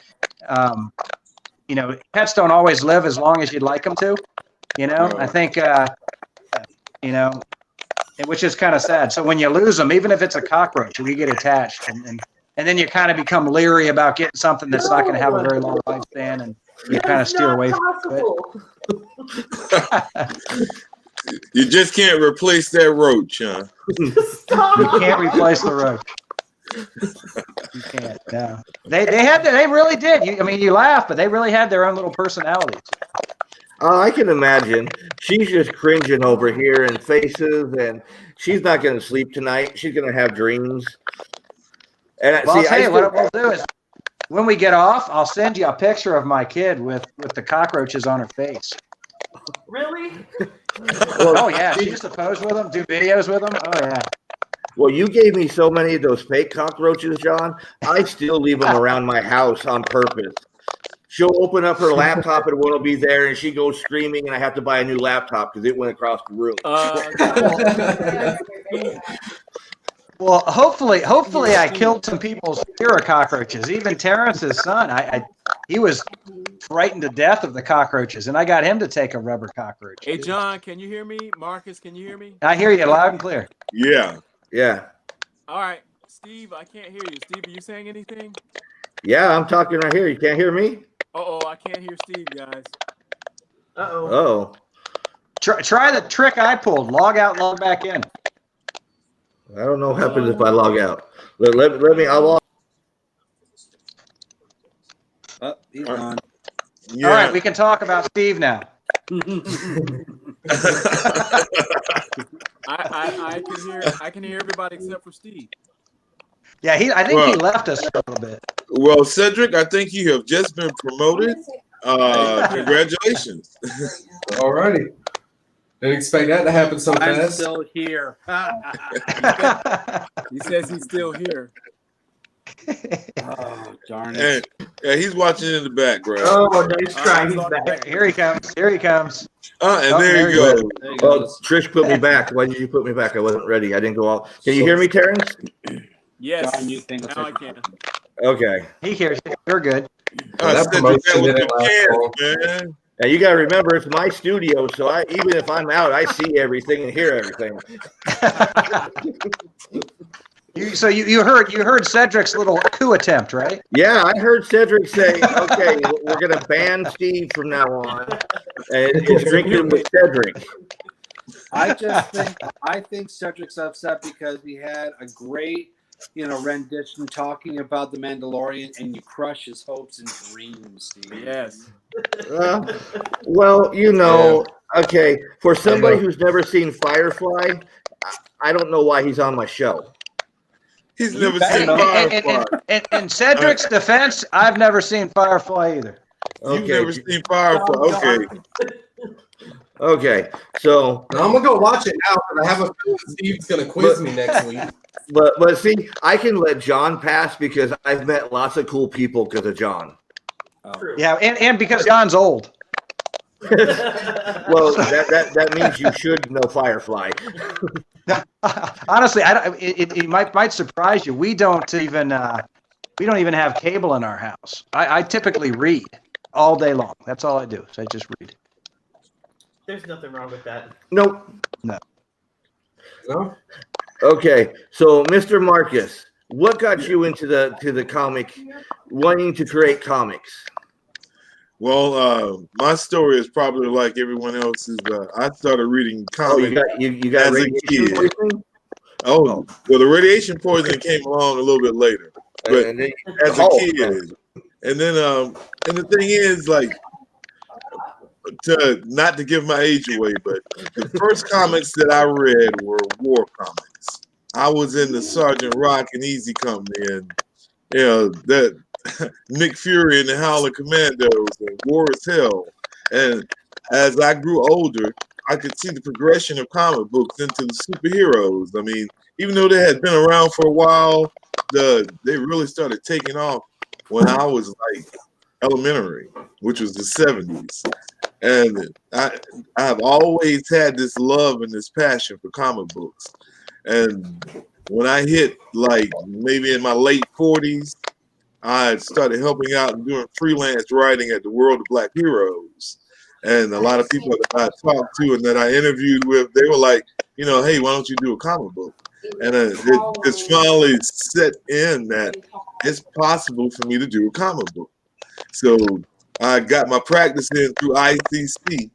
pets don't always live as long as you'd like them to. I think, which is kind of sad. So when you lose them, even if it's a cockroach, we get attached, and then you kind of become leery about getting something that's not going to have a very long lifespan, and you kind of steer away from it. You just can't replace that roach, huh? You can't replace the roach. You can't. No. They really did. You laugh, but they really had their own little personalities. I can imagine. She's just cringing over here and faces, and she's not going to sleep tonight. She's going to have dreams. And I'll tell you what we'll do is, when we get off, I'll send you a picture of my kid with the cockroaches on her face. Really? Oh yeah, she used to pose with them, do videos with them. Oh yeah. Well, you gave me so many of those fake cockroaches, John. I still leave them around my house on purpose. She'll open up her laptop and it won't be there, and she goes screaming, and I have to buy a new laptop because it went across the room. Well, hopefully, I killed some people's fear of cockroaches. Even Terance's son, he was frightened to death of the cockroaches, and I got him to take a rubber cockroach. Hey, John, can you hear me? Marcus, can you hear me? I hear you loud and clear. Yeah. All right, Steve, I can't hear you. Steve, are you saying anything? Yeah, I'm talking right here. You can't hear me? I can't hear Steve, guys. Oh. Try the trick I pulled. Log out, log back in. I don't know what happens if I log out. Let me. I'll log. He's gone. Yeah. All right, we can talk about Steve now. I can hear everybody except for Steve. Yeah, I think he left us for a little bit. Well, Cedric, I think you have just been promoted. Congratulations. All righty. Didn't expect that to happen so I'm fast. still here. He says he's still here. Oh, darn it. Yeah, he's watching in the background. Oh, nice try. He's back. Here he comes. Here he comes. There you go. There you go. Trish put me back. Why did you put me back? I wasn't ready. I didn't go out. Can you hear me, Terrence? Yes. John, you think now I can. Okay. He hears you. You're good. That Cedric, promotion that was didn't the last chance, long. man. Now you gotta remember it's my studio, so even if I'm out, I see everything and hear everything. So you heard Cedric's little coup attempt, right? Yeah, I heard Cedric say, "Okay, we're gonna ban Steve from now on, and it's drinking with Cedric." I think Cedric's upset because we had a great, rendition talking about the Mandalorian, and you crush his hopes and dreams, Steve. Yes. Well, okay, for somebody who's never seen Firefly, I don't know why he's on my show. He's never seen Firefly. In Cedric's defense, I've never seen Firefly either. You've never seen Firefly. Okay. Okay, so Now, I'm gonna go watch it now because I have a feeling Steve's gonna quiz me next week. but see, I can let John pass because I've met lots of cool people because of John. Yeah, and because John's old. Well, that means you should know Firefly. Honestly, it might surprise you. We don't even have cable in our house. I typically read all day long. That's all I do. So I just read. There's nothing wrong with that. Nope. No. No? Okay, so Mr. Marcus, what got you into the comic, wanting to create comics? Well, my story is probably like everyone else's. I started reading comics you got as a kid. Well, the radiation poisoning came along a little bit later, but as a kid. And then, and the thing is, like, not to give my age away, but the first comics that I read were war comics. I was in the Sergeant Rock and Easy Company, and that Nick Fury and the Howling Commandos and War is Hell. And as I grew older, I could see the progression of comic books into the superheroes. I mean, even though they had been around for a while, they really started taking off when I was like elementary, which was the 70s. And I've always had this love and this passion for comic books. And when I hit like maybe in my late 40s, I started helping out and doing freelance writing at the World of Black Heroes. And a lot of people that I talked to and that I interviewed with, they were like, hey, why don't you do a comic book? And it's finally set in that it's possible for me to do a comic book. So I got my practice in through ICC,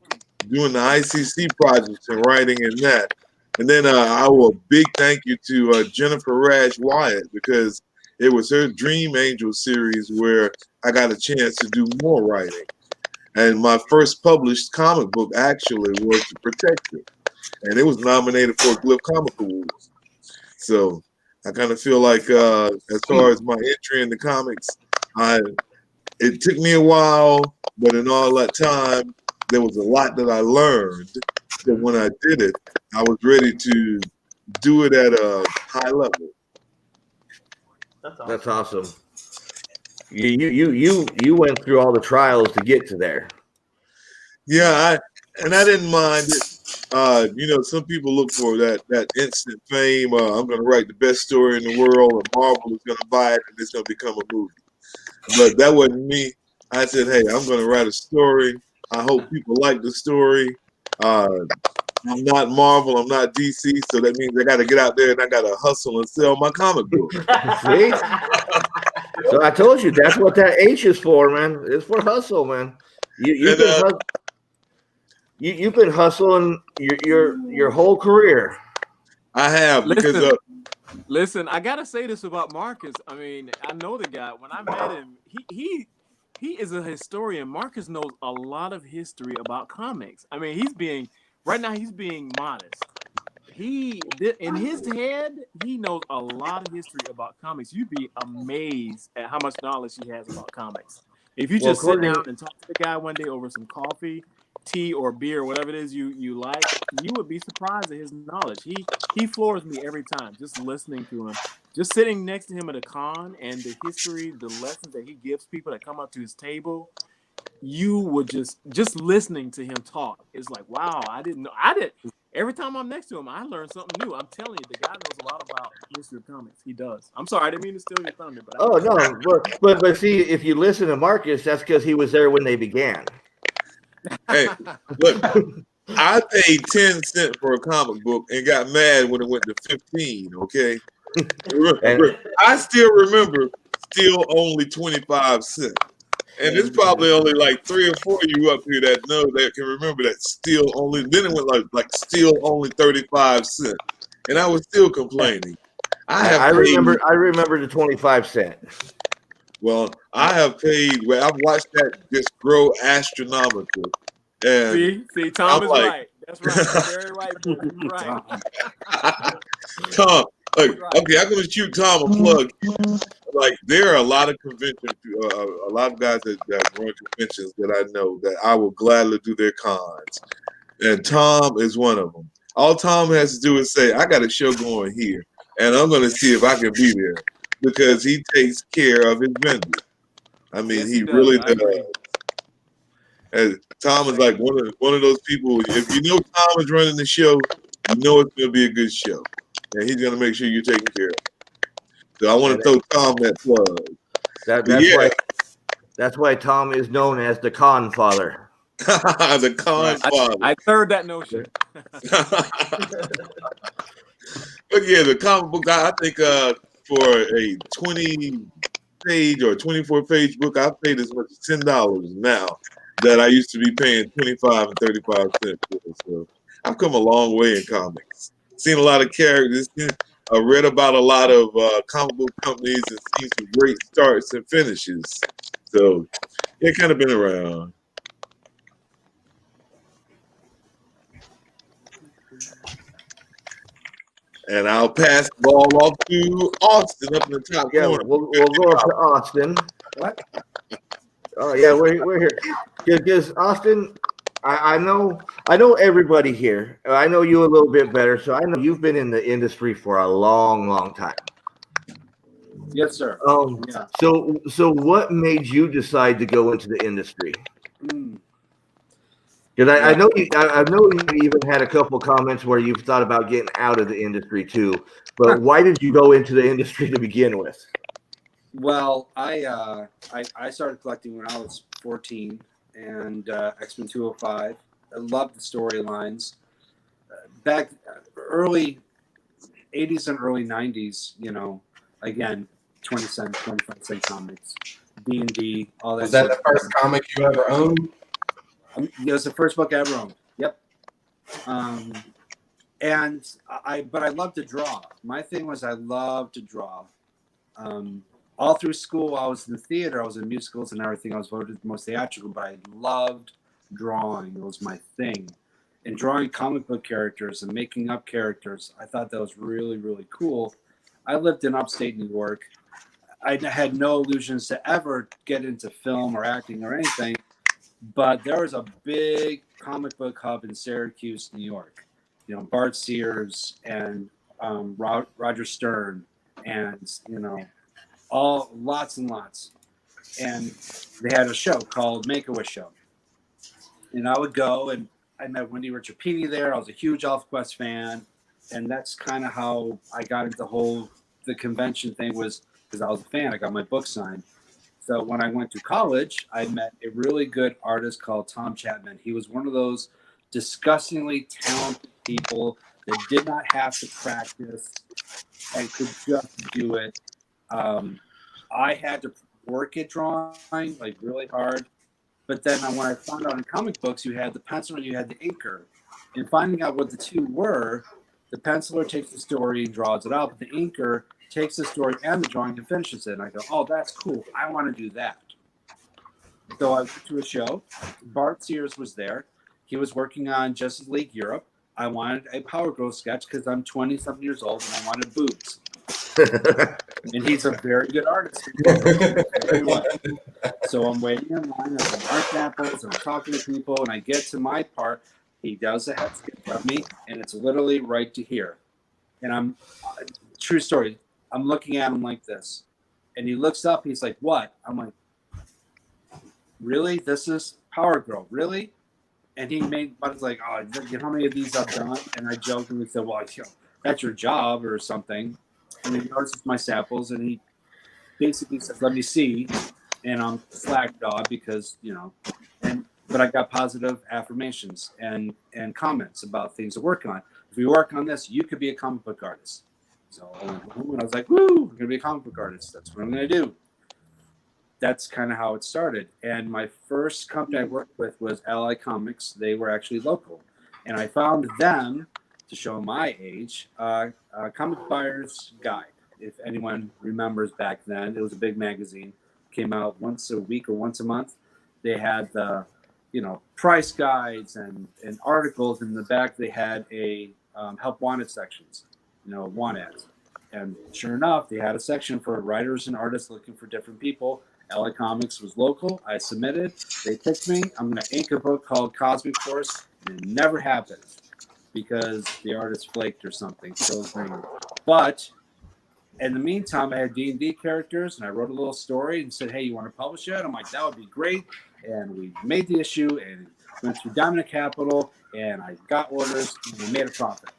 doing the ICC projects and writing in that. And then I owe a big thank you to Jennifer Rash Wyatt, because it was her Dream Angel series where I got a chance to do more writing. And my first published comic book actually was The Protector. And it was nominated for a Glyph Comic Awards. So I kind of feel like as far as my entry into comics, it took me a while, but in all that time, there was a lot that I learned. So when I did it, I was ready to do it at a high level. That's awesome. You went through all the trials to get to there. Yeah, I didn't mind it. Some people look for that instant fame. I'm going to write the best story in the world, and Marvel is going to buy it, and it's going to become a movie. But that wasn't me. I said, hey, I'm going to write a story. I hope people like the story. I'm not Marvel, I'm not DC, so that means I got to get out there and I got to hustle and sell my comic book. See? So I told you, that's what that H is for, man. It's for hustle, man. You've been hustling your whole career. I have, because listen, I gotta say this about Marcus. I mean, I know the guy. When I met him, he is a historian. Marcus knows a lot of history about comics. I mean, he's being modest. In his head, he knows a lot of history about comics. You'd be amazed at how much knowledge he has about comics. If you just sit down and talk to the guy one day over some coffee, tea, or beer, whatever it is you like, you would be surprised at his knowledge. He floors me every time just listening to him. Just sitting next to him at a con and the history, the lessons that he gives people that come up to his table, you would just listening to him talk. It's like, wow, I didn't know. Every time I'm next to him, I learn something new. I'm telling you, the guy knows a lot about history of comics. He does. I'm sorry, I didn't mean to steal your thunder. But see, if you listen to Marcus, that's because he was there when they began. Hey, look, I paid 10 cents for a comic book and got mad when it went to 15, okay? I still remember still only 25 cents. And there's probably only like 3 or 4 of you up here that know that can remember that still only, then it went like still only 35 cents. And I was still complaining. I remember the 25 cent. Well, I have paid, I've watched that just grow astronomical. And see, Tom is like, right. That's right. Very right. Right. Tom, look, okay, I'm going to shoot Tom a plug. Like, there are a lot of conventions, a lot of guys that run conventions that I know that I will gladly do their cons. And Tom is one of them. All Tom has to do is say, I got a show going here, and I'm going to see if I can be there, because he takes care of his vendors. I mean, he really does. And Tom is like one of those people. If you know Tom is running the show, you know it's going to be a good show, and he's going to make sure you're taken care of. So I want to throw Tom that plug. That's why Tom is known as the con father. The con father. I third that notion. But yeah, the comic book, I think for a 20-page or 24-page book, I paid as much as $10 now that I used to be paying 25 and 35 cents for. So I've come a long way in comics. Seen a lot of characters. I read about a lot of comic book companies and seen some great starts and finishes. So yeah, kind of been around. And I'll pass the ball off to Austin up in the top corner. We'll go up to Austin. What? Oh yeah, we're here. Because Austin, I know everybody here. I know you a little bit better, so I know you've been in the industry for a long, long time. Yes, sir. Yeah. So what made you decide to go into the industry? Because I know you even had a couple comments where you've thought about getting out of the industry too. But why did you go into the industry to begin with? Well, I started collecting when I was 14, and X-Men 205. I loved the storylines. Back early 80s and early 90s, again, 20-cent, 25-cent comics, D&D, all that. Was that the first comic you ever owned? It was the first book I ever owned. Yep. But I love to draw. My thing was I love to draw. All through school, I was in the theater. I was in musicals and everything. I was voted the most theatrical, but I loved drawing. It was my thing. And drawing comic book characters and making up characters, I thought that was really, really cool. I lived in upstate New York. I had no illusions to ever get into film or acting or anything, but there was a big comic book hub in Syracuse, New York. Bart Sears and Roger Stern and, lots and lots. And they had a show called Make-A-Wish Show. And I would go, and I met Wendy Richard-Petey there. I was a huge ElfQuest fan. And that's kind of how I got into the convention thing, was because I was a fan. I got my book signed. So when I went to college, I met a really good artist called Tom Chapman. He was one of those disgustingly talented people that did not have to practice and could just do it. I had to work at drawing like really hard. But then when I found out in comic books, you had the penciler and you had the inker. And finding out what the two were, the penciler takes the story and draws it out, but the inker takes the story and the drawing and finishes it. And I go, oh, that's cool. I want to do that. So I went to a show. Bart Sears was there. He was working on Justice League Europe. I wanted a Power Girl sketch because I'm 20-something years old and I wanted boobs. And he's a very good artist. So I'm waiting in line at the art samples and I'm talking to people, and I get to my part. He does a head sketch of me, and it's literally right to here. And true story, I'm looking at him like this. And he looks up, he's like, what? I'm like, really? This is Power Girl, really? And he was like, oh, how many of these I've done? And I jokingly said, well, that's your job or something. And he notices my samples, and he basically says, let me see. And I'm slack dog because, but I got positive affirmations and comments about things to work on. If you work on this, you could be a comic book artist. So I was like, woo, I'm going to be a comic book artist. That's what I'm going to do. That's kind of how it started. And my first company I worked with was Ally Comics. They were actually local. And I found them, to show my age, Comic Buyer's Guide. If anyone remembers back then, it was a big magazine. Came out once a week or once a month. They had the, price guides and articles. In the back, they had a help wanted sections, want ads. And sure enough, they had a section for writers and artists looking for different people. LA Comics was local. I submitted. They picked me. I'm going to ink a book called Cosmic Force. And it never happened because the artist flaked or something. But in the meantime, I had D&D characters, and I wrote a little story and said, hey, you want to publish it? I'm like, that would be great. And we made the issue and went through Diamond Capital, and I got orders, and we made a profit.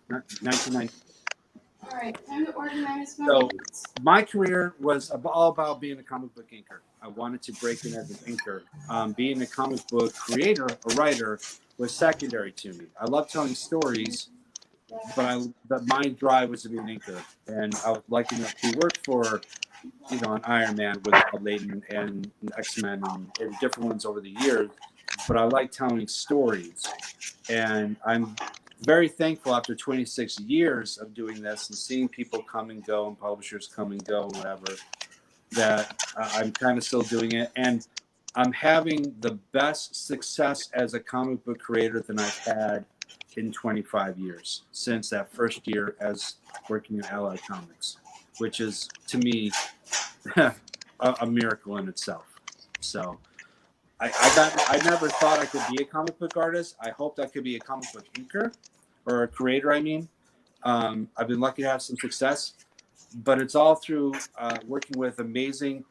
1990. All right, time to organize my So my career was all about being a comic book inker. I wanted to break in as an inker. Being a comic book creator, a writer, was secondary to me. I love telling stories, but my drive was to be an inker. And I was lucky enough to work for, an Iron Man with Layton and X-Men and different ones over the years. But I like telling stories. And I'm very thankful after 26 years of doing this and seeing people come and go and publishers come and go, whatever, that I'm kind of still doing it. And I'm having the best success as a comic book creator than I've had in 25 years since that first year as working at Ally Comics, which is, to me, a miracle in itself. So I never thought I could be a comic book artist. I hoped I could be a comic book inker or a creator, I mean. I've been lucky to have some success, but it's all through working with amazing,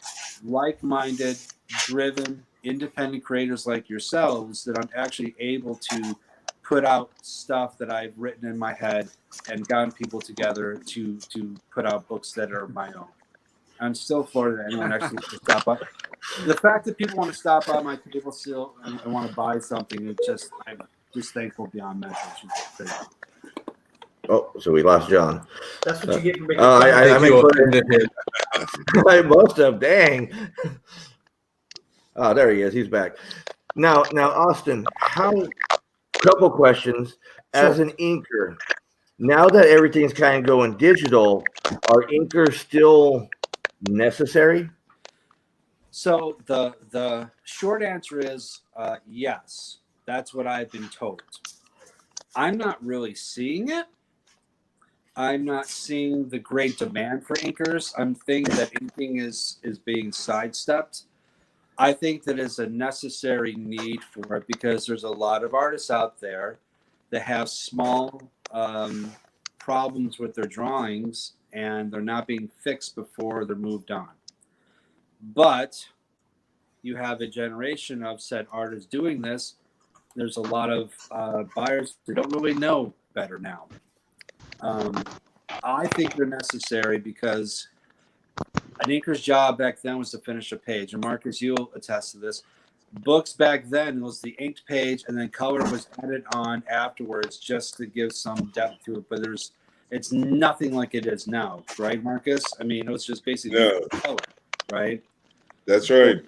like-minded, driven, independent creators like yourselves that I'm actually able to put out stuff that I've written in my head and gotten people together to put out books that are my own. I'm still floored that anyone actually wants to stop by. The fact that people want to stop by my table still and want to buy something, I'm just thankful beyond measure. Oh, so we lost John. That's what you get for making I Thank you, offended him. I must have. Dang. Oh, there he is. He's back. Now, Austin. Couple questions. As an inker, now that everything's kind of going digital, are inkers still necessary? So the short answer is yes. That's what I've been told. I'm not really seeing it. I'm not seeing the great demand for inkers. I'm thinking that inking is being sidestepped. I think that is a necessary need for it because there's a lot of artists out there that have small problems with their drawings and they're not being fixed before they're moved on. But you have a generation of said artists doing this. There's a lot of buyers that don't really know better now. I think they're necessary because an inker's job back then was to finish a page. And Marcus, you'll attest to this. Books back then was the inked page and then color was added on afterwards just to give some depth to it. But it's nothing like it is now, right, Marcus? I mean, it was just basically color, right? That's right.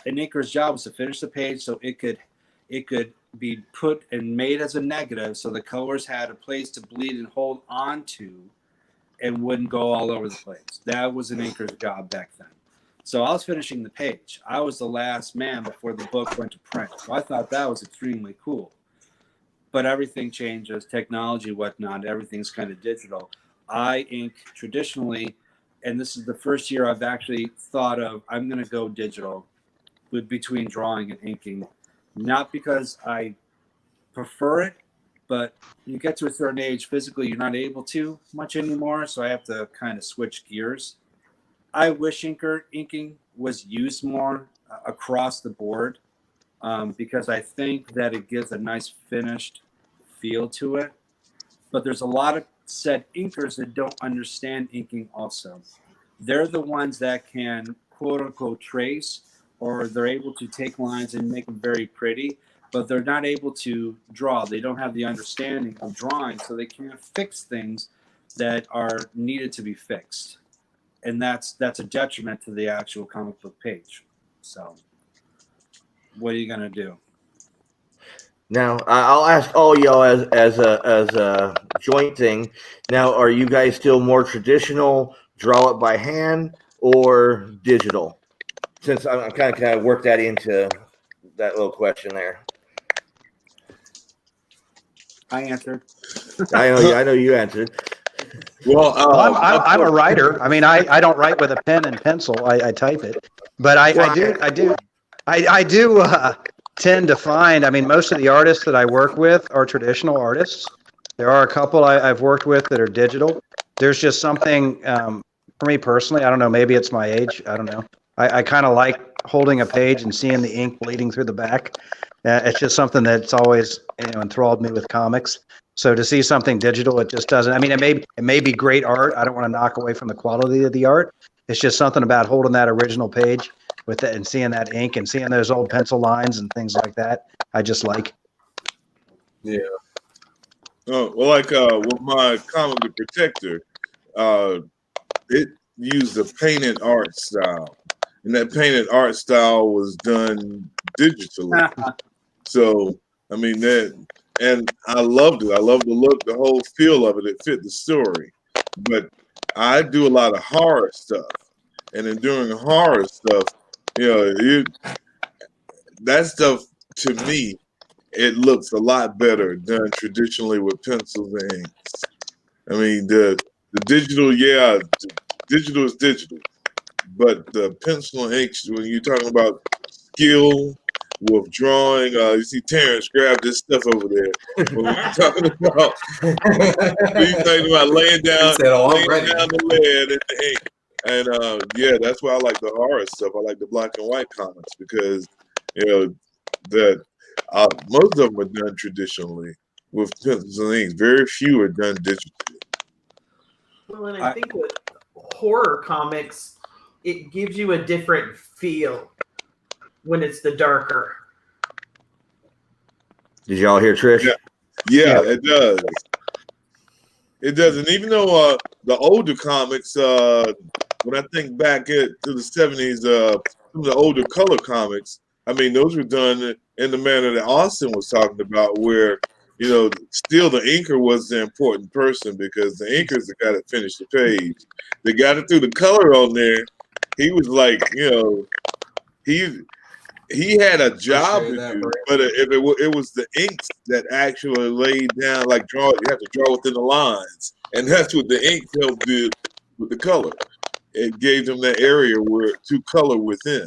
An inker's job was to finish the page so it could be put and made as a negative so the colors had a place to bleed and hold on to and wouldn't go all over the place. That was an inker's job back then. So I was finishing the page. I was the last man before the book went to print. So I thought that was extremely cool. But everything changes, technology, whatnot, everything's kind of digital. I ink traditionally, and this is the first year I've actually thought of, I'm going to go digital between drawing and inking. Not because I prefer it, but you get to a certain age, physically, you're not able to much anymore. So I have to kind of switch gears. I wish inking was used more across the board because I think that it gives a nice finished feel to it. But there's a lot of said inkers that don't understand inking also. They're the ones that can quote unquote trace, or they're able to take lines and make them very pretty, but they're not able to draw. They don't have the understanding of drawing, so they can't fix things that are needed to be fixed. And that's a detriment to the actual comic book page. So what are you going to do? Now, I'll ask all y'all as a joint thing. Now, are you guys still more traditional, draw it by hand, or digital? Since I'm kind of worked that into that little question there. I answered. I know you answered. Well, I'm a writer. I mean, I don't write with a pen and pencil. I type it, but I do tend to find. I mean, most of the artists that I work with are traditional artists. There are a couple I've worked with that are digital. There's just something for me personally. I don't know. Maybe it's my age. I don't know. I kind of like holding a page and seeing the ink bleeding through the back. It's just something that's always enthralled me with comics. So to see something digital, it just doesn't. I mean, it may be great art. I don't want to knock away from the quality of the art. It's just something about holding that original page with it and seeing that ink and seeing those old pencil lines and things like that. I just like. Yeah. Oh, well, like with my comic The Protector, it used a painted art style. And that painted art style was done digitally. So, I mean, and I loved it. I loved the look, the whole feel of it. It fit the story. But I do a lot of horror stuff. And in doing horror stuff, that stuff, to me, it looks a lot better done traditionally with pencils and inks. I mean, the digital, digital is digital. But the pencil and inks, when you're talking about skill with drawing, you see Terance grab this stuff over there. When we're talking about, laying down the lead and the ink. And that's why I like the horror stuff. I like the black and white comics because most of them are done traditionally with pencils and inks. Very few are done digitally. Well, and I think with horror comics, it gives you a different feel when it's the darker. Did y'all hear Trish? Yeah, it does. It does. And even though the older comics, when I think back to the 70s, some of the older color comics, I mean, those were done in the manner that Austin was talking about, where, you know, still the inker was the important person because the inker's the guy that finished the page. The guy that threw the color on there, he was like, you know, he had a job to do, but if it was the inks that actually laid down, like you have to draw within the lines, and that's what the inks helped do with the color. It gave them that area where to color within.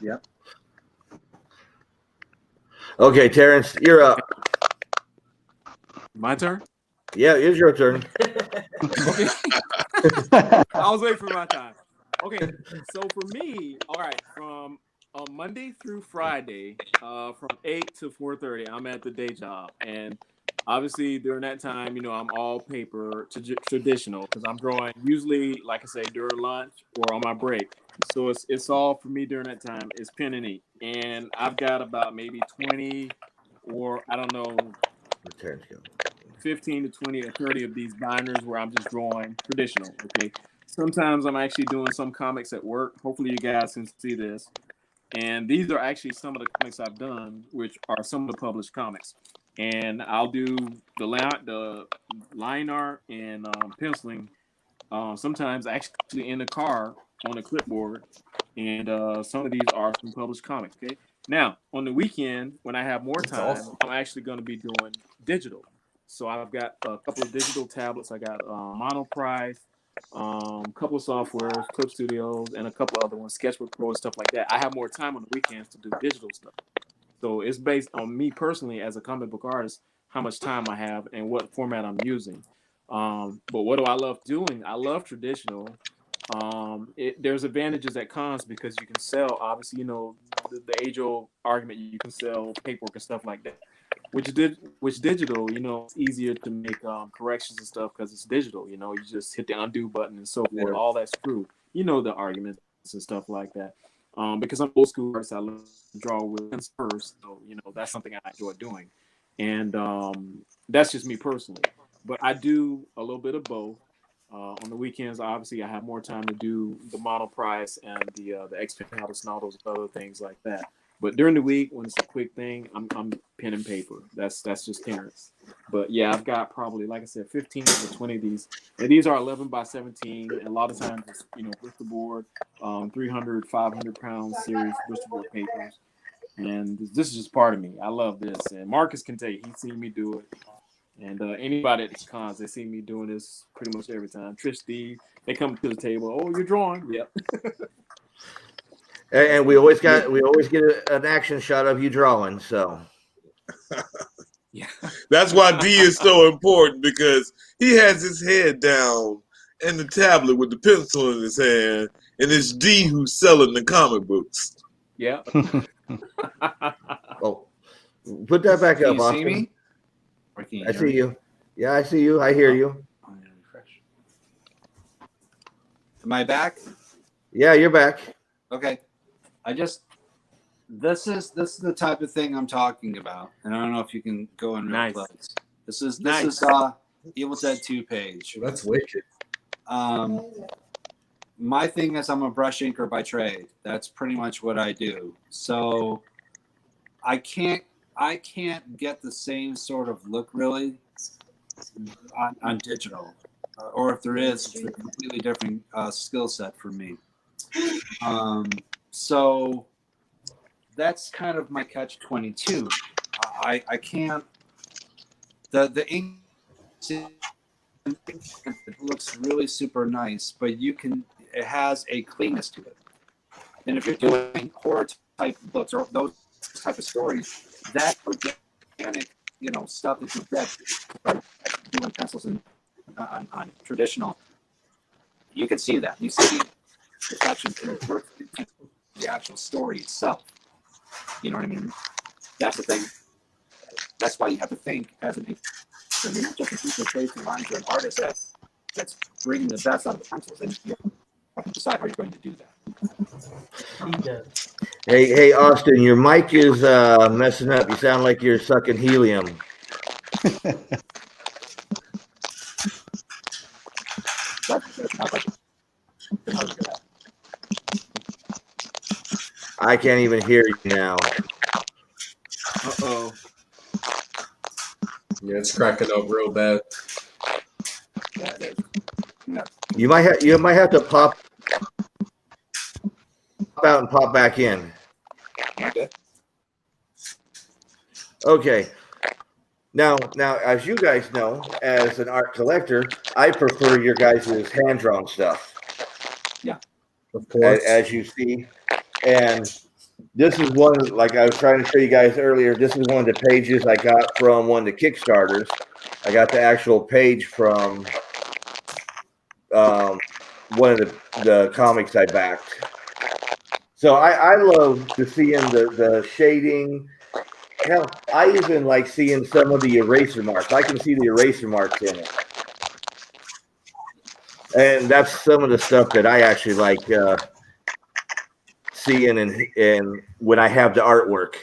Yep. Okay, Terance, you're up. My turn? Yeah, it's your turn. Okay. I was waiting for my time. Okay, so for me, all right, from Monday through Friday, from 8 to 4:30, I'm at the day job, and obviously during that time, you know, I'm all paper traditional because I'm drawing usually, like I say, during lunch or on my break. So it's all for me during that time. It's pen and ink, and I've got about maybe 20 or I don't know, 15 to 20 or 30 of these binders where I'm just drawing traditional. Okay. Sometimes I'm actually doing some comics at work. Hopefully you guys can see this. And these are actually some of the comics I've done, which are some of the published comics. And I'll do the line art and penciling. Sometimes actually in the car on a clipboard. And some of these are some published comics. Okay. Now on the weekend, when I have more time, I'm actually going to be doing digital. So I've got a couple of digital tablets. I got Monoprice, couple of softwares, Clip Studios, and a couple of other ones, Sketchbook Pro and stuff like that. I have more time on the weekends to do digital stuff. So it's based on me personally as a comic book artist, how much time I have and what format I'm using. But what do I love doing? I love traditional. There's advantages that cons because you can sell, obviously, you know, the age-old argument, you can sell paperwork and stuff like that. Which digital, you know, it's easier to make corrections and stuff because it's digital. You know, you just hit the undo button and so forth. All that's true. You know the arguments and stuff like that. Because I'm old school artist, I love to draw with pens first. So you know that's something I enjoy doing, and that's just me personally. But I do a little bit of both. On the weekends, obviously, I have more time to do the Monoprice and the X-Pen tablets and all those other things like that. But during the week, when it's a quick thing, I'm pen and paper. That's just Terance. But yeah, I've got probably, like I said, 15 to 20 of these. And these are 11 by 17. And a lot of times, it's, you know, Bristol board, 300, 500-pound series Bristol board papers. And this is just part of me. I love this. And Marcus can tell you, he's seen me do it. And anybody at the cons, they see me doing this pretty much every time. Trish, Steve, they come to the table. Oh, you're drawing? Yep. And we always get an action shot of you drawing. So yeah, that's why D is so important because he has his head down and the tablet with the pencil in his hand, and it's D who's selling the comic books. Yeah. Oh, put that back up, Austin. See me? I see you. Yeah, I see you. I hear you. Am I back? Yeah, you're back. Okay. This is the type of thing I'm talking about, and I don't know if you can go in real close. This is Evil Dead 2 page. That's wicked. My thing is I'm a brush inker by trade. That's pretty much what I do. So I can't get the same sort of look really on digital, or if there is, it's a completely different skill set for me. So that's kind of my catch-22. I can't. The ink, it looks really super nice, but it has a cleanness to it. And if you're doing horror type books or those type of stories, that organic, you know, stuff that you get doing pencils and on traditional, you can see that. You see it's actually the actual story itself. You know what I mean? That's the thing. That's why you have to think as an you're not just a teacher tracing lines, you're an artist that's bringing the best out of the pencils. And decide how you're going to do that. He does. Hey, Austin, your mic is messing up. You sound like you're sucking helium. I can't even hear you now. Uh-oh. Yeah, it's cracking up real bad. You might have to pop out and pop back in. Okay. Now, as you guys know, as an art collector, I prefer your guys' hand-drawn stuff. Yeah, of course. As you see, and this is one, like I was trying to show you guys earlier, this is one of the pages I got from one of the Kickstarters. I got the actual page from one of the comics I backed. So I love to see in the shading. Hell, I even like seeing some of the eraser marks. I can see the eraser marks in it. And that's some of the stuff that I actually like seeing and when I have the artwork.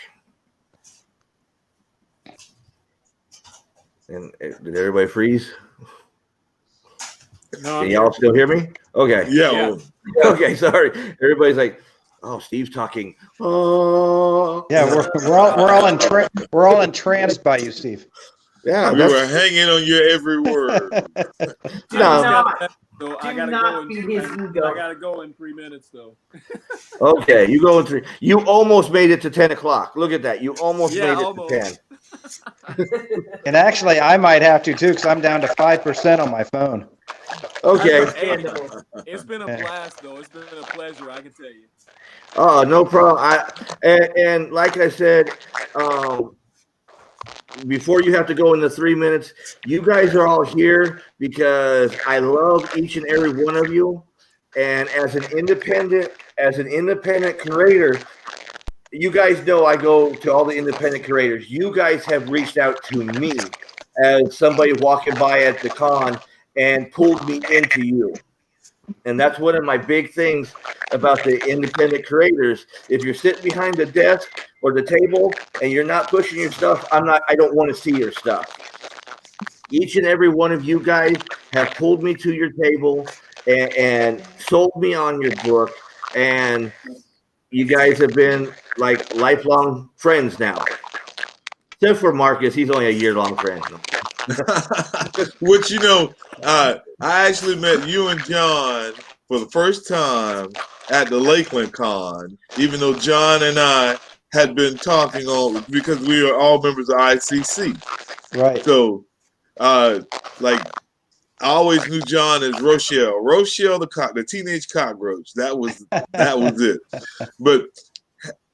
And did everybody freeze? No, Can y'all still hear me? Okay. Yeah. Okay, sorry. Everybody's like, oh, Steve's talking. Oh. Yeah, we're all entranced by you, Steve. Yeah, we were hanging on your every word. I gotta go in 3 minutes though. Okay, you go in 3. You almost made it to 10 o'clock. Look at that. You almost made it to 10. And actually, I might have to too, because I'm down to 5% on my phone. Okay. It's been a blast though. It's been a pleasure, I can tell you. Oh, no problem. And like I said, before you have to go in the 3 minutes, you guys are all here because I love each and every one of you. And as an independent creator, you guys know I go to all the independent creators. You guys have reached out to me as somebody walking by at the con and pulled me into you. And that's one of my big things about the independent creators. If you're sitting behind the desk or the table and you're not pushing your stuff, I don't want to see your stuff. Each and every one of you guys have pulled me to your table and sold me on your book. And you guys have been like lifelong friends now. Except for Marcus, he's only a year-long friend. Which, I actually met you and John for the first time at the Lakeland Con, even though John and I had been talking because we are all members of ICC. Right. So, I always knew John as Rochelle, the teenage cockroach. That was it. But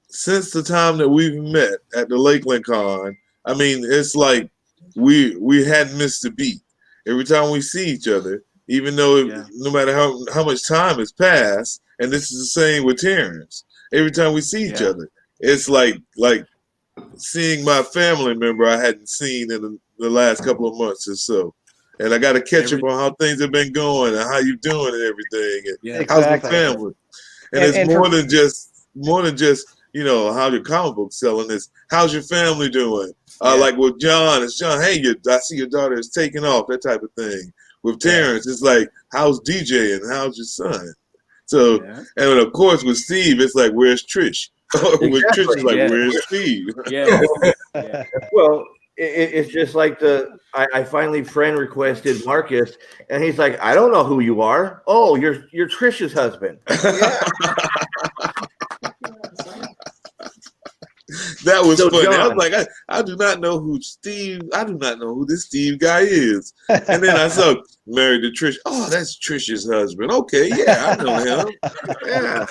since the time that we've met at the Lakeland Con, I mean, it's like we hadn't missed a beat. Every time we see each other, even though no matter how much time has passed, and this is the same with Terance. Every time we see each other, it's like seeing my family member I hadn't seen in the last couple of months or so. And I got to catch up on how things have been going and how you doing and everything. And how's your family? And it's more than just how your comic book selling is. How's your family doing? Like with John, it's John. Hey, I see your daughter is taking off. That type of thing. With Terance, it's like, how's DJ and how's your son? So, and of course with Steve, it's like, where's Trish? With Trish, it's like, where's Steve? Well, it's just like I finally friend requested Marcus, and he's like, I don't know who you are. Oh, you're Trish's husband. That was So funny. John, I was like, I do not know who this Steve guy is. And then I saw married to Trish. Oh, that's Trish's husband. Okay, yeah, I know him. Yeah.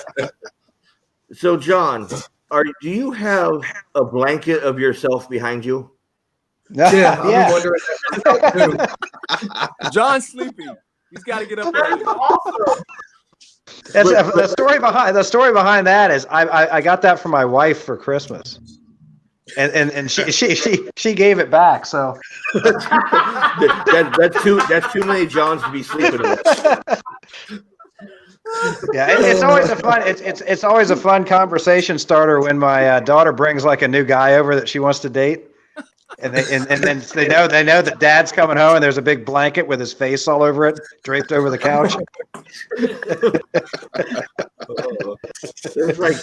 So John, do you have a blanket of yourself behind you? Yeah, I'm wondering that too. John's sleeping. He's got to get up early. The story behind that is I got that from my wife for Christmas, and she gave it back. So that's too many Johns to be sleeping with. Yeah, it's always a fun. It's always a fun conversation starter when my daughter brings like a new guy over that she wants to date, and then they know that dad's coming home and there's a big blanket with his face all over it draped over the couch. It's like,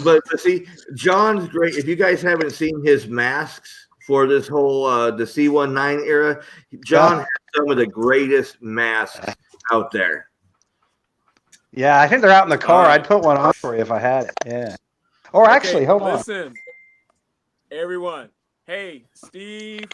but see, John's great. If you guys haven't seen his masks for this whole the C19 era, John has some of the greatest masks out there. Yeah, I think they're out in the car. I'd put one on for you if I had it. Yeah. Or actually, hold on. Listen, everyone. Hey, Steve,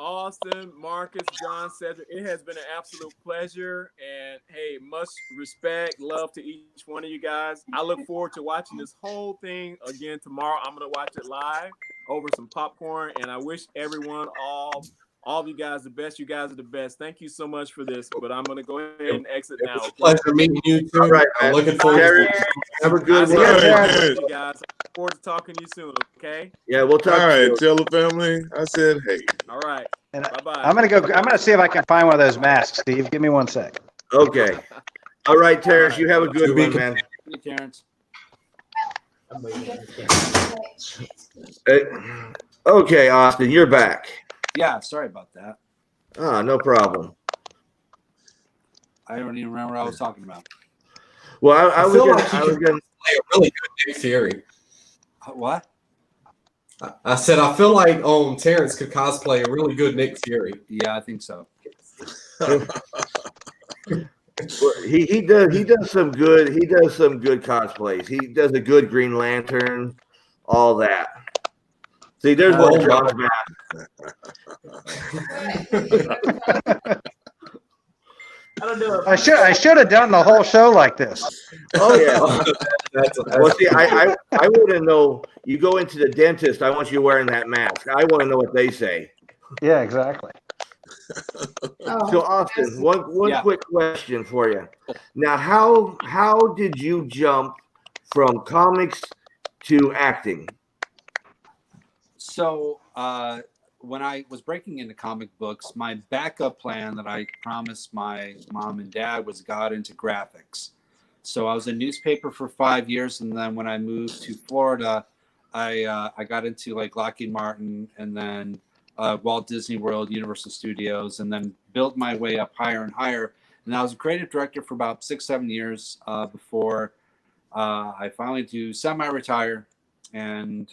Austin, Marcus, John, Cedric. It has been an absolute pleasure. And hey, much respect, love to each one of you guys. I look forward to watching this whole thing again tomorrow. I'm going to watch it live over some popcorn. And I wish everyone, all of you guys, the best. You guys are the best. Thank you so much for this. But I'm going to go ahead and exit now. It's a pleasure meeting you too. All right, I'm looking forward to it. Have a good one. You guys. I look forward to talking to you soon. Okay. Yeah, we'll talk. All right, tell the family I said hey. All right. And bye-bye. I'm gonna see if I can find one of those masks, Steve. Give me 1 sec. Okay. All right, Terance, you have a good one, man. Hey, Terance. Okay, Austin, you're back. Yeah, sorry about that. Ah, no problem. I don't even remember what I was talking about. Well, I was feel gonna like he could play a really good Nick Fury. What? I said I feel like Terance could cosplay a really good Nick Fury. Yeah, I think so. He does some good cosplays. He does a good Green Lantern, all that. See, there's one John's I don't know. I should have done the whole show like this. Oh yeah. Well, see, I want to know. You go into the dentist. I want you wearing that mask. I want to know what they say. Yeah, exactly. So Austin, one quick question for you. Now, how did you jump from comics to acting? So when I was breaking into comic books, my backup plan that I promised my mom and dad was got into graphics. So I was in newspaper for 5 years, and then when I moved to Florida, I got into like Lockheed Martin, and then Walt Disney World, Universal Studios, and then built my way up higher and higher. And I was a creative director for about 6-7 years before I finally do semi-retire, and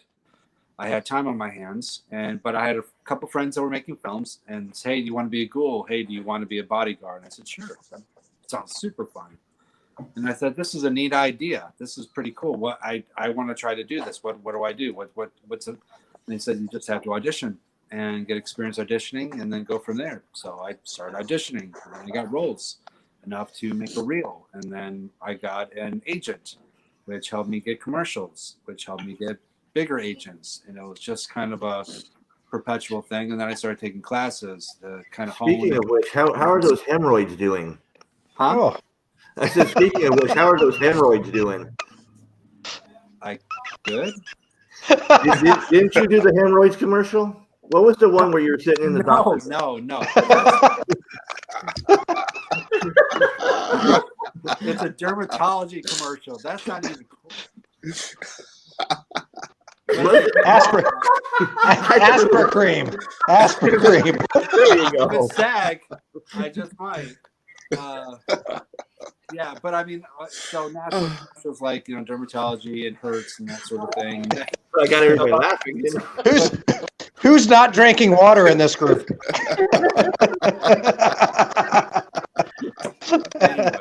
I had time on my hands. But I had a couple friends that were making films, and said, hey, do you want to be a ghoul? Hey, do you want to be a bodyguard? And I said, sure. That sounds super fun. And I said, this is a neat idea. This is pretty cool. What I want to try to do this. What do I do? What's it? And they said, you just have to audition and get experience auditioning and then go from there. So I started auditioning, and then I got roles enough to make a reel. And then I got an agent, which helped me get commercials, which helped me get bigger agents. And it was just kind of a perpetual thing. And then I started taking classes to kind of hone. Speaking of which, how are those hemorrhoids doing? Huh? Oh. I said, speaking of which, how are those hemorrhoids doing? Good. Didn't you do the hemorrhoids commercial? What was the one where you were sitting in the doctor's? No. It's a dermatology commercial. That's not even cool. Aspirin cream. Aspirin cream. There you go. If it's SAG, I just might. Yeah, but I mean, so natural is like, dermatology and hurts and that sort of thing. I got everybody laughing. Who's not drinking water in this group? Anyway,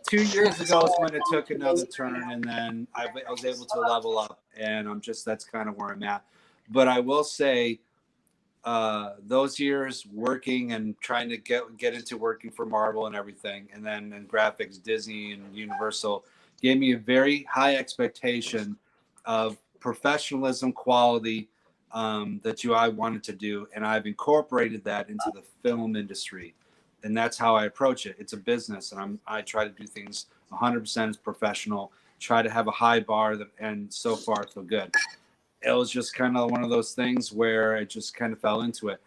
2 years ago is when it took another turn, and then I was able to level up, and that's kind of where I'm at. But I will say, those years working and trying to get into working for Marvel and everything, and then in graphics, Disney and Universal, gave me a very high expectation of professionalism, quality that I wanted to do, and I've incorporated that into the film industry, and that's how I approach it. It's a business, and I try to do things 100% as professional. Try to have a high bar, and so far so good. It was just kind of one of those things where I just kind of fell into it.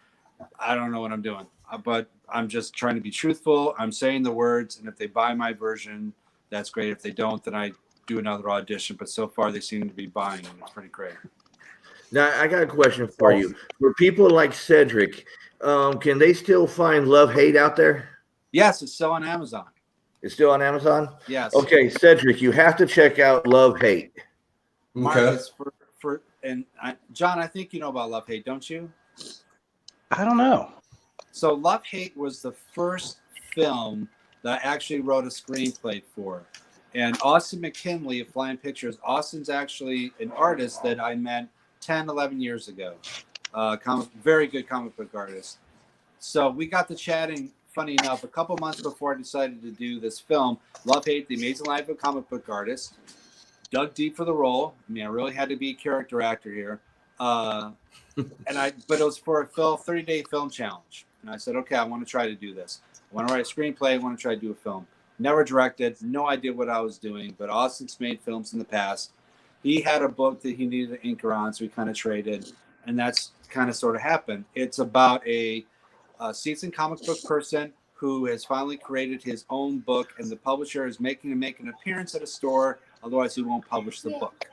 I don't know what I'm doing, but I'm just trying to be truthful. I'm saying the words, and if they buy my version, that's great. If they don't, then I do another audition. But so far, they seem to be buying, and it's pretty great. Now, I got a question for you. For people like Cedric, can they still find Love Hate out there? Yes, it's still on Amazon. It's still on Amazon? Yes. Okay, Cedric, you have to check out Love Hate. Marcus, John, I think you know about Love Hate, don't you? I don't know. So Love Hate was the first film that I actually wrote a screenplay for. And Austin McKinley of Flying Pictures, Austin's actually an artist that I met 10, 11 years ago. Very good comic book artist. So we got to chatting, funny enough, a couple months before I decided to do this film, Love Hate, The Amazing Life of a Comic Book Artist. Dug deep for the role. I mean, I really had to be a character actor here. But it was for a 30-day film challenge. And I said, okay, I want to try to do this. I want to write a screenplay. I want to try to do a film. Never directed, no idea what I was doing, but Austin's made films in the past. He had a book that he needed an inker on, so we kind of traded, and that's kind of sort of happened. It's about a seasoned comic book person who has finally created his own book, and the publisher is making him make an appearance at a store, otherwise he won't publish the book.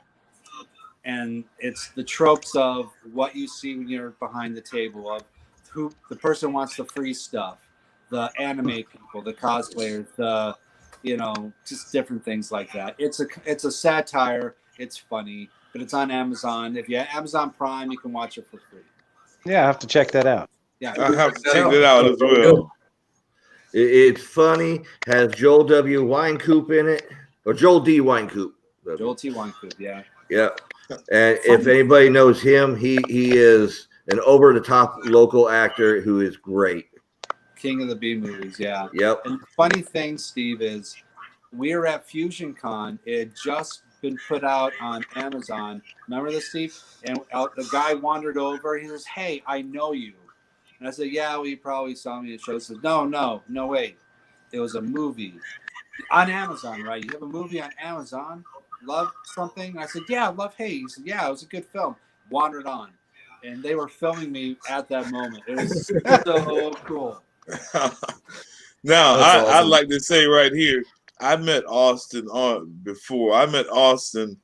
And it's the tropes of what you see when you're behind the table, of who the person wants the free stuff, the anime people, the cosplayers, just different things like that. It's a satire. It's funny, but it's on Amazon. If you have Amazon Prime, you can watch it for free. Yeah, I have to check that out. Yeah, I have to check that out as well. It's funny. Has Joel W. Winecoop in it, or Joel D. Winecoop? Joel T. Winecoop. Yeah. Yeah. And if anybody knows him, he is an over-the-top local actor who is great. King of the B movies, yeah. Yep. And the funny thing, Steve, is we were at Fusion Con. It had just been put out on Amazon. Remember this, Steve? And the guy wandered over. He says, "Hey, I know you." And I said, "Yeah, well, you probably saw me at shows." He says, No, wait. It was a movie on Amazon, right? You have a movie on Amazon? Love something? And I said, "Yeah, Love Hate." He said, "Yeah, it was a good film." Wandered on. And they were filming me at that moment. It was so cool. Now, That's I'd awesome. like to say right here, I met Austin before. I met Austin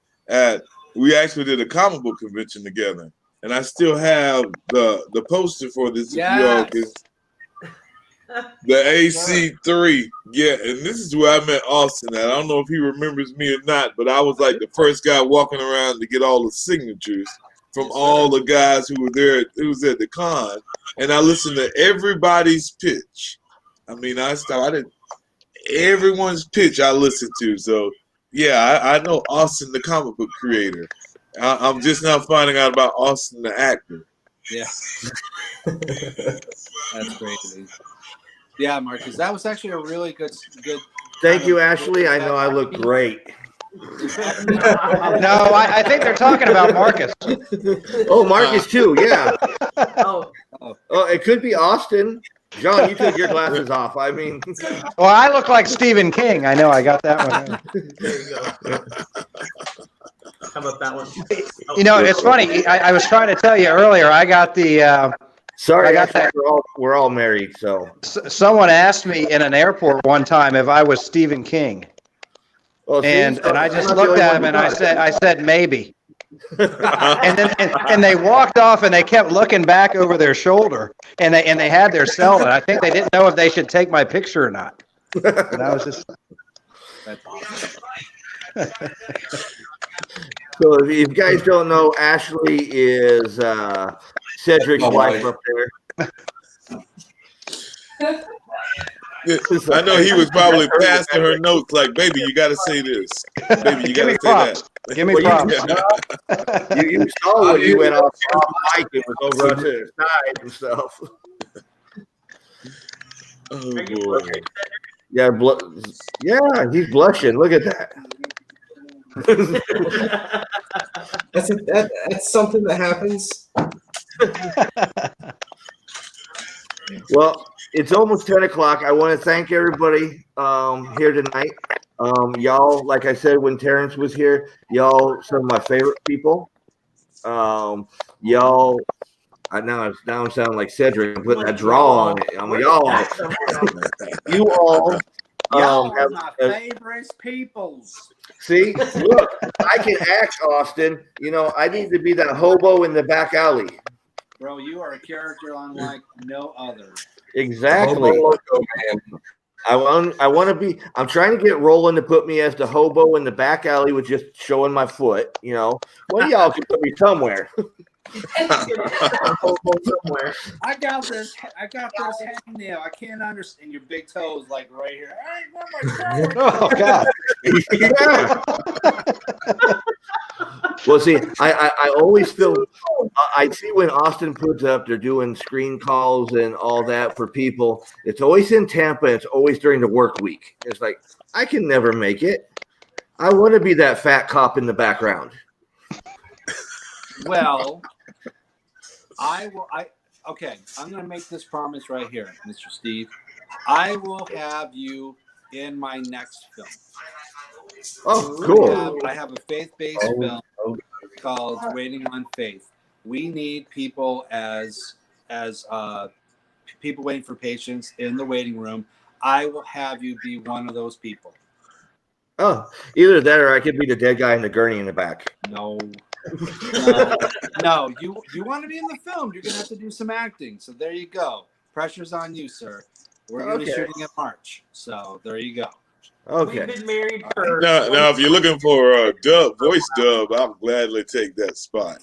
we actually did a comic book convention together. And I still have the poster for this. Yes. The AC3. Yeah, and this is where I met Austin at. I don't know if he remembers me or not, but I was like the first guy walking around to get all the signatures from all the guys who were there, who was at the con. And I listened to everybody's pitch. I mean, everyone's pitch I listened to. So, yeah, I know Austin, the comic book creator. I'm just now finding out about Austin, the actor. Yeah. That's crazy. Yeah, Marcus, that was actually a really good. Thank you, Ashley. I know I look great. No, I think they're talking about Marcus. Oh, Marcus too. Yeah. Oh, it could be Austin. John, you took your glasses off. I mean, well, I look like Stephen King. I know. I got that one. there you go. How about that one? You know, it's funny. I was trying to tell you earlier. I got the. Sorry, I got that. We're all married. So someone asked me in an airport one time if I was Stephen King, and I just looked at him and I said maybe. and they walked off and they kept looking back over their shoulder and they had their cell and I think they didn't know if they should take my picture or not. And I was just. So if you guys don't know, Ashley is Cedric's wife up there. I know he was probably passing her notes like, "Baby, you got to say this. Baby, you got to say that." Give me props. You saw when you went off mic, it was over to the side and stuff. Oh boy. Yeah, yeah, he's blushing. Look at that. That's something that happens. Well, it's almost 10 o'clock. I want to thank everybody here tonight. Y'all, like I said, when Terance was here, y'all, some of my favorite people. Y'all Now I'm sounding like Cedric. I'm putting that draw on it. I'm like, y'all. You all Y'all have my favorite peoples. see, look, I can act, Austin. You know, I need to be that hobo in the back alley. Bro, you are a character unlike no other. Exactly. I want to be. I'm trying to get Roland to put me as the hobo in the back alley with just showing my foot. You know, one of y'all can put me somewhere. Somewhere. I got this hangnail. I can't understand your big toes like right here. Oh God. Well, see, I always feel I see when Austin puts up, they're doing screen calls and all that for people. It's always in Tampa. It's always during the work week. It's like I can never make it. I want to be that fat cop in the background. Well, okay, I'm going to make this promise right here, Mr. Steve. I will have you in my next film. Oh, cool. I have a faith-based film called Waiting on Faith. We need people as people waiting for patients in the waiting room. I will have you be one of those people. Oh, either that or I could be the dead guy in the gurney in the back. No. No, you want to be in the film. You're going to have to do some acting. So there you go. Pressure's on you, sir. We're going to be shooting in March. So there you go. Okay. We've been married for. Now, if you're looking for a voice dub, I'll gladly take that spot.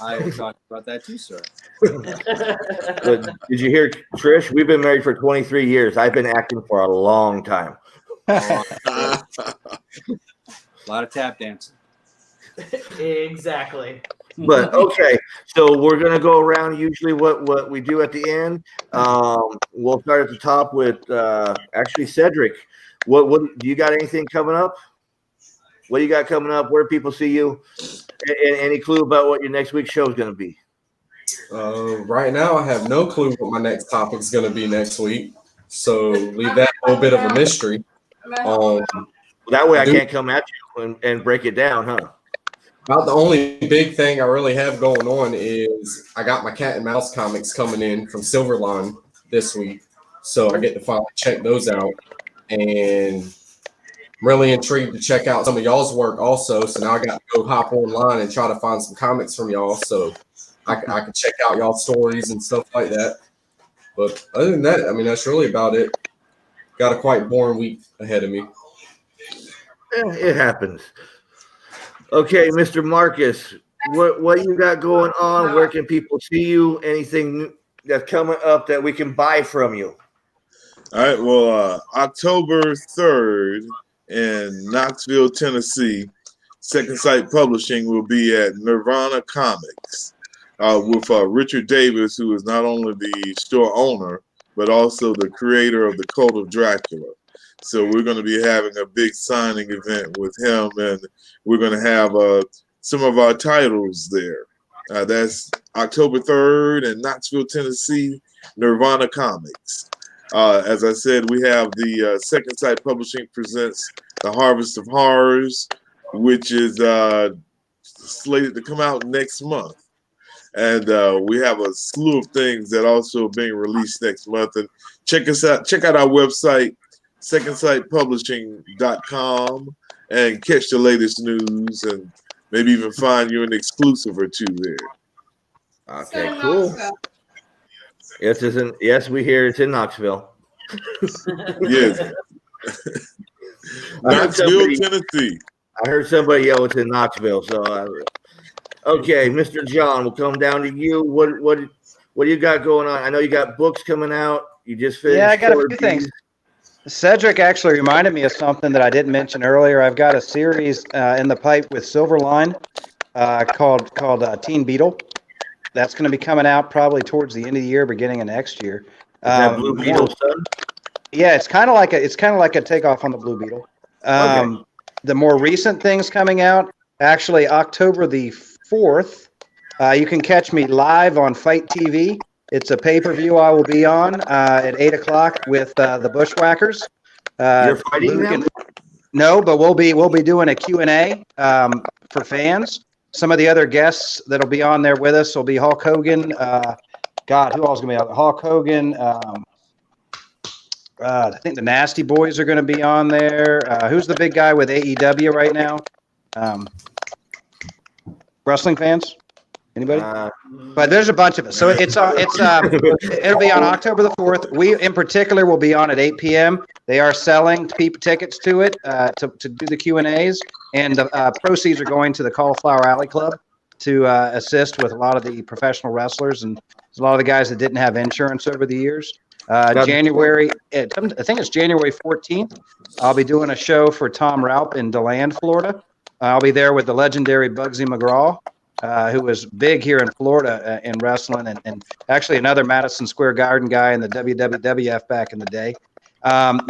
I will talk about that too, sir. Did you hear, Trish? We've been married for 23 years. I've been acting for a long time. A lot of tap dancing. Exactly. But okay, so we're gonna go around. Usually, what we do at the end, we'll start at the top with actually Cedric. What do you got? Anything coming up? What do you got coming up? Where do people see you? And any clue about what your next week's show is gonna be? Right now, I have no clue what my next topic is going to be next week. So leave that a little bit of a mystery. That way, I can't come at you and break it down, huh? About the only big thing I really have going on is I got my Cat and Mouse comics coming in from Silverline this week. So I get to finally check those out. And I'm really intrigued to check out some of y'all's work also. So now I got to go hop online and try to find some comics from y'all so I can check out y'all's stories and stuff like that. But other than that, I mean, that's really about it. Got a quite boring week ahead of me. It happens. Okay, Mr. Marcus, what you got going on? Where can people see you? Anything that's coming up that we can buy from you? All right. Well, October 3rd in Knoxville, Tennessee, Second Sight Publishing will be at Nirvana Comics with Richard Davis, who is not only the store owner, but also the creator of the Cult of Dracula. So we're going to be having a big signing event with him, and we're going to have some of our titles there. That's October 3rd in Knoxville, Tennessee, Nirvana Comics. As I said, we have the Second Sight Publishing presents The Harvest of Horrors, which is slated to come out next month. And we have a slew of things that also are being released next month. And check us out. Check out our website, secondsightpublishing.com, and catch the latest news and maybe even find you an exclusive or two there. Okay, cool. Yes, we hear it's in Knoxville. Yes. Knoxville, Tennessee. I heard somebody yell it's in Knoxville. So, okay, Mr. John, we'll come down to you. What do you got going on? I know you got books coming out. You just finished. Yeah, I got a few things. Cedric actually reminded me of something that I didn't mention earlier. I've got a series in the pipe with Silverline called Teen Beetle. That's going to be coming out probably towards the end of the year, beginning of next year. That Blue Beetle stuff? Yeah, it's kind of like a takeoff on the Blue Beetle. Okay. The more recent things coming out, actually October the 4th, you can catch me live on Fight TV. It's a pay-per-view I will be on at 8 o'clock with the Bushwhackers. You're fighting them? No, but we'll be doing a Q&A for fans. some of the other guests that'll be on there with us will be Hulk Hogan. God, who else is going to be out? Hulk Hogan. I think the Nasty Boys are going to be on there. Who's the big guy with AEW right now? Wrestling fans? Anybody? But there's a bunch of it. So it'll be on October the 4th. We in particular will be on at 8 p.m. They are selling tickets to it to do the Q&As, and the proceeds are going to the Cauliflower Alley Club to assist with a lot of the professional wrestlers and a lot of the guys that didn't have insurance over the years. January, I think it's January 14th. I'll be doing a show for Tom Raup in DeLand, Florida. I'll be there with the legendary Bugsy McGraw, who was big here in Florida in wrestling, and actually another Madison Square Garden guy in the WWF back in the day.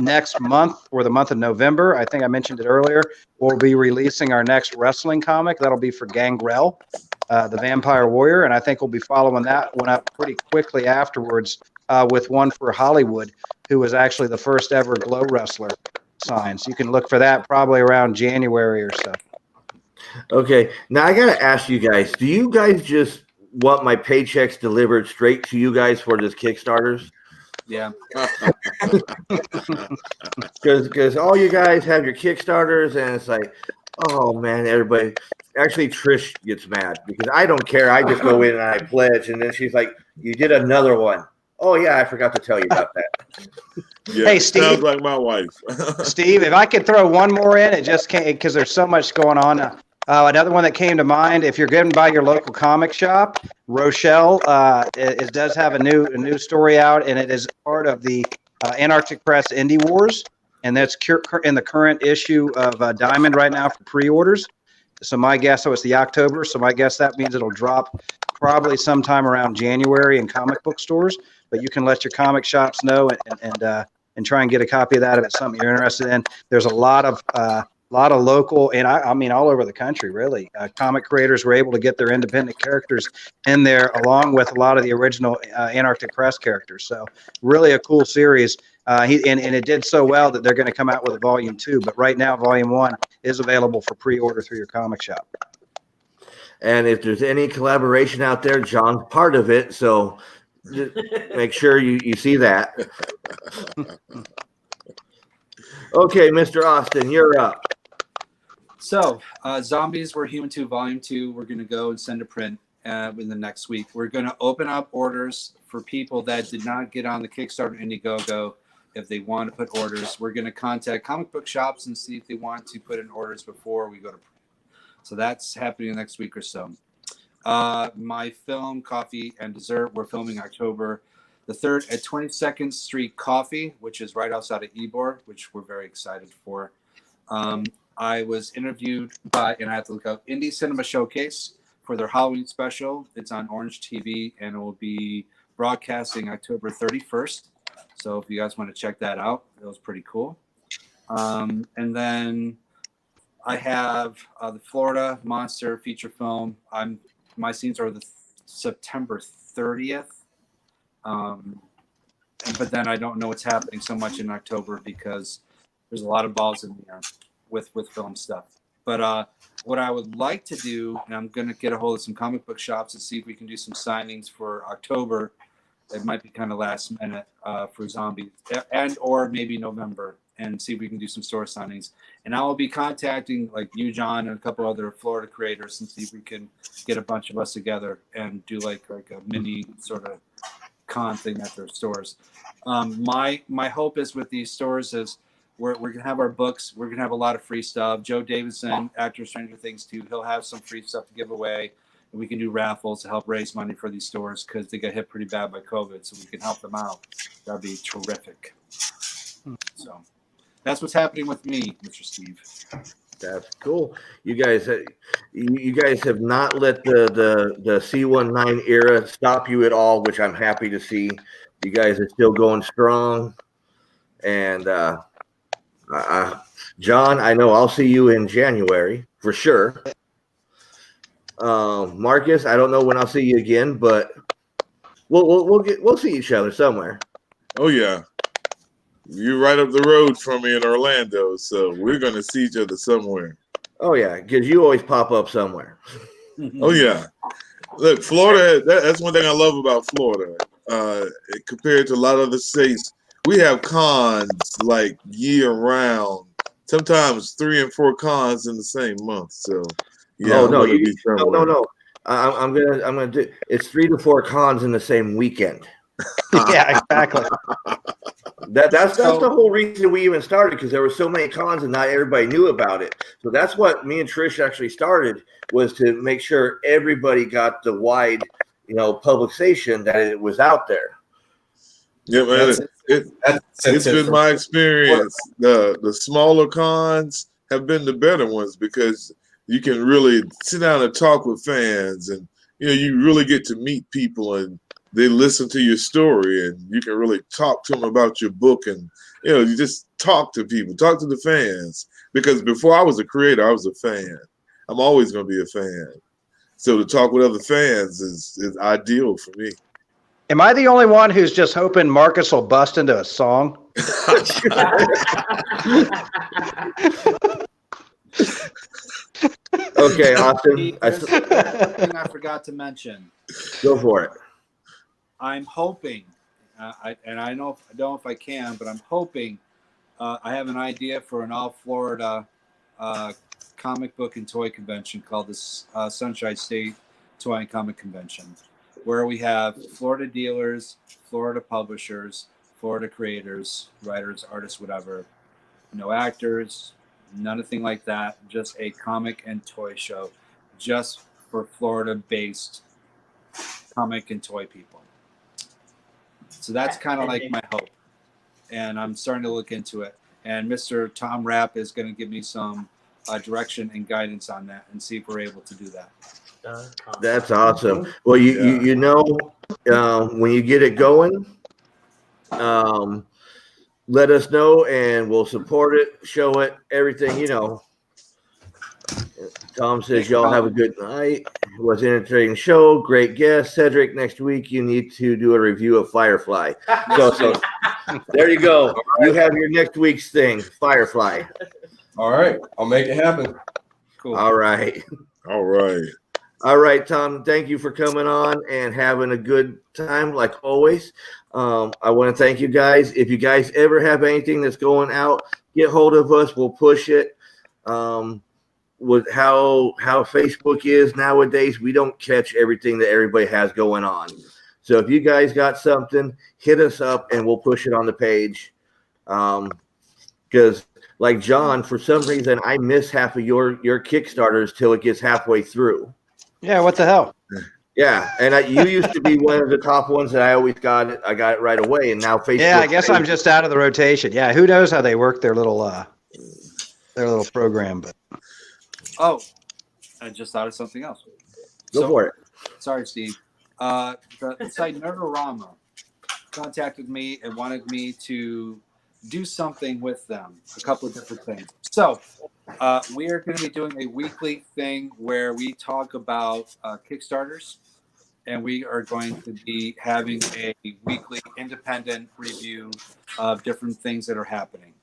Next month, or the month of November, I think I mentioned it earlier, we'll be releasing our next wrestling comic. That'll be for Gangrel, the Vampire Warrior, and I think we'll be following that one up pretty quickly afterwards with one for Hollywood, who was actually the first ever Glow Wrestler sign. So you can look for that probably around January or so. Okay, now I gotta ask you guys: do you guys just want my paychecks delivered straight to you guys for this Kickstarters? Yeah. Because all you guys have your Kickstarters, and it's like, oh man, everybody. Actually, Trish gets mad because I don't care. I just go in and I pledge, and then she's like, "You did another one." Oh yeah, I forgot to tell you about that. Yeah, hey, Steve. Sounds like my wife. Steve, if I could throw one more in, it just can't because there's so much going on. Another one that came to mind: if you're getting by your local comic shop, Rochelle it does have a new story out, and it is part of the Antarctic Press Indie Wars, and that's in the current issue of Diamond right now for pre-orders. So my guess, it's the October, so my guess that means it'll drop probably sometime around January in comic book stores. But you can let your comic shops know and try and get a copy of that if it's something you're interested in. There's a lot of local, and I mean all over the country, really. Comic creators were able to get their independent characters in there, along with a lot of the original Antarctic Press characters. So really a cool series. And it did so well that they're going to come out with a volume 2. But right now, volume 1 is available for pre-order through your comic shop. And if there's any collaboration out there, John's part of it. So just make sure you see that. Okay, Mr. Austin, you're up. So, Zombies Were Human 2, Volume 2, we're going to go and send a print in the next week. We're going to open up orders for people that did not get on the Kickstarter Indiegogo. If they want to put orders, we're going to contact comic book shops and see if they want to put in orders before we go to print. So that's happening next week or so. My film, Coffee and Dessert, we're filming October the 3rd at 22nd Street Coffee, which is right outside of Ybor, which we're very excited for. I was interviewed by, and I have to look up, Indie Cinema Showcase for their Halloween special. It's on Orange TV, and it will be broadcasting October 31st. So if you guys want to check that out, it was pretty cool. And then I have the Florida Monster feature film. My scenes are the September 30th. But then I don't know what's happening so much in October because there's a lot of balls in the air with film stuff. But what I would like to do, and I'm going to get a hold of some comic book shops and see if we can do some signings for October. It might be kind of last minute for Zombies, and or maybe November, and see if we can do some store signings. And I will be contacting like you, John, and a couple other Florida creators and see if we can get a bunch of us together and do like a mini sort of con thing at their stores. My hope is with these stores is we're gonna have our books. We're gonna have a lot of free stuff. Joe Davidson, actor of Stranger Things 2, he'll have some free stuff to give away. And we can do raffles to help raise money for these stores because they got hit pretty bad by COVID, so we can help them out. That'd be terrific. So that's what's happening with me, Mr. Steve. That's cool. You guys have not let the C19 era stop you at all, which I'm happy to see. You guys are still going strong. And John, I know I'll see you in January for sure. Marcus, I don't know when I'll see you again, but we'll see each other somewhere. Oh yeah, you're right up the road from me in Orlando, so we're gonna see each other somewhere. Oh yeah, because you always pop up somewhere. Oh yeah. Look, Florida. That's one thing I love about Florida. Compared to a lot of other states, we have cons like year round. Sometimes 3 and 4 cons in the same month. So yeah, Oh I'm no, gonna be somewhere. no. I'm gonna do. It's 3 to 4 cons in the same weekend. Yeah, exactly. That's the whole reason we even started, because there were so many cons and not everybody knew about it. So that's what me and Trish actually started, was to make sure everybody got the wide, publication that it was out there. Yeah, man. It's been my experience. The smaller cons have been the better ones, because you can really sit down and talk with fans, and you really get to meet people, and they listen to your story, and you can really talk to them about your book, and you just talk to people, talk to the fans. Because before I was a creator, I was a fan. I'm always going to be a fan. So to talk with other fans is ideal for me. Am I the only one who's just hoping Marcus will bust into a song? Okay, Austin. There's one thing I forgot to mention. Go for it. I'm hoping, I don't know if I can, but I'm hoping I have an idea for an all-Florida comic book and toy convention called the Sunshine State Toy and Comic Convention, where we have Florida dealers, Florida publishers, Florida creators, writers, artists, whatever. No actors, nothing like that. Just a comic and toy show, just for Florida-based comic and toy people. So that's kind of like my hope, and I'm starting to look into it. And Mr. Tom Rapp is going to give me some direction and guidance on that, and see if we're able to do that. That's awesome. Well, when you get it going, let us know, and we'll support it, show it, everything. Tom says y'all have a good night. It was an entertaining show. Great guest, Cedric. Next week you need to do a review of Firefly. So there you go. You have your next week's thing, Firefly. All right, I'll make it happen. Cool. All right. All right. All right, Tom. Thank you for coming on and having a good time, like always. I want to thank you guys. If you guys ever have anything that's going out, get hold of us. We'll push it. With how Facebook is nowadays, we don't catch everything that everybody has going on. So if you guys got something, hit us up and we'll push it on the page. Because like John, for some reason, I miss half of your Kickstarters till it gets halfway through. Yeah, what the hell? Yeah, and you used to be one of the top ones that I always got it. I got it right away, and now Facebook. Yeah, I guess I'm just out of the rotation. Yeah, who knows how they work their little program, but. Oh, I just thought of something else. Go for it. Sorry, Steve. The site Nerdorama contacted me and wanted me to do something with them, a couple of different things. So we are going to be doing a weekly thing where we talk about Kickstarters, and we are going to be having a weekly independent review of different things that are happening,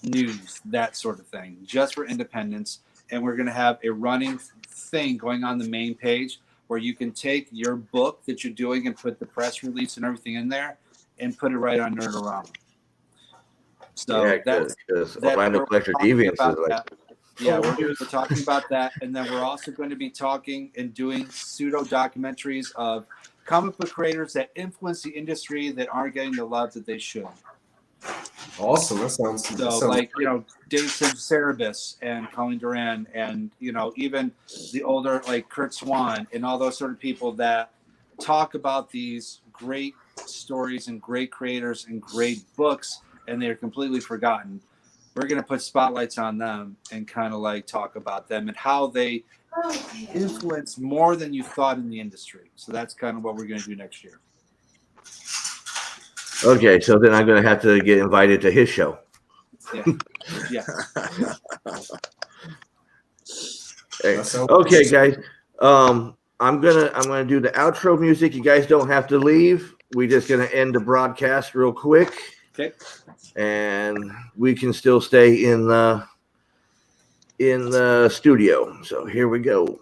news, that sort of thing, just for independents. And we're going to have a running thing going on the main page where you can take your book that you're doing and put the press release and everything in there and put it right on Nerdorama. So Yeah, that's Orlando Collector Deviants is like. that. Yeah, we're talking about that, and then we're also going to be talking and doing pseudo documentaries of comic book creators that influence the industry that aren't getting the love that they should. Awesome. That sounds like Dave Cerebus and Colleen Duran, and even the older like Kurt Swan and all those sort of people that talk about these great stories and great creators and great books, and they're completely forgotten. We're going to put spotlights on them and kind of like talk about them and how they influence more than you thought in the industry. So that's kind of what we're going to do next year. Okay, so then I'm going to have to get invited to his show. Yeah. Yeah. Hey, okay, guys. I'm gonna do the outro music. You guys don't have to leave. We're just gonna end the broadcast real quick. Okay. And we can still stay in the studio. So here we go.